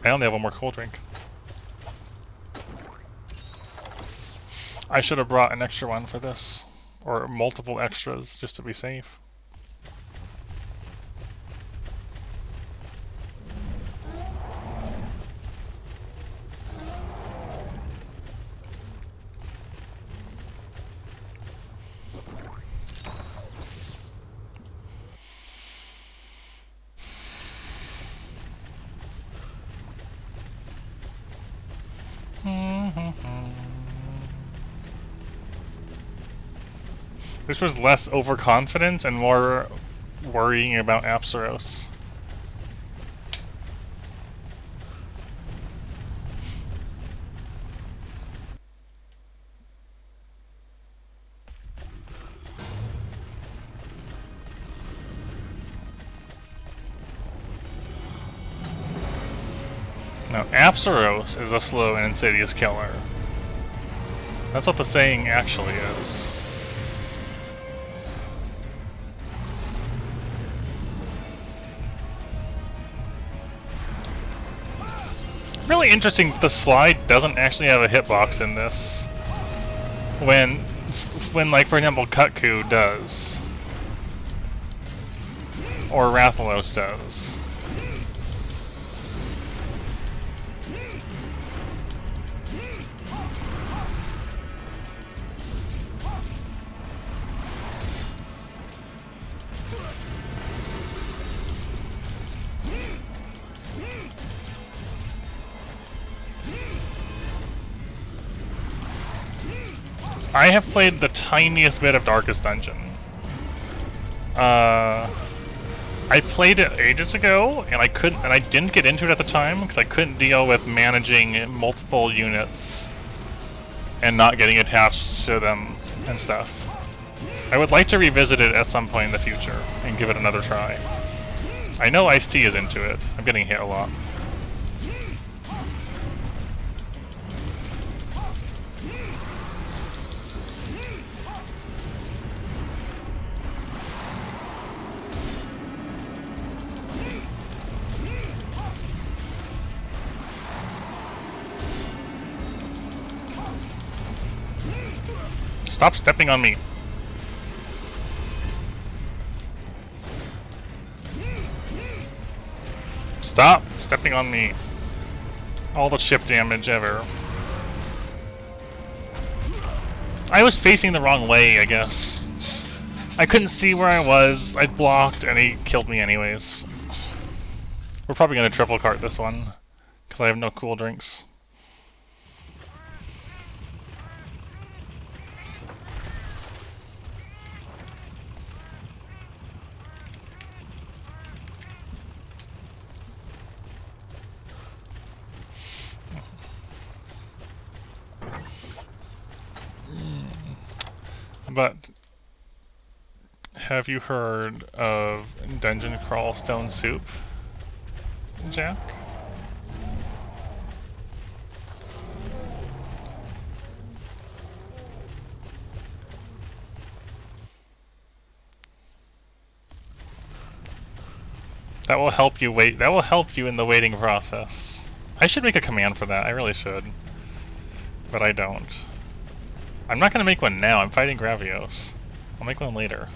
I only have one more cold drink. I should have brought an extra one for this. Or multiple extras, just to be safe. This was less overconfidence and more worrying about Apsaros. Now, Apsaros is a slow and insidious killer. That's what the saying actually is. Really interesting, the slide doesn't actually have a hitbox in this. When like, for example, Kutku does. Or Rathalos does. I have played the tiniest bit of Darkest Dungeon. I played it ages ago, and I didn't get into it at the time because I couldn't deal with managing multiple units and not getting attached to them and stuff. I would like to revisit it at some point in the future and give it another try. I know Ice-T is into it. I'm getting hit a lot. Stop stepping on me. Stop stepping on me. All the chip damage ever. I was facing the wrong way, I guess. I couldn't see where I was. I blocked, and he killed me anyways. We're probably gonna triple cart this one, because I have no cool drinks. But have you heard of Dungeon Crawl Stone Soup, Jack? That will help you wait. That will help you in the waiting process. I should make a command for that. I really should. But I don't. I'm not going to make one now. I'm fighting Gravios. I'll make one later.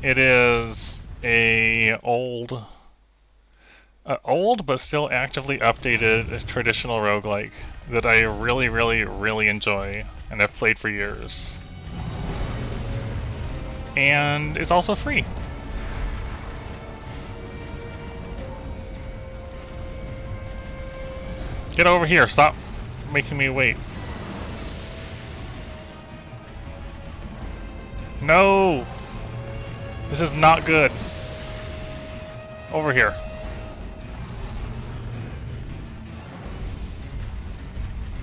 It is a old but still actively updated traditional roguelike that I really, really, really enjoy and have played for years. And it's also free. Get over here, stop making me wait. No! This is not good. Over here.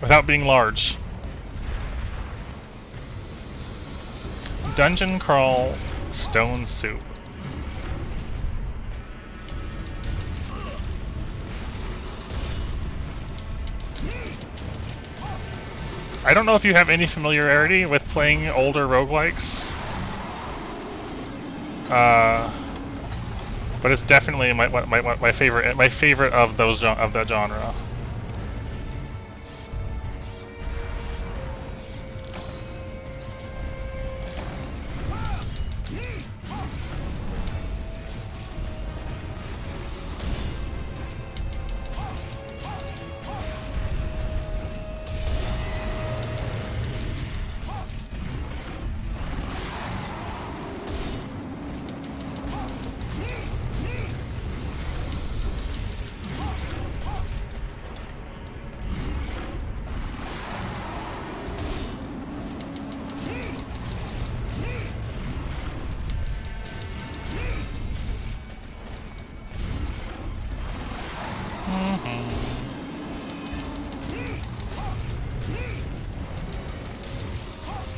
Without being large. Dungeon Crawl Stone Soup. I don't know if you have any familiarity with playing older roguelikes. But it's definitely my favorite of those of that genre.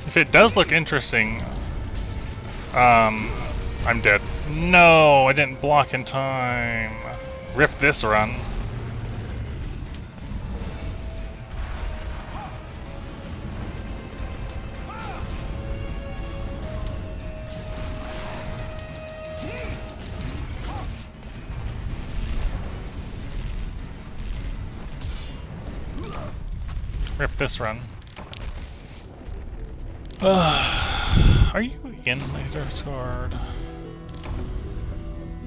If it does look interesting, I'm dead. No, I didn't block in time. Rip this run. Rip this run. Are you in my Discord?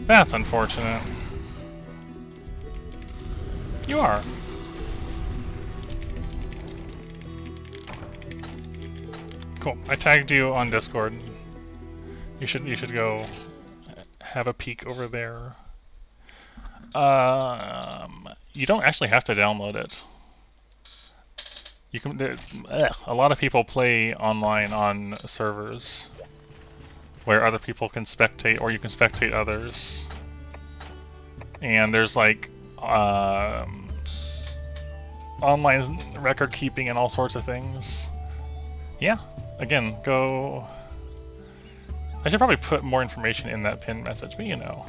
That's unfortunate. You are. Cool. I tagged you on Discord. You should go have a peek over there. You don't actually have to download it. You can. A lot of people play online on servers where other people can spectate, or you can spectate others. And there's like online record keeping and all sorts of things. Yeah. Again, go. I should probably put more information in that pinned message, but you know.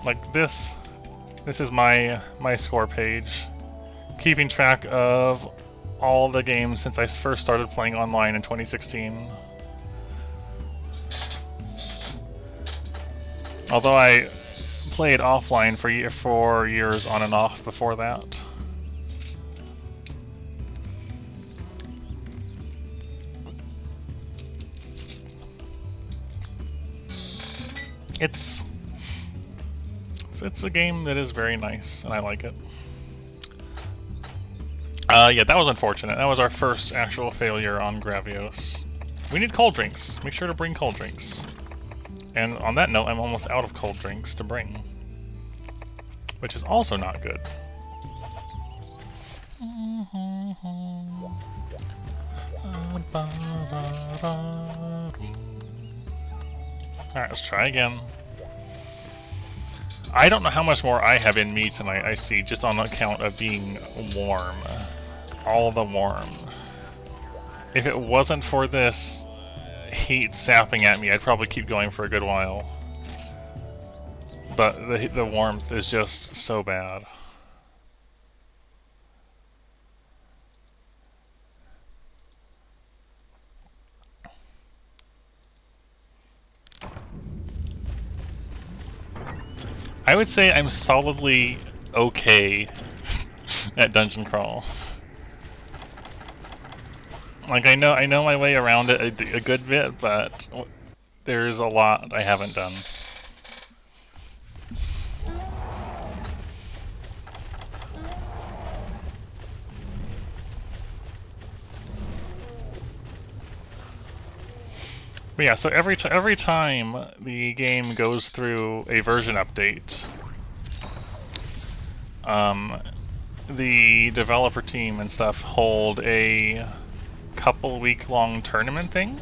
Like this is my score page, keeping track of all the games since I first started playing online in 2016. Although I played offline for 4 years on and off before that. it's a game that is very nice, and I like it. Yeah, that was unfortunate. That was our first actual failure on Gravios. We need cold drinks. Make sure to bring cold drinks. And on that note, I'm almost out of cold drinks to bring, which is also not good. Alright, let's try again. I don't know how much more I have in me tonight, I see, just on account of being warm. All the warm. If it wasn't for this heat sapping at me, I'd probably keep going for a good while. But the warmth is just so bad. I would say I'm solidly okay at dungeon crawl. Like I know my way around it a good bit, but there's a lot I haven't done. But yeah, so every time the game goes through a version update, the developer team and stuff hold a couple week-long tournament thing.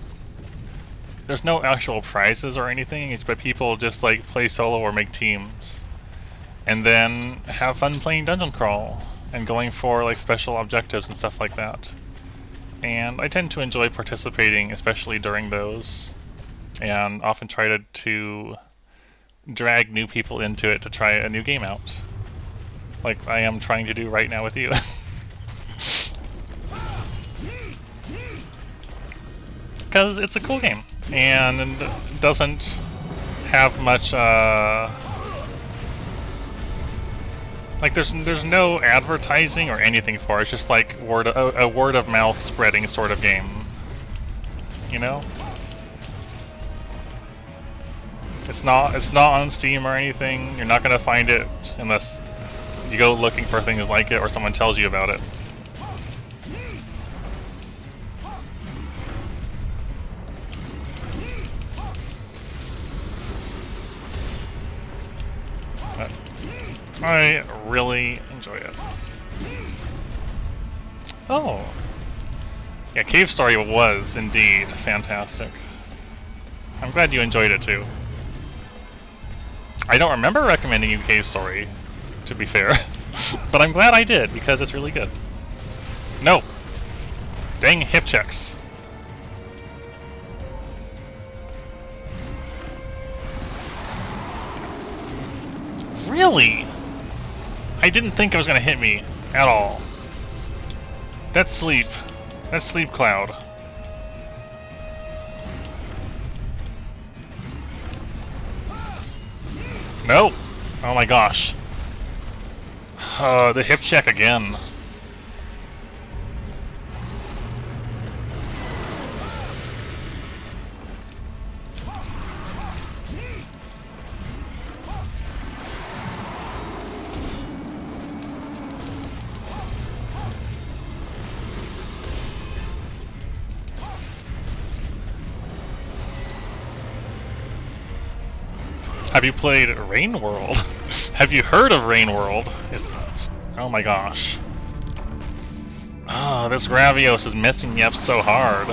There's no actual prizes or anything, but people just like play solo or make teams, and then have fun playing dungeon crawl and going for like special objectives and stuff like that. And I tend to enjoy participating, especially during those, and often try to drag new people into it to try a new game out, like I am trying to do right now with you. Because it's a cool game, and doesn't have much, like there's no advertising or anything for it. It's just like a word of mouth spreading sort of game, you know? It's not on Steam or anything. You're not gonna find it unless you go looking for things like it or someone tells you about it. But I really enjoy it. Oh! Yeah, Cave Story was indeed fantastic. I'm glad you enjoyed it too. I don't remember recommending you Cave Story, to be fair, but I'm glad I did because it's really good. No! Dang hip checks. Really? I didn't think it was gonna hit me at all. That's sleep. That's sleep cloud. Nope. Oh my gosh. The hip check again. Have you played Rain World? Have you heard of Rain World? Oh my gosh. Oh, this Gravios is messing me up so hard.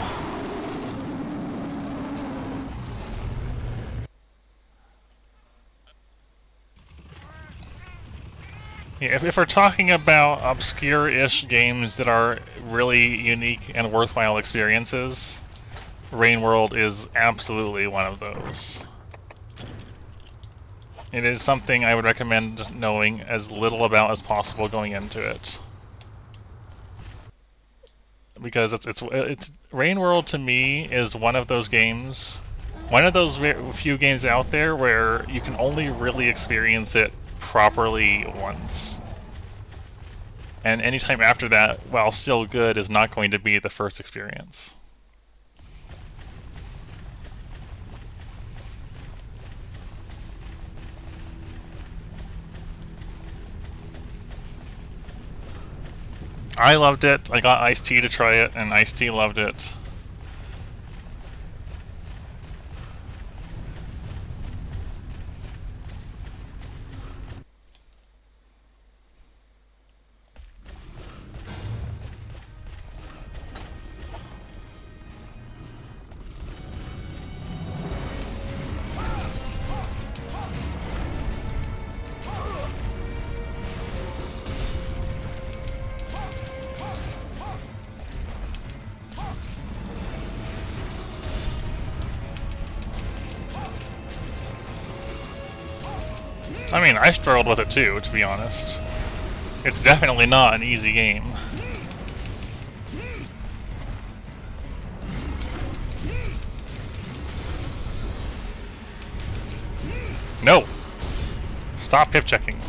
Yeah, if we're talking about obscure-ish games that are really unique and worthwhile experiences, Rain World is absolutely one of those. It is something I would recommend knowing as little about as possible going into it, because it's Rain World to me is one of those games, one of those few games out there where you can only really experience it properly once, and anytime after that, while still good, is not going to be the first experience. I loved it. I got Ice-T to try it, and Ice-T loved it. I mean, I struggled with it too, to be honest. It's definitely not an easy game. No! Stop hip checking.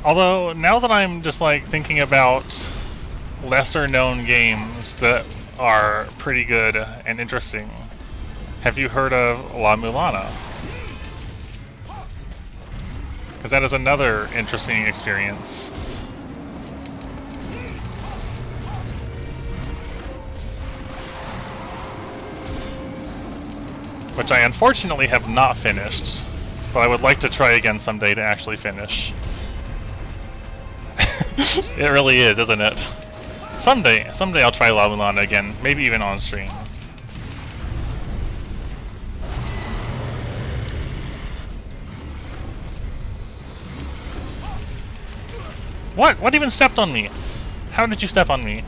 Although, now that I'm just like thinking about lesser known games that are pretty good and interesting, have you heard of La Mulana? Because that is another interesting experience. Which I unfortunately have not finished, but I would like to try again someday to actually finish. It really is, isn't it? Someday I'll try La Mulana again, maybe even on stream. What? What even stepped on me? How did you step on me?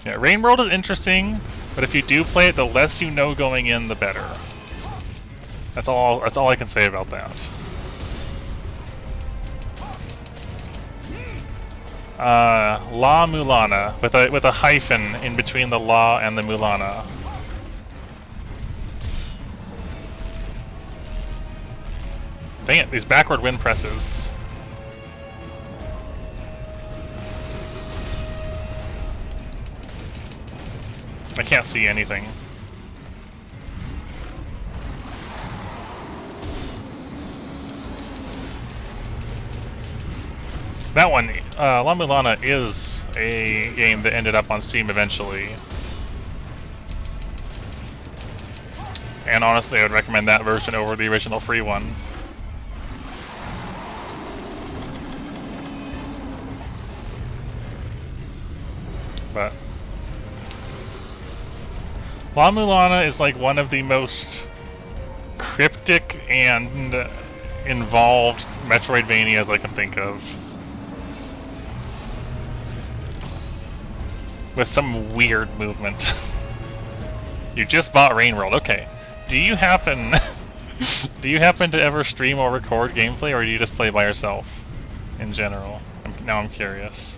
Yeah, Rain World is interesting, but if you do play it, the less you know going in, the better. That's all I can say about that. La Mulana, with a hyphen in between the La and the Mulana. Dang it, these backward wind presses. I can't see anything. That one, La Mulana is a game that ended up on Steam eventually. And honestly, I would recommend that version over the original free one. But La Mulana is like one of the most cryptic and involved Metroidvanias I can think of. With some weird movement. You just bought Rain World, okay. Do you happen to ever stream or record gameplay, or do you just play by yourself in general? Now I'm curious.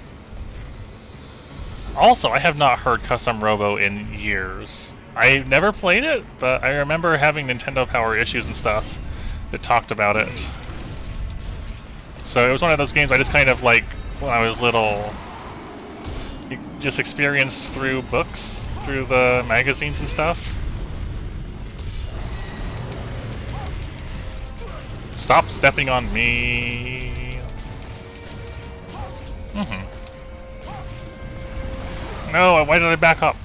Also, I have not heard Custom Robo in years. I never played it, but I remember having Nintendo Power issues and stuff that talked about it. So it was one of those games I just kind of like, when I was little, just experienced through books, through the magazines and stuff. Stop stepping on me. No, why did I back up?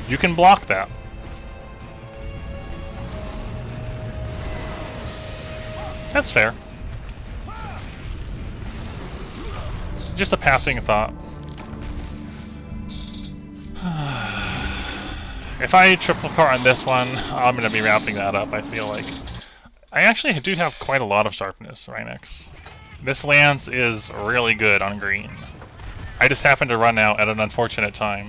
You can block that. That's fair. Just a passing thought. If I triple car on this one, I'm going to be wrapping that up, I feel like. I actually do have quite a lot of sharpness, Rhinox. This lance is really good on green. I just happened to run out at an unfortunate time.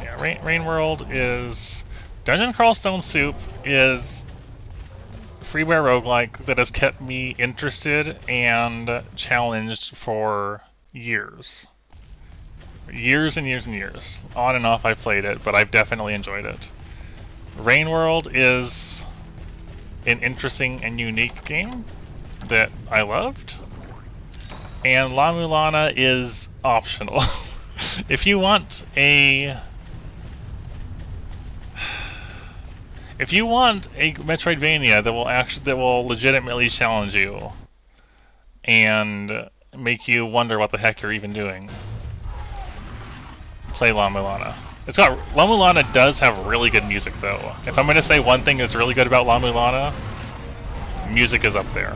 Yeah, Rain World is... Dungeon Crawl Stone Soup is freeware roguelike that has kept me interested and challenged for years. Years and years and years. On and off I've played it, but I've definitely enjoyed it. Rain World is an interesting and unique game that I loved. And La Mulana is optional. If you want a Metroidvania that will legitimately challenge you and make you wonder what the heck you're even doing, play La Mulana. La Mulana does have really good music though. If I'm gonna say one thing that's really good about La Mulana, music is up there.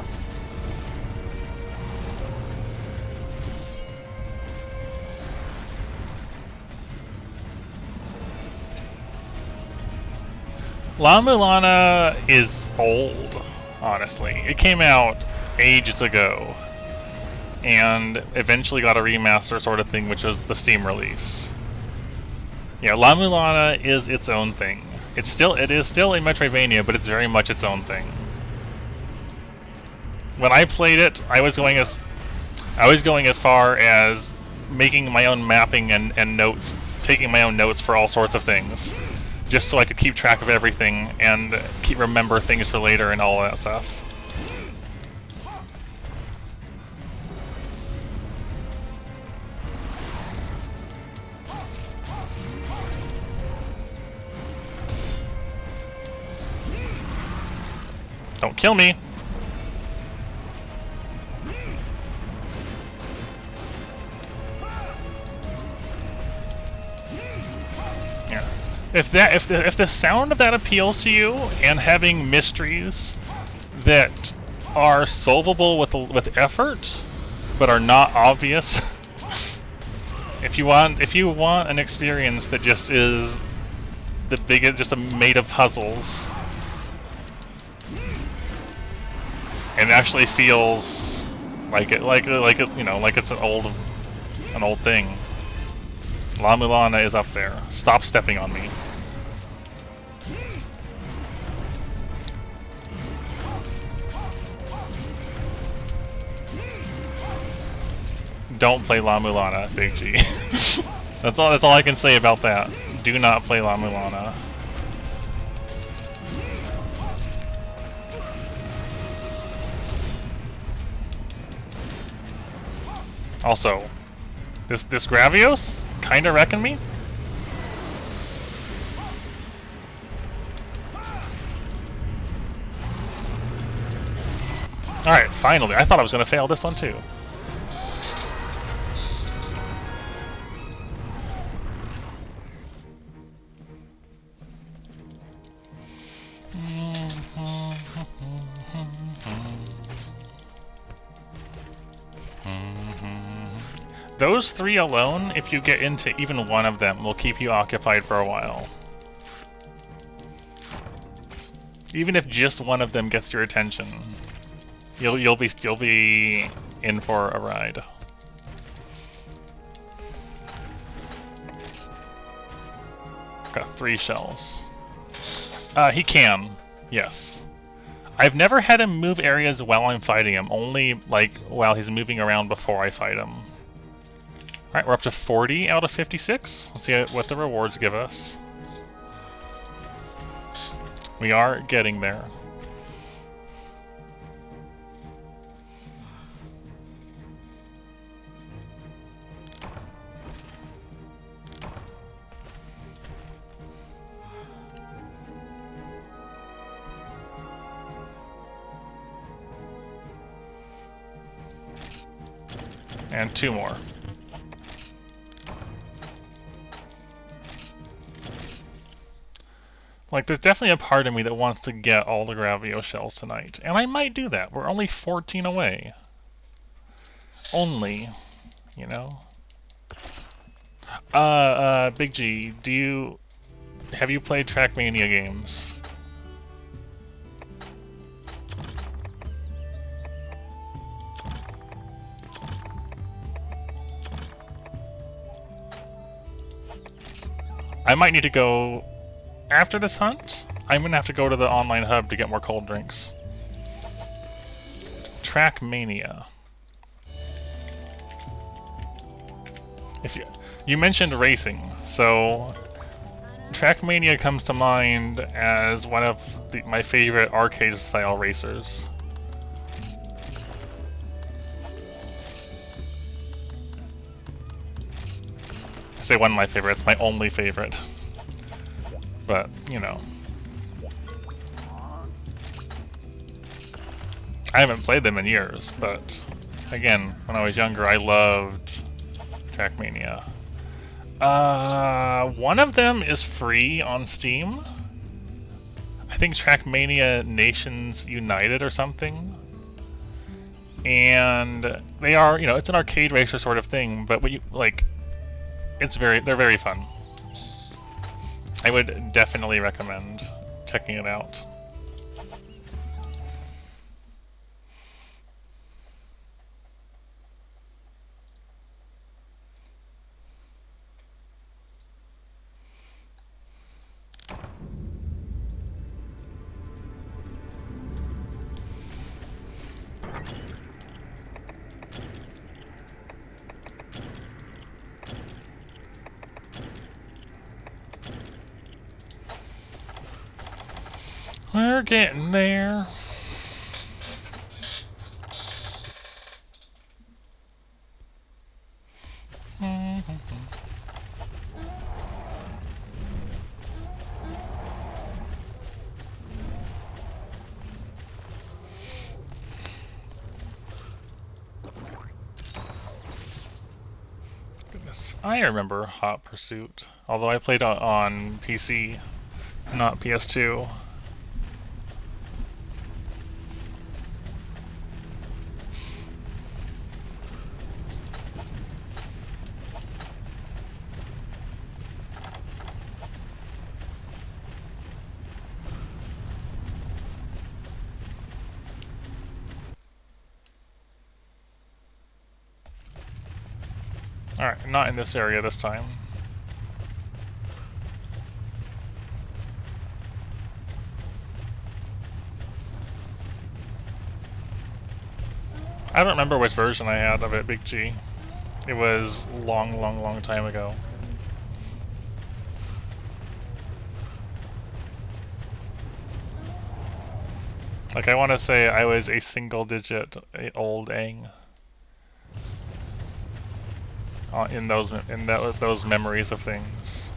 La Mulana is old, honestly. It came out ages ago, and eventually got a remaster sort of thing, which was the Steam release. Yeah, La Mulana is its own thing. It is still a Metroidvania, but it's very much its own thing. When I played it, I was going as far as making my own mapping and notes, taking my own notes for all sorts of things, just so I could keep track of everything and remember things for later and all that stuff. Don't kill me! Yeah. If the sound of that appeals to you, and having mysteries that are solvable with effort, but are not obvious, if you want an experience that just is the biggest, just made of puzzles, and actually feels like it's an old thing, La Mulana is up there. Stop stepping on me. Don't play La Mulana, Big G. That's all I can say about that. Do not play La Mulana. Also, this Gravios kinda wrecking me. Alright, finally. I thought I was gonna fail this one too. Those three alone, if you get into even one of them, will keep you occupied for a while. Even if just one of them gets your attention, you'll be in for a ride. Got 3 shells. He can, yes. I've never had him move areas while I'm fighting him, only like while he's moving around before I fight him. Alright, we're up to 40 out of 56. Let's see what the rewards give us. We are getting there. And 2 more. Like, there's definitely a part of me that wants to get all the Gravio shells tonight. And I might do that. We're only 14 away. Only, you know? Big G, have you played Trackmania games? I might need to go... After this hunt, I'm gonna have to go to the online hub to get more cold drinks. Trackmania. If you mentioned racing, so Trackmania comes to mind as one of my favorite arcade-style racers. I say one of my favorites, my only favorite. But, you know. I haven't played them in years, but again, when I was younger, I loved Trackmania. One of them is free on Steam. I think Trackmania Nations United or something. And they are, you know, it's an arcade racer sort of thing, but what you like, they're very fun. I would definitely recommend checking it out. We're getting there. Goodness, I remember Hot Pursuit, although I played on PC, not PS2. Alright, not in this area this time. I don't remember which version I had of it, Big G. It was long time ago. Like, I want to say I was a single-digit old Aang. In those memories of things.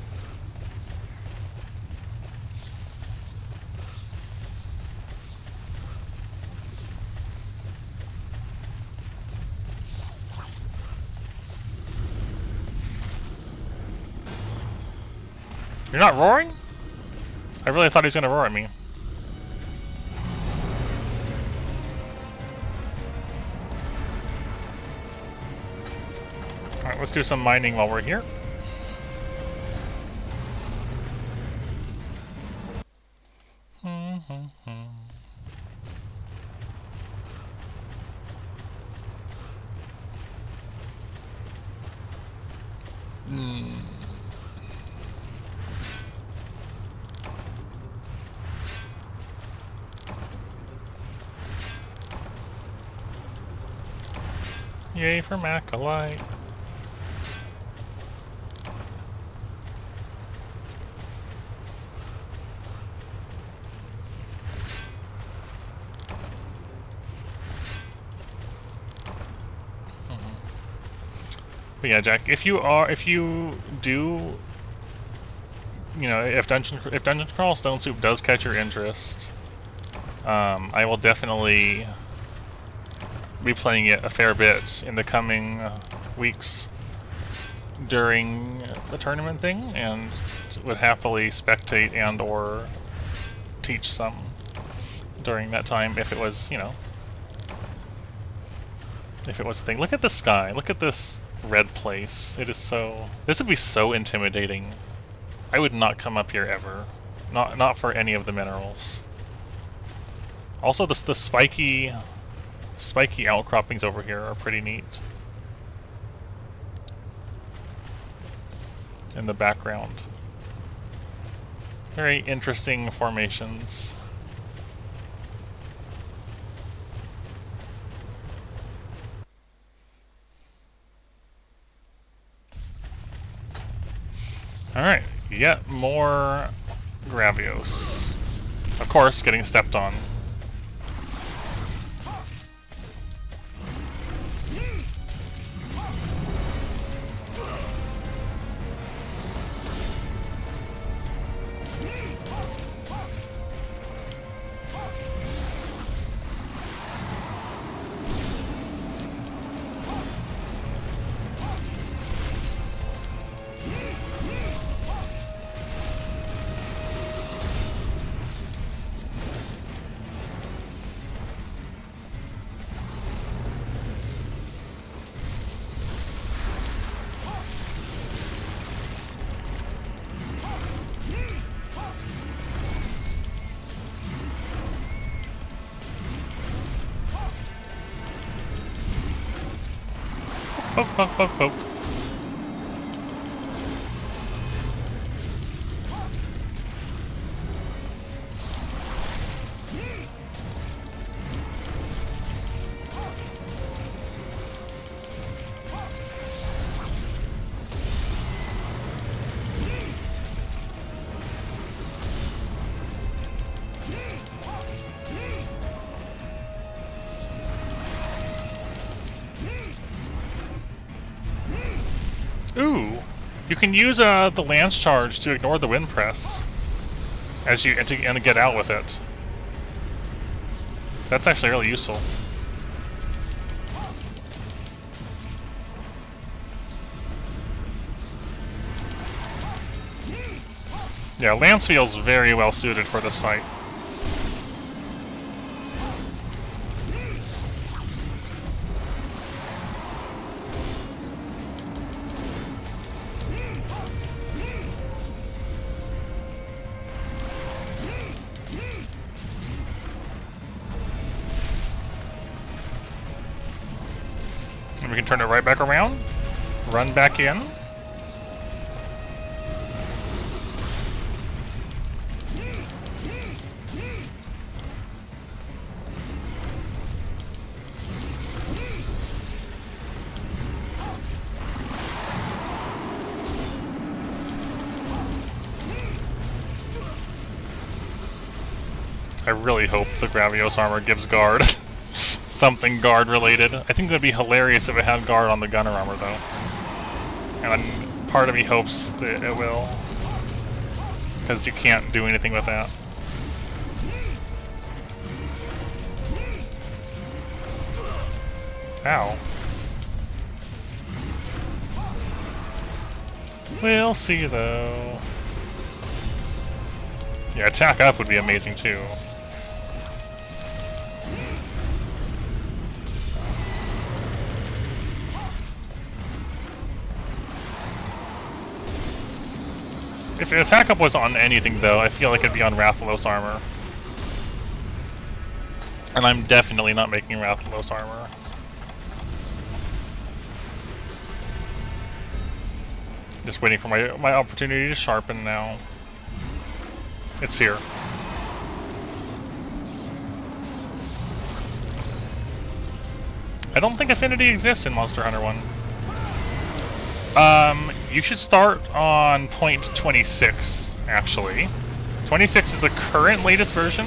You're not roaring? I really thought he was gonna roar at me. Alright, let's do some mining while we're here. Yay for Macalite. But yeah, Jack, if you do, you know, if Dungeon Crawl Stone Soup does catch your interest, I will definitely be playing it a fair bit in the coming weeks during the tournament thing, and would happily spectate and or teach some during that time if it was, you know, if it was a thing. Look at the sky. Look at this red place. It is so... This would be so intimidating. I would not come up here ever. Not for any of the minerals. Also, the spiky outcroppings over here are pretty neat. In the background. Very interesting formations. Alright, yet more Gravios. Of course, getting stepped on. Poke, poke, poke, poke. Ooh, you can use the lance charge to ignore the wind press as you and to get out with it. That's actually really useful. Yeah, lance feels very well suited for this fight. And we can turn it right back around, run back in. I really hope the Gravios armor gives guard. Something guard related. I think it would be hilarious if it had guard on the gunner armor though. And part of me hopes that it will. Because you can't do anything with that. Ow. We'll see though. Yeah, attack up would be amazing too. If the attack up was on anything though, I feel like it'd be on Rathalos armor. And I'm definitely not making Rathalos armor. Just waiting for my opportunity to sharpen now. It's here. I don't think Affinity exists in Monster Hunter 1. You should start on point 26, actually. 26 is the current latest version,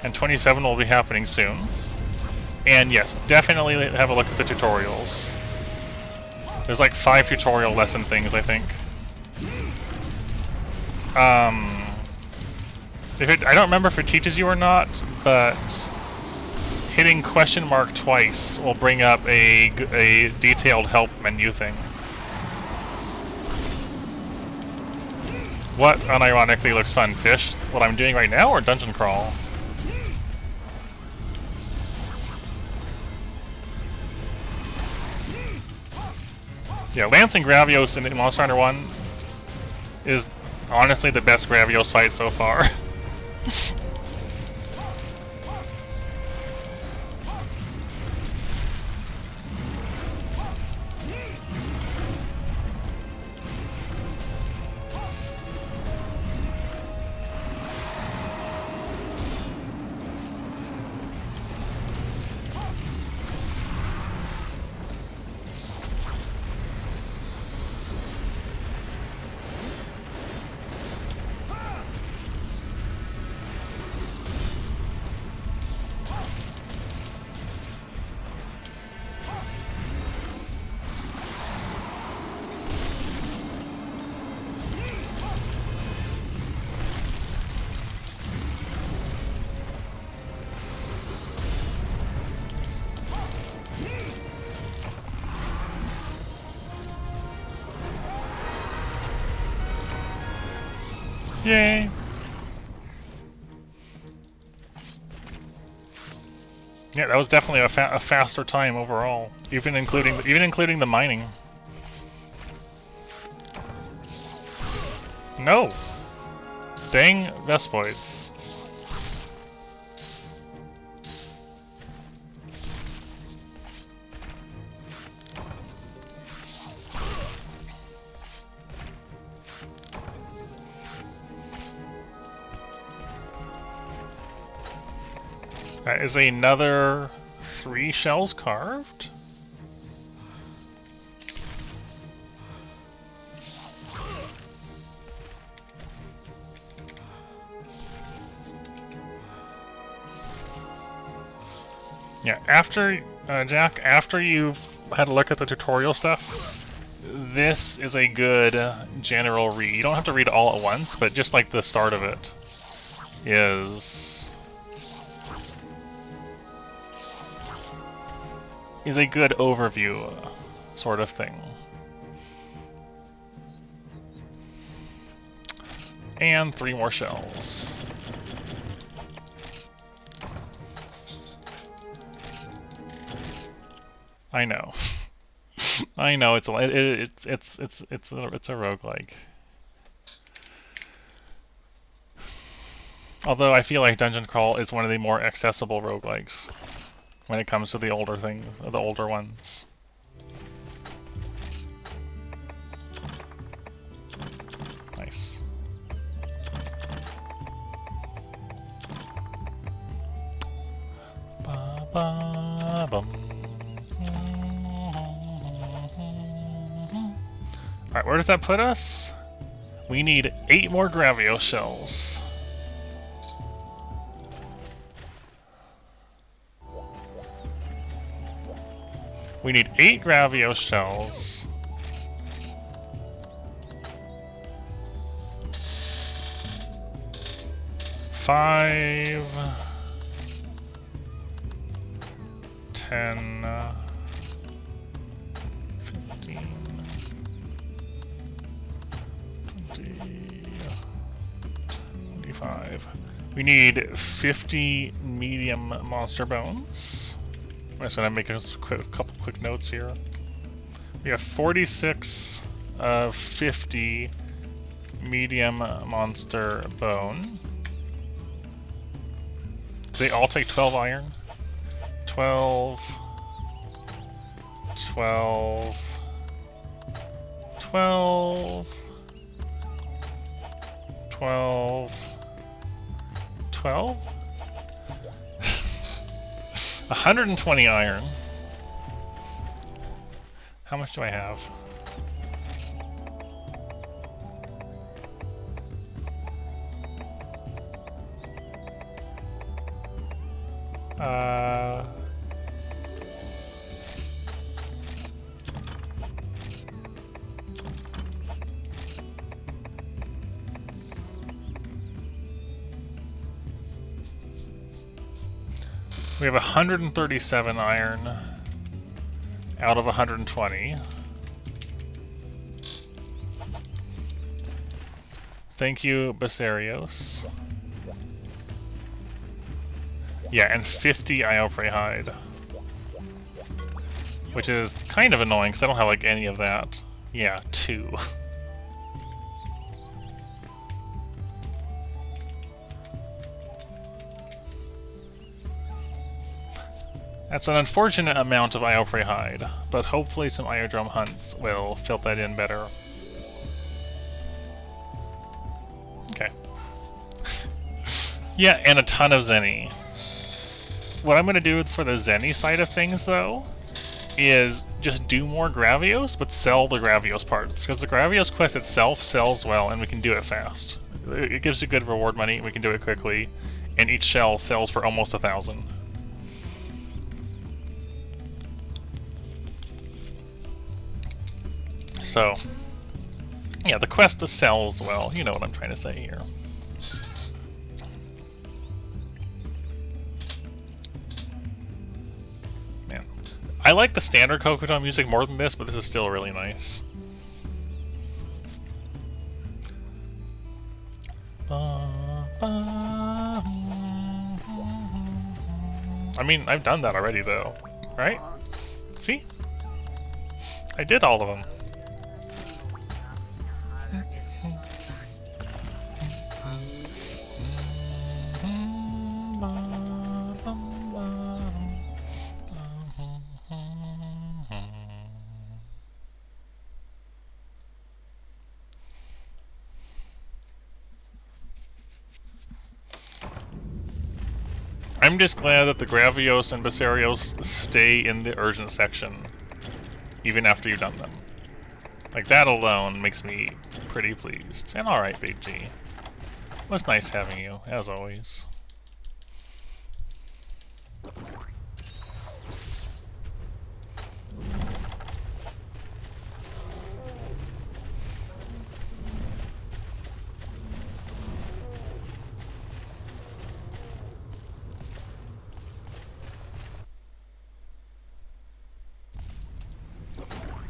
and 27 will be happening soon. And yes, definitely have a look at the tutorials. There's like 5 tutorial lesson things, I think. I don't remember if it teaches you or not, but hitting question mark twice will bring up a detailed help menu thing. What unironically looks fun, fish? What I'm doing right now, or dungeon crawl? Yeah, lancing Gravios in Monster Hunter 1 is honestly the best Gravios fight so far. Yay! Yeah, that was definitely a faster time overall, even including the mining. No! Dang Vespoids. That is another 3 shells carved. Yeah, after, Jack, after you've had a look at the tutorial stuff, this is a good general read. You don't have to read it all at once, but just like the start of it is a good overview sort of thing. And 3 more shells. I know. I know it's a roguelike. Although I feel like Dungeon Crawl is one of the more accessible roguelikes when it comes to the older things, the older ones. Nice. Ba ba bum. Alright, where does that put us? We need 8 more Gravio shells. We need 8 Gravio shells. Five, 10, 15, 20, 25. We need 50 medium monster bones. I'm just gonna make a couple quick notes here. We have 46 of 50 medium monster bone. Do they all take 12 iron? 12, 12, 12, 12, 12? 120 iron. How much do I have? We have 137 iron out of 120. Thank you, Basarios. Yeah, and 50 Iopre hide. Which is kind of annoying, because I don't have like any of that. Yeah, 2. That's an unfortunate amount of Iopre hide, but hopefully some Iodrome hunts will fill that in better. Okay. Yeah, and a ton of Zenny. What I'm going to do for the Zenny side of things, though, is just do more Gravios, but sell the Gravios parts. Because the Gravios quest itself sells well, and we can do it fast. It gives you good reward money, we can do it quickly, and each shell sells for almost 1,000. So, yeah, the quest sells well. You know what I'm trying to say here. Man, I like the standard Kokoto music more than this, but this is still really nice. I mean, I've done that already though, right? See? I did all of them. I'm just glad that the Gravios and Basarios stay in the urgent section, even after you've done them. Like, that alone makes me pretty pleased. And alright, Big G. It was nice having you, as always.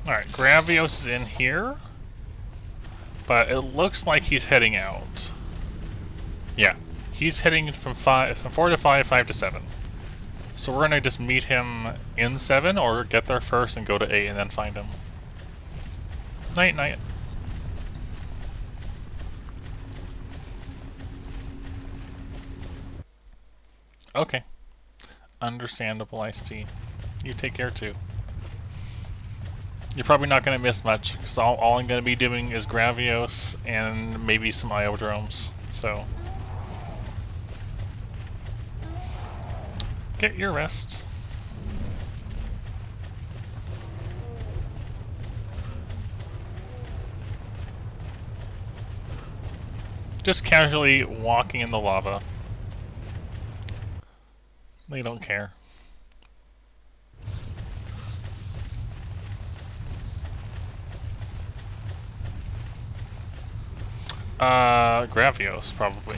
Alright, Gravios is in here, but it looks like he's heading out. Yeah, he's heading from 4 to 5, 5 to 7. So we're gonna just meet him in 7, or get there first and go to 8 and then find him. Night, night. Okay. Understandable, Ice-T. You take care too. You're probably not going to miss much, because all I'm going to be doing is Gravios and maybe some Iodromes, so... Get your rest. Just casually walking in the lava. They don't care. Gravios, probably.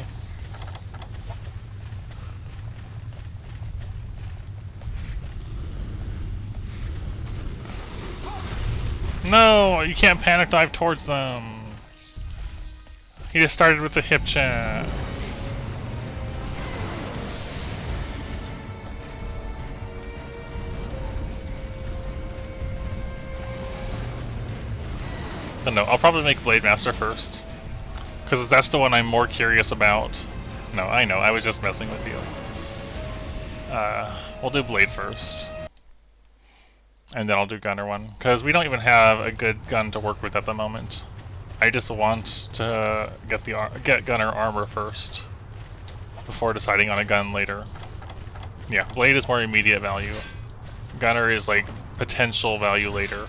No, you can't panic dive towards them. He just started with the hip check. Oh, no, I'll probably make Blade Master first. Because that's the one I'm more curious about. No, I know, I was just messing with you. We'll do Blade first. And then I'll do Gunner one. Because we don't even have a good gun to work with at the moment. I just want to get Gunner Armor first. Before deciding on a gun later. Yeah, Blade is more immediate value. Gunner is like potential value later.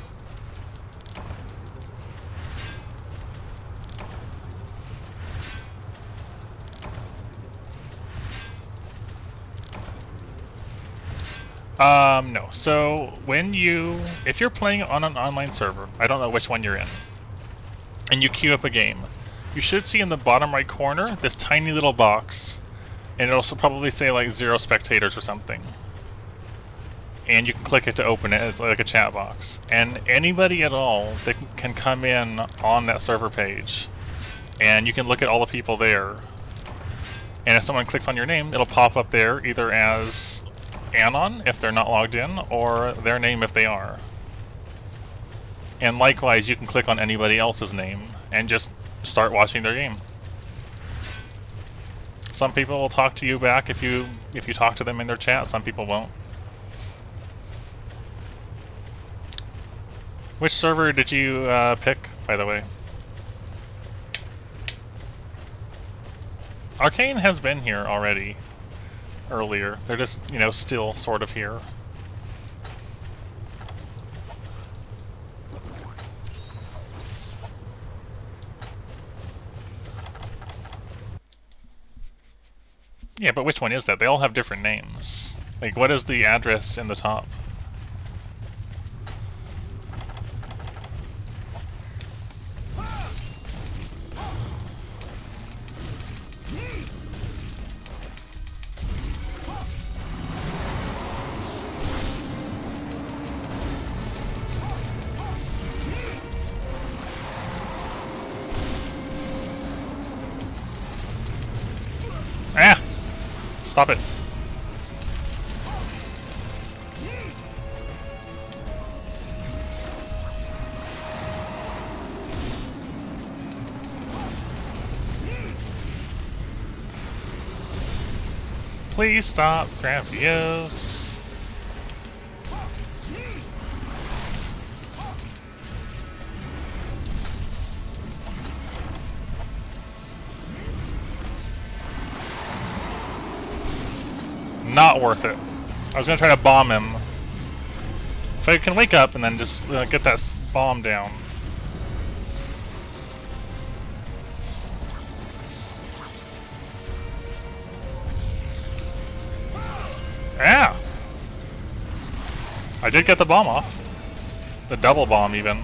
No. So, if you're playing on an online server, I don't know which one you're in, and you queue up a game, you should see in the bottom right corner this tiny little box, and it'll probably say like 0 spectators or something. And you can click it to open it, it's like a chat box. And anybody at all that can come in on that server page, and you can look at all the people there. And if someone clicks on your name, it'll pop up there either as Anon if they're not logged in, or their name if they are. And likewise, you can click on anybody else's name and just start watching their game. Some people will talk to you back if you talk to them in their chat, some people won't. Which server did you pick, by the way? Arcane has been here already. Earlier. They're just, still sort of here. Yeah, but which one is that? They all have different names. Like, what is the address in the top? Ah! Stop it. Please stop, Gravios. Not worth it. I was gonna try to bomb him. If I can wake up and then just get that bomb down. Yeah! I did get the bomb off. The double bomb, even.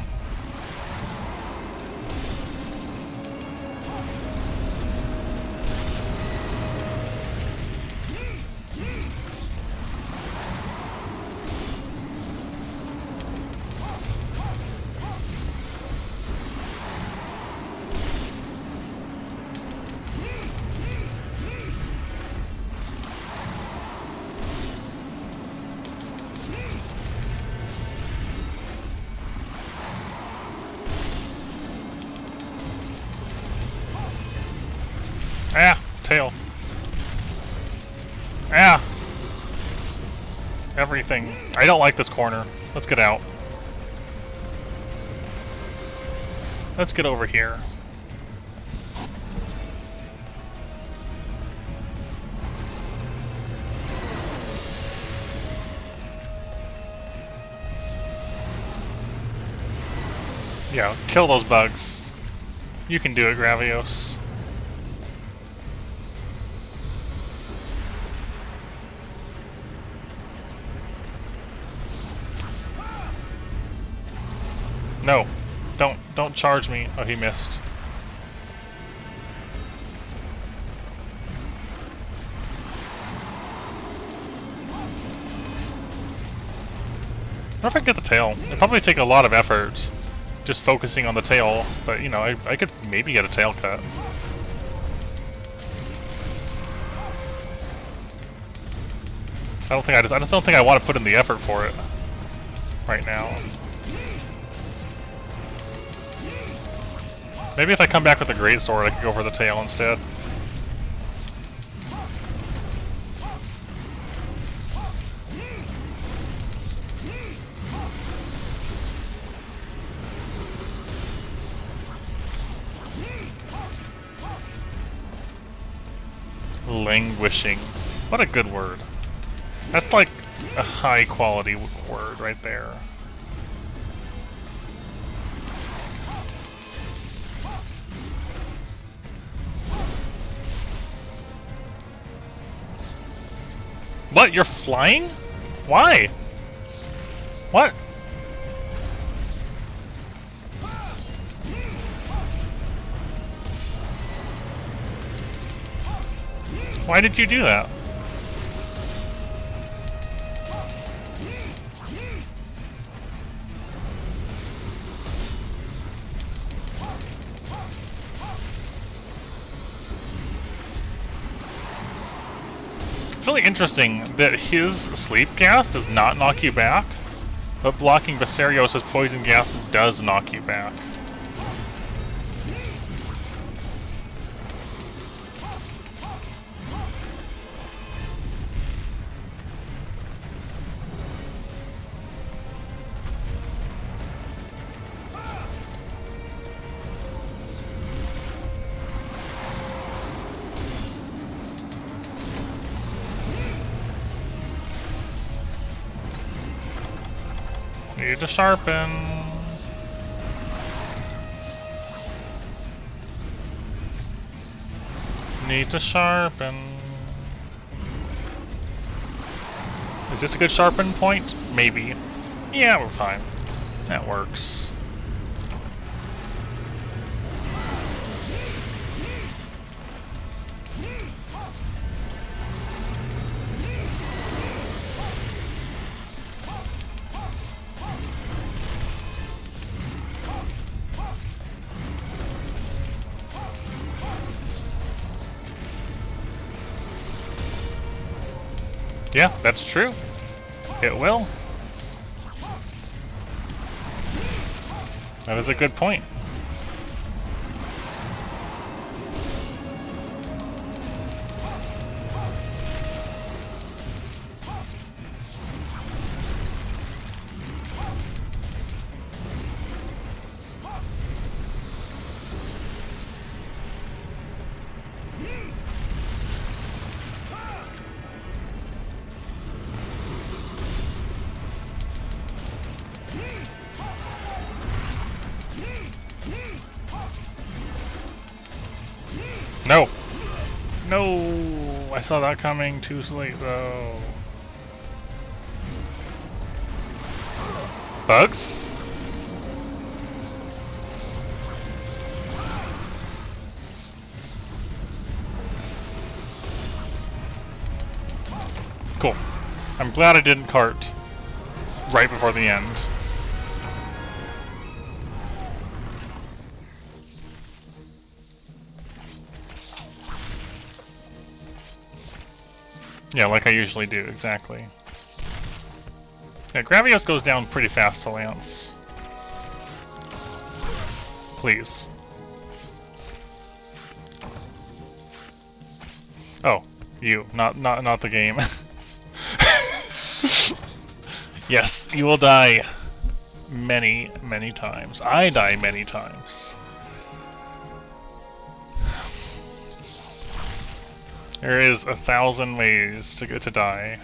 Ah! Tail. Ah! Everything. I don't like this corner. Let's get out. Let's get over here. Yeah, kill those bugs. You can do it, Gravios. No, don't charge me. Oh, he missed. I wonder if I can get the tail. It'd probably take a lot of effort just focusing on the tail, but you know, I could maybe get a tail cut. I just don't think I want to put in the effort for it right now. Maybe if I come back with a greatsword, I can go for the tail instead. Languishing. What a good word. That's like a high quality word right there. What? You're flying? Why? What? Why did you do that? It's really interesting that his sleep gas does not knock you back, but blocking Viserios' poison gas does knock you back. Need to sharpen. Need to sharpen. Is this a good sharpen point? Maybe. Yeah, we're fine. That works. Yeah, that's true. It will. That is a good point. No! No! I saw that coming too late though. Bugs? Cool. I'm glad I didn't cart right before the end. Yeah, like I usually do, exactly. Yeah, Gravios goes down pretty fast to Lance. Please. Oh, you, not the game. Yes, you will die many, many times. I die many times. There is 1,000 ways to get to die.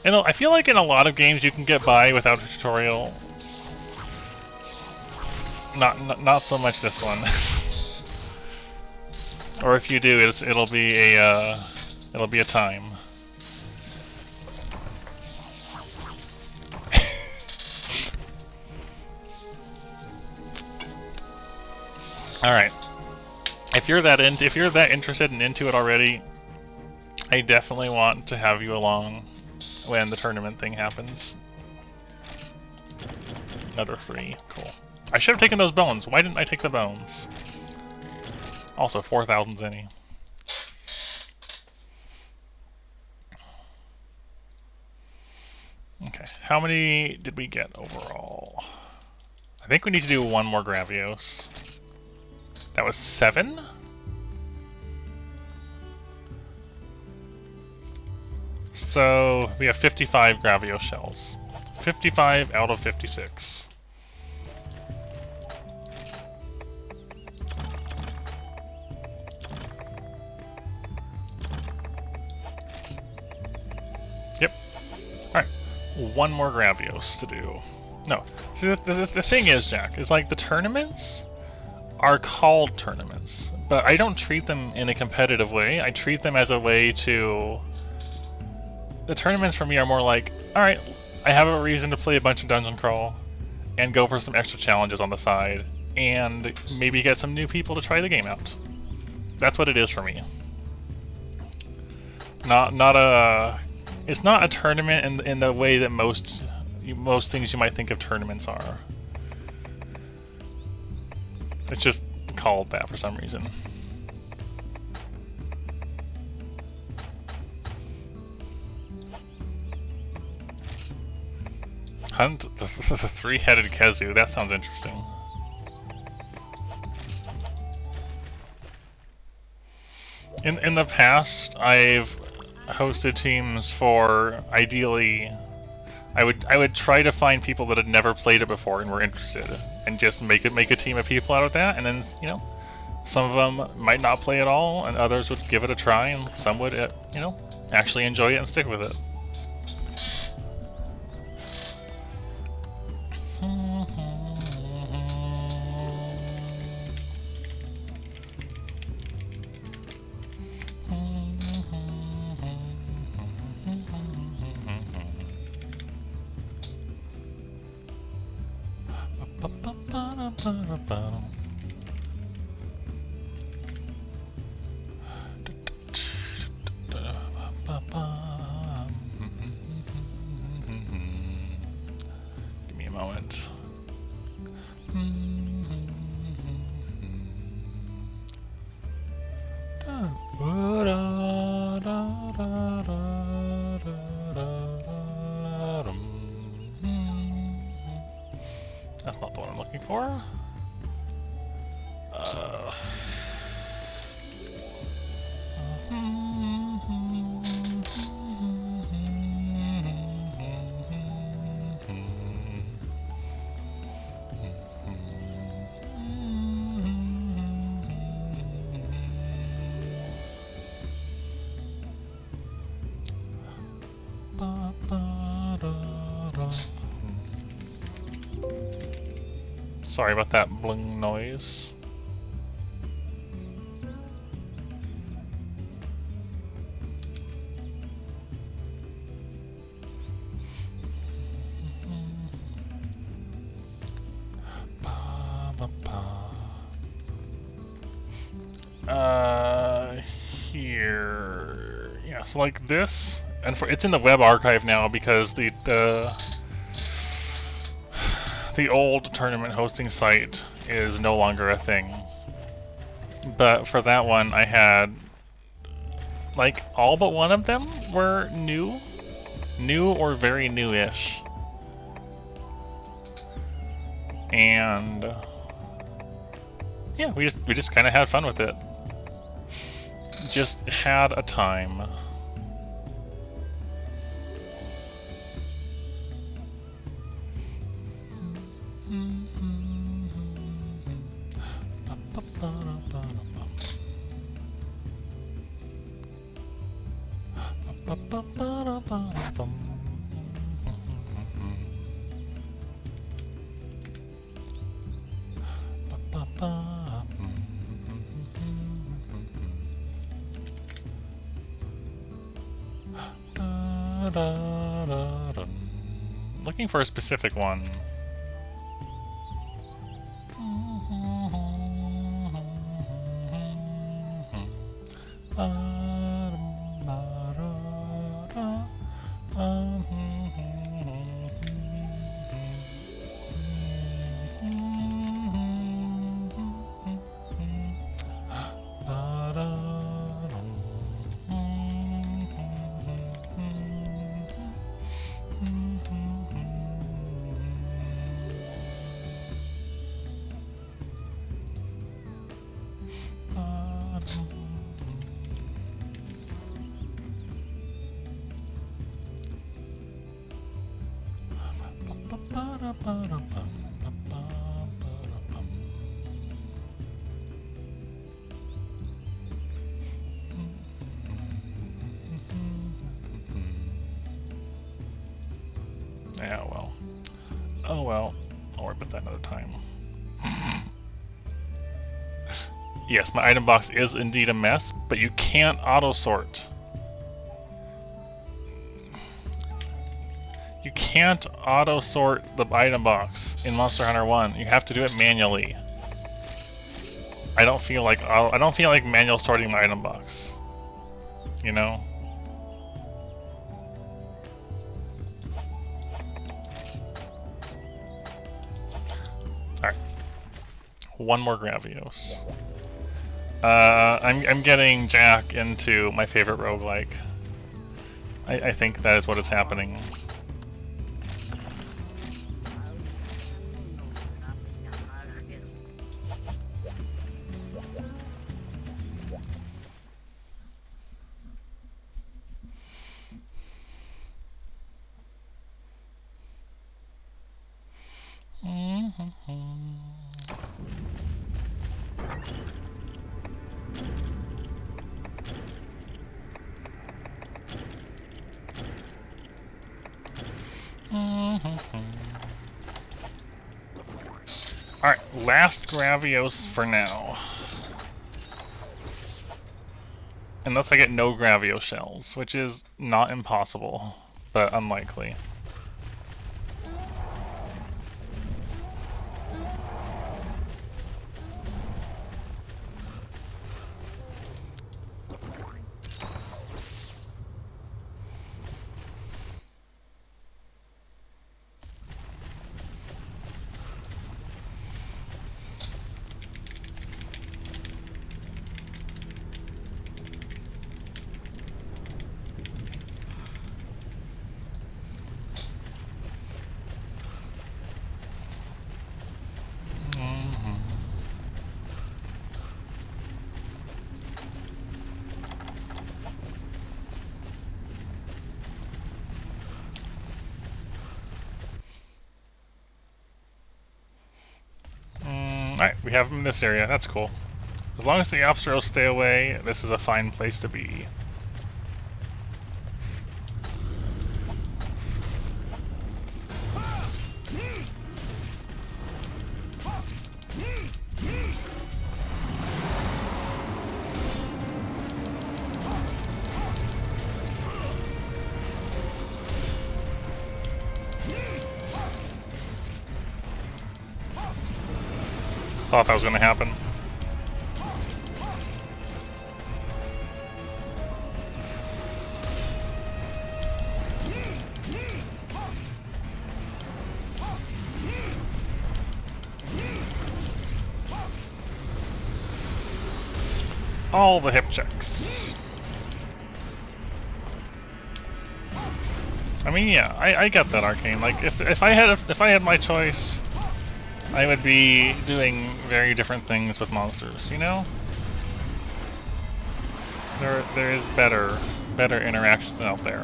You know, I feel like in a lot of games you can get by without a tutorial. Not so much this one. Or if you do, it'll be a time. All right. If you're that interested and into it already, I definitely want to have you along when the tournament thing happens. Another 3, cool. I should have taken those bones. Why didn't I take the bones? Also, 4,000 zenny. Okay, how many did we get overall? I think we need to do one more Gravios. That was 7? So we have 55 Gravios shells. 55 out of 56. Yep. Alright. One more Gravios to do. No. See, the thing is, Jack, is like the tournaments are called tournaments, but I don't treat them in a competitive way. I treat them as a way to... The tournaments for me are more like, alright, I have a reason to play a bunch of Dungeon Crawl, and go for some extra challenges on the side, and maybe get some new people to try the game out. That's what it is for me. It's not a tournament in the way that most things you might think of tournaments are. It's just called that for some reason. Hunt the three-headed Kezu. That sounds interesting. In the past, I've hosted teams for ideally. I would try to find people that had never played it before and were interested, and just make a team of people out of that, and then some of them might not play at all, and others would give it a try, and some would actually enjoy it and stick with it. Give me a moment. That's not the one I'm looking for. Sorry about that bling noise. Here, yeah. So like this, and it's in the web archive now because the old tournament hosting site is no longer a thing. But for that one, I had like all but one of them were new or very new-ish, and yeah, we just kind of had fun with it. Just had a time. Looking for a specific one. Yeah, well. Oh well. I'll worry about that another time. Yes, my item box is indeed a mess, but you can't auto-sort. You can't auto-sort the item box in Monster Hunter 1. You have to do it manually. I don't feel like manual sorting my item box. You know? Alright. One more Gravios. I'm getting Jack into my favorite roguelike. I think that is what is happening. Alright, last Gravios for now. Unless I get no Gravios shells, which is not impossible, but unlikely. Alright, we have them in this area, that's cool. As long as the Opsros stay away, this is a fine place to be. Thought that was gonna happen. All the hip checks. I mean, yeah, I get that, Arcane. Like, if I had my choice, I would be doing very different things with monsters. You know, there is better interactions out there.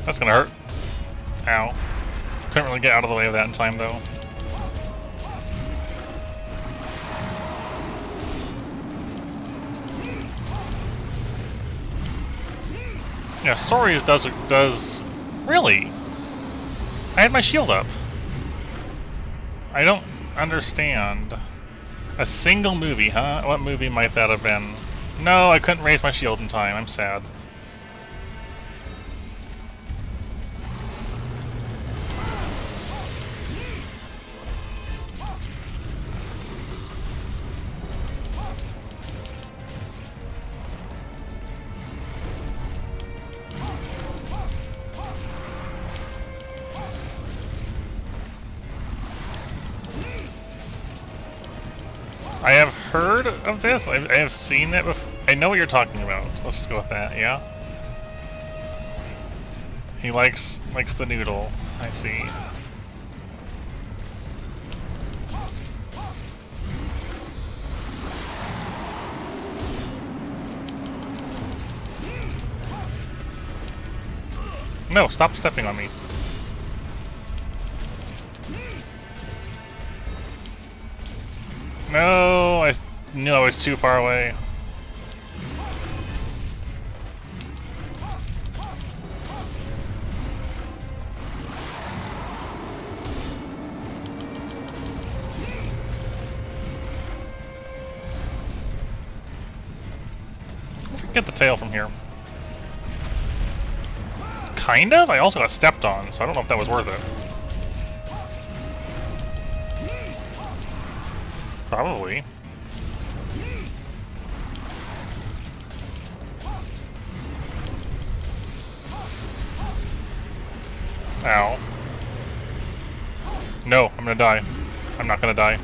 That's gonna hurt. Ow. Couldn't really get out of the way of that in time, though. Yeah, Stories does... Really? I had my shield up. I don't understand. A single movie, huh? What movie might that have been? No, I couldn't raise my shield in time. I'm sad. I have heard of this. I have seen it before. I know what you're talking about. Let's just go with that. Yeah. He likes the noodle. I see. No, stop stepping on me. No, I knew I was too far away. Get the tail from here. Kind of? I also got stepped on, so I don't know if that was worth it. Probably. Ow. No, I'm gonna die. I'm not gonna die.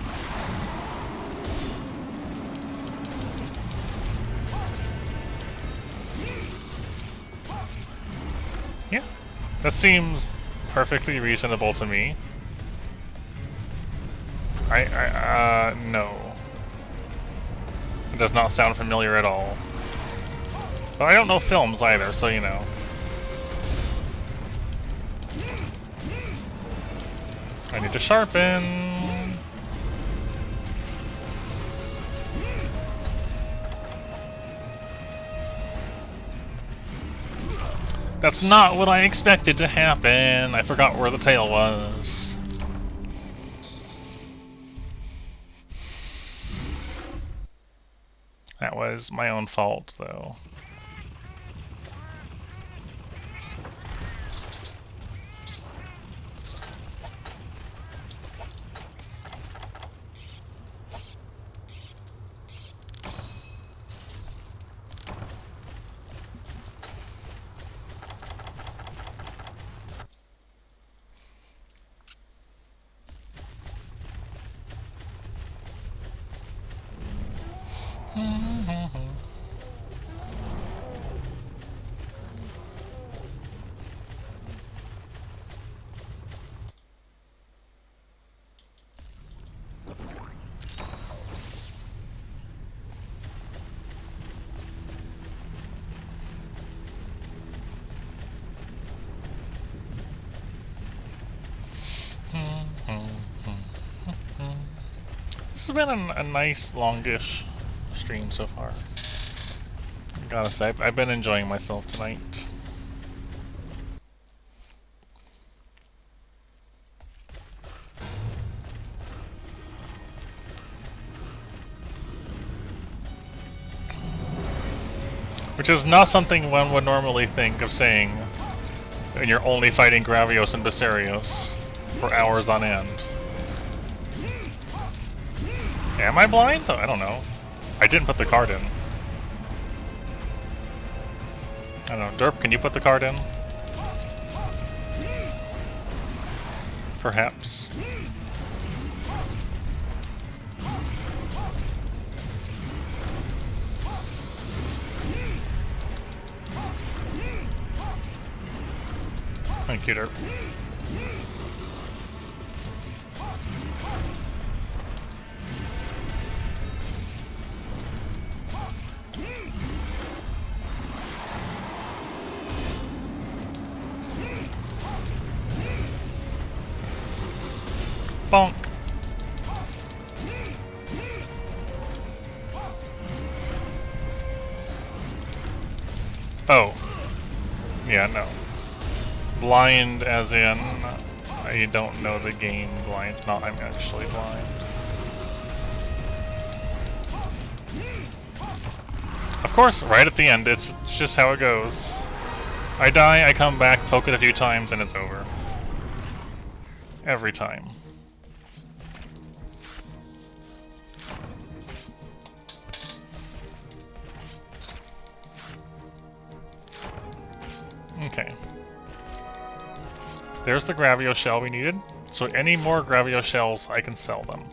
Yeah, that seems perfectly reasonable to me. No. It does not sound familiar at all. But I don't know films either, so you know. I need to sharpen. That's not what I expected to happen. I forgot where the tail was. That was my own fault, though. This has been a nice, longish stream so far. Gotta say, I've been enjoying myself tonight. Which is not something one would normally think of saying when you're only fighting Gravios and Basarios for hours on end. Am I blind? I don't know. I didn't put the card in. I don't know. Derp, can you put the card in? Perhaps. Thank you, Derp. Bonk. Oh. Yeah, no. Blind as in, I don't know the game blind. No, I'm actually blind. Of course, right at the end, it's just how it goes. I die, I come back, poke it a few times, and it's over. Every time. Okay. There's the Gravio shell we needed. So any more Gravio shells, I can sell them.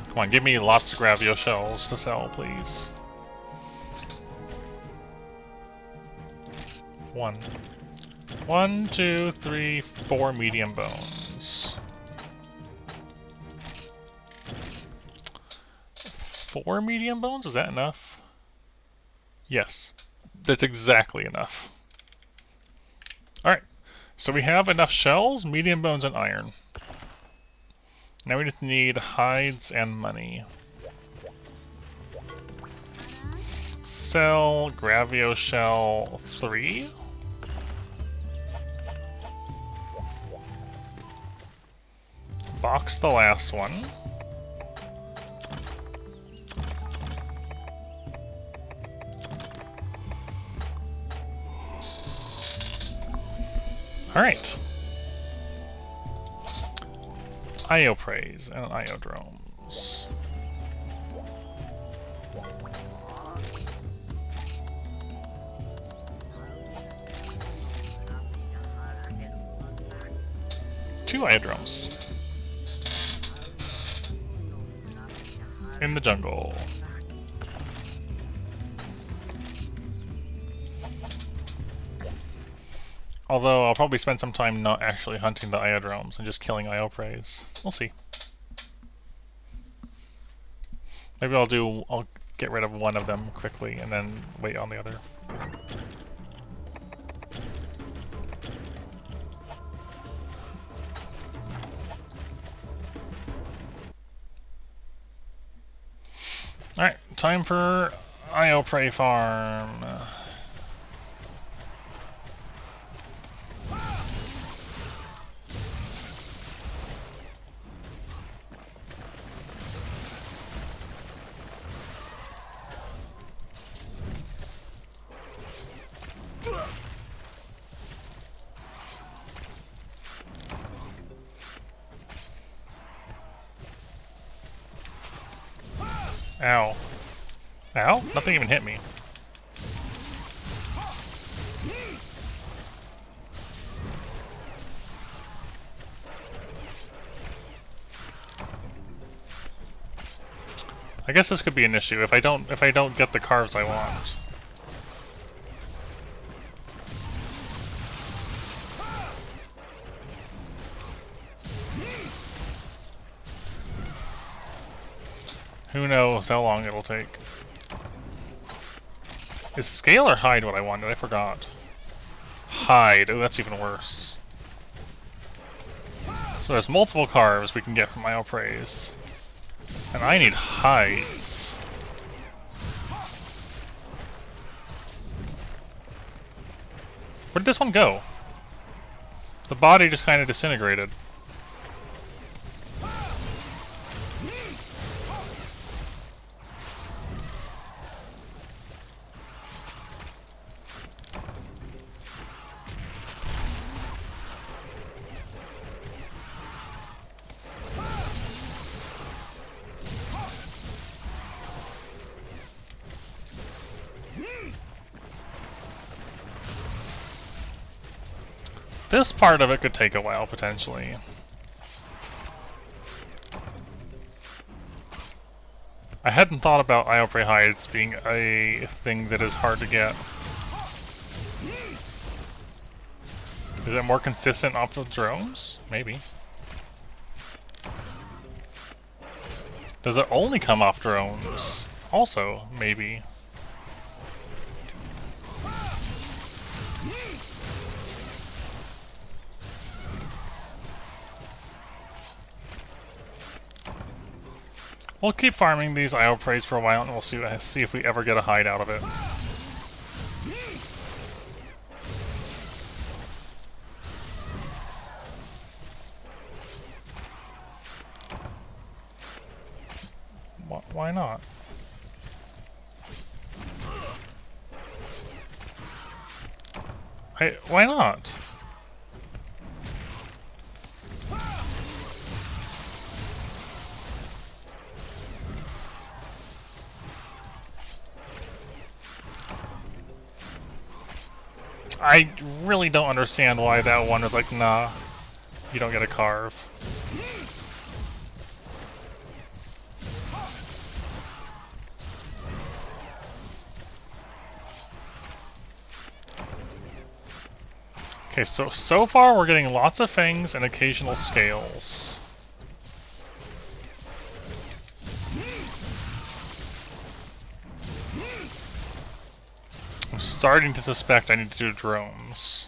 Come on, give me lots of Gravio shells to sell, please. 1, 2, 3, 4 medium bones. 4 medium bones? Is that enough? Yes, that's exactly enough. Alright, so we have enough shells, medium bones, and iron. Now we just need hides and money. Sell Gravio shell 3. Box the last one. Alright. Ioprays and Iodromes. Two Iodromes. In the jungle. Although I'll probably spend some time not actually hunting the Iodromes and just killing Ioprays. We'll see. Maybe I'll get rid of one of them quickly and then wait on the other. Alright, time for Iopray farm. Ow. Ow? Nothing even hit me. I guess this could be an issue if I don't get the carves I want. Who knows how long it'll take. Is scale or hide what I wanted? I forgot. Hide. Oh, that's even worse. So there's multiple carves we can get from Isle Praise. And I need hides. Where did this one go? The body just kind of disintegrated. This part of it could take a while, potentially. I hadn't thought about Isle Prey hides being a thing that is hard to get. Is it more consistent off the drones? Maybe. Does it only come off drones? Also, maybe. We'll keep farming these Isle Preys for a while, and we'll see if we ever get a hide out of it. Why not? Why not? I really don't understand why that one is like, nah, you don't get a carve. Okay, so far we're getting lots of fangs and occasional scales. I'm starting to suspect I need to do drones.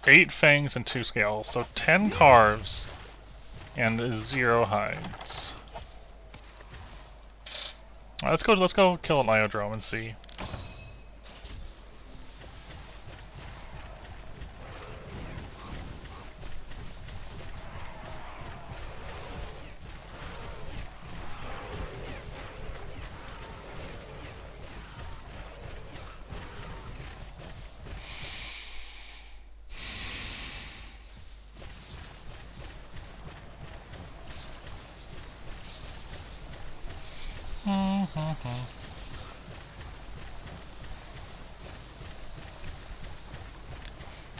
Eight fangs and 2 scales, so 10 carves and 0 hides. Let's go kill an Iodrome and see.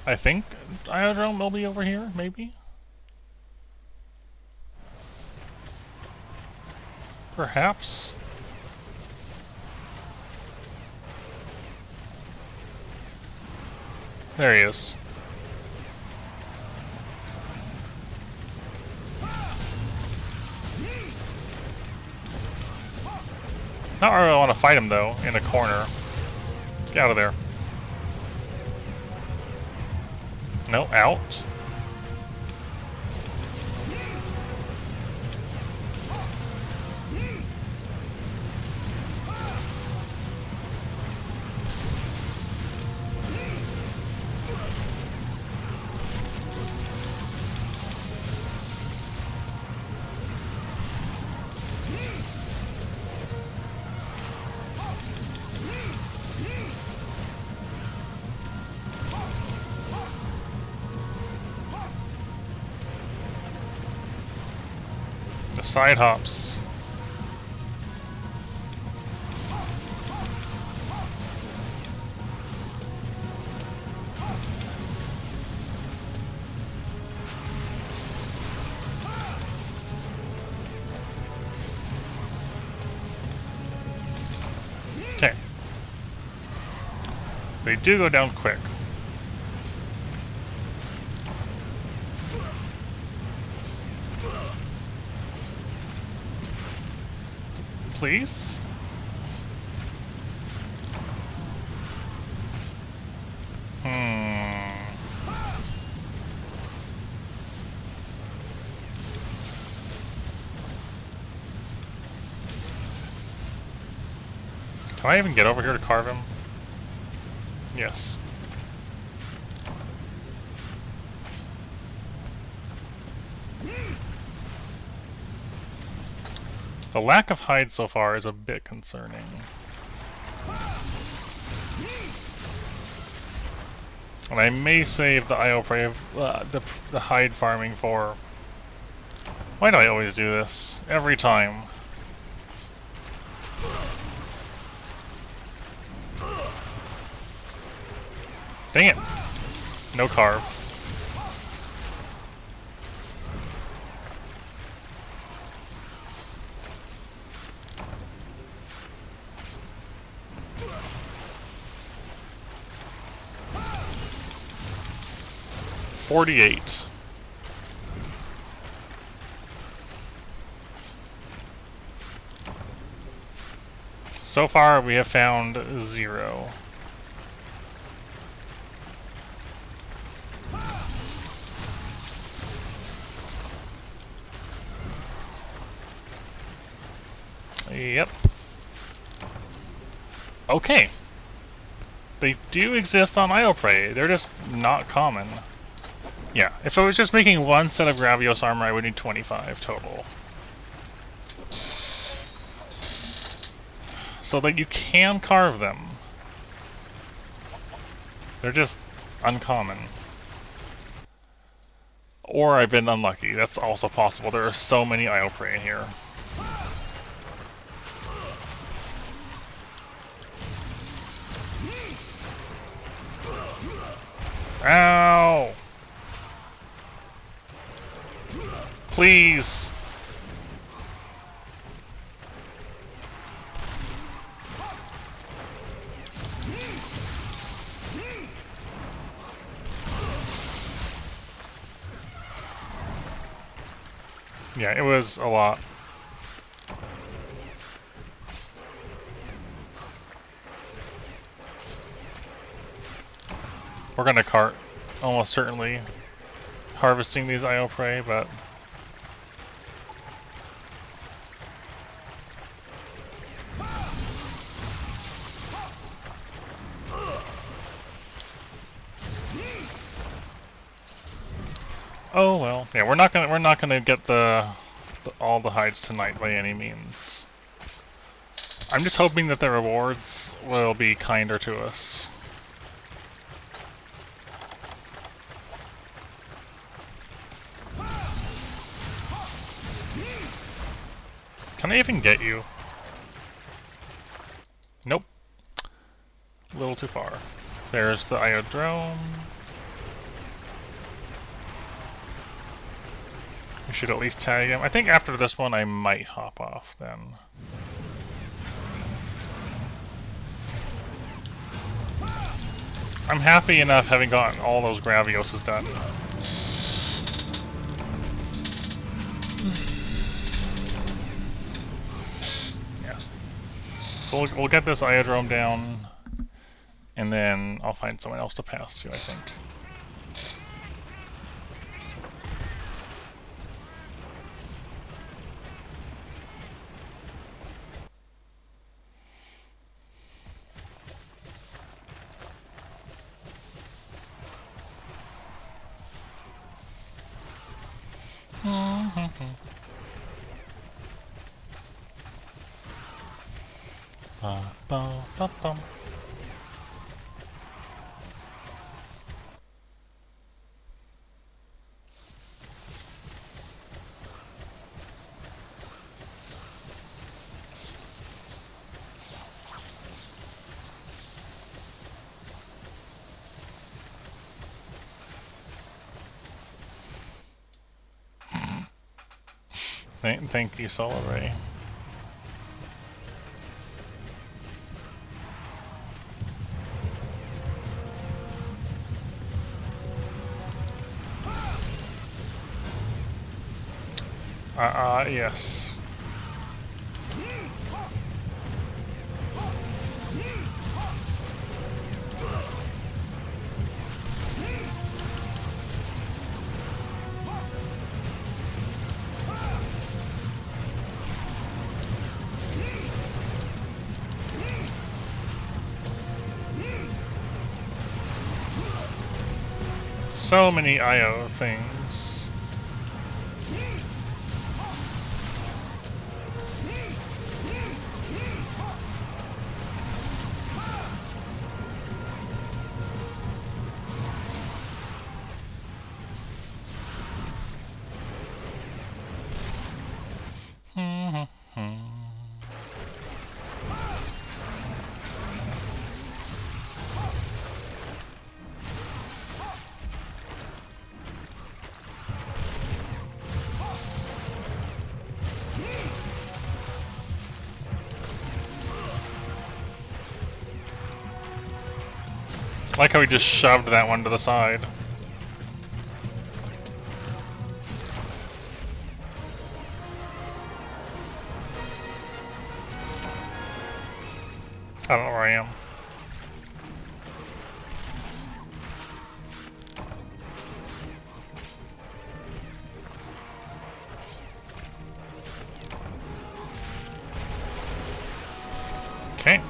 I think Iodrome will be over here, maybe? Perhaps? There he is. Not really want to fight him though, in a corner. Get out of there. No, out. Side hops. Okay. They do go down quick. please? Can I even get over here to carve him? Yes. The lack of hides so far is a bit concerning. And I may save the IO prey, the hide farming for... Why do I always do this? Every time. Dang it! No carve. $48. So far we have found 0. Yep. Okay. They do exist on IO prey. They're just not common. Yeah, if I was just making one set of Gravios armor, I would need 25 total. So that you can carve them. They're just uncommon. Or I've been unlucky. That's also possible. There are so many IO prey in here. Ow! Please! Yeah, it was a lot. We're gonna cart, almost certainly, harvesting these IO prey, but... Oh well. Yeah, we're not gonna get all the hides tonight by any means. I'm just hoping that the rewards will be kinder to us. Can I even get you? Nope. A little too far. There's the IO drone. We should at least tag him. I think after this one I might hop off then. I'm happy enough having gotten all those Gravioses done. Yes. So we'll get this Iodrome down, and then I'll find someone else to pass to, I think. Ba-ba-ba-bum. Thank you, Solar Ray. Yes. So many IO things. I like how he just shoved that one to the side. I don't know where I am. Okay.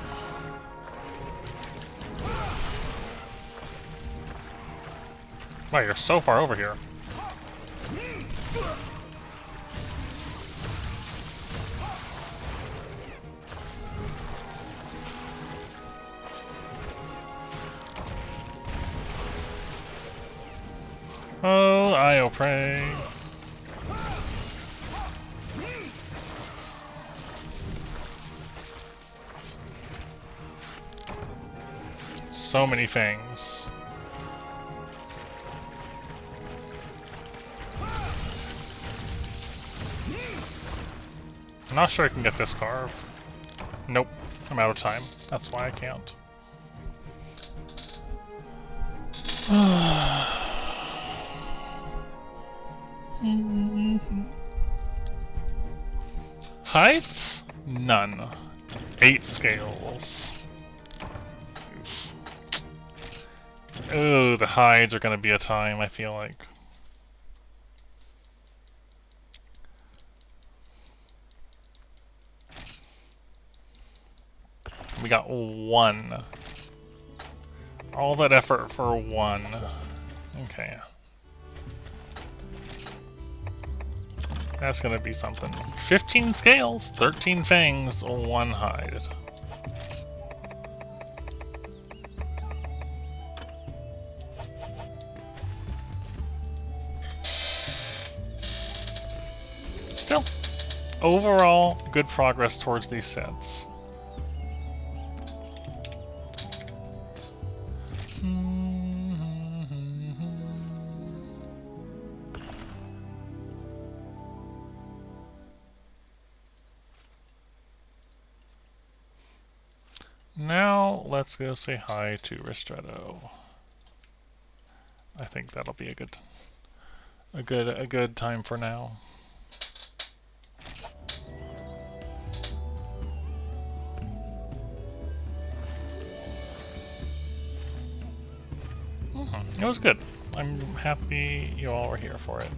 Wow, you're so far over here. Oh, I'll pray. So many fangs. I'm not sure I can get this carve. Nope, I'm out of time. That's why I can't. Heights? None. 8 scales. Ooh, the hides are gonna be a time, I feel like. We got 1. All that effort for 1. Okay. That's gonna be something. 15 scales, 13 fangs, 1 hide. Still, overall, good progress towards these sets. Now, let's go say hi to Ristretto. I think that'll be a good time for now. It was good. I'm happy you all were here for it.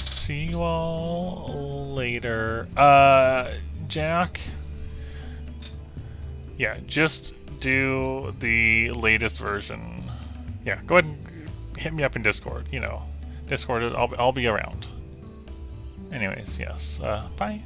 See you all later. Jack? Yeah, just do the latest version. Yeah, go ahead and hit me up in Discord, you know. Discord, I'll be around. Anyways, yes. Bye.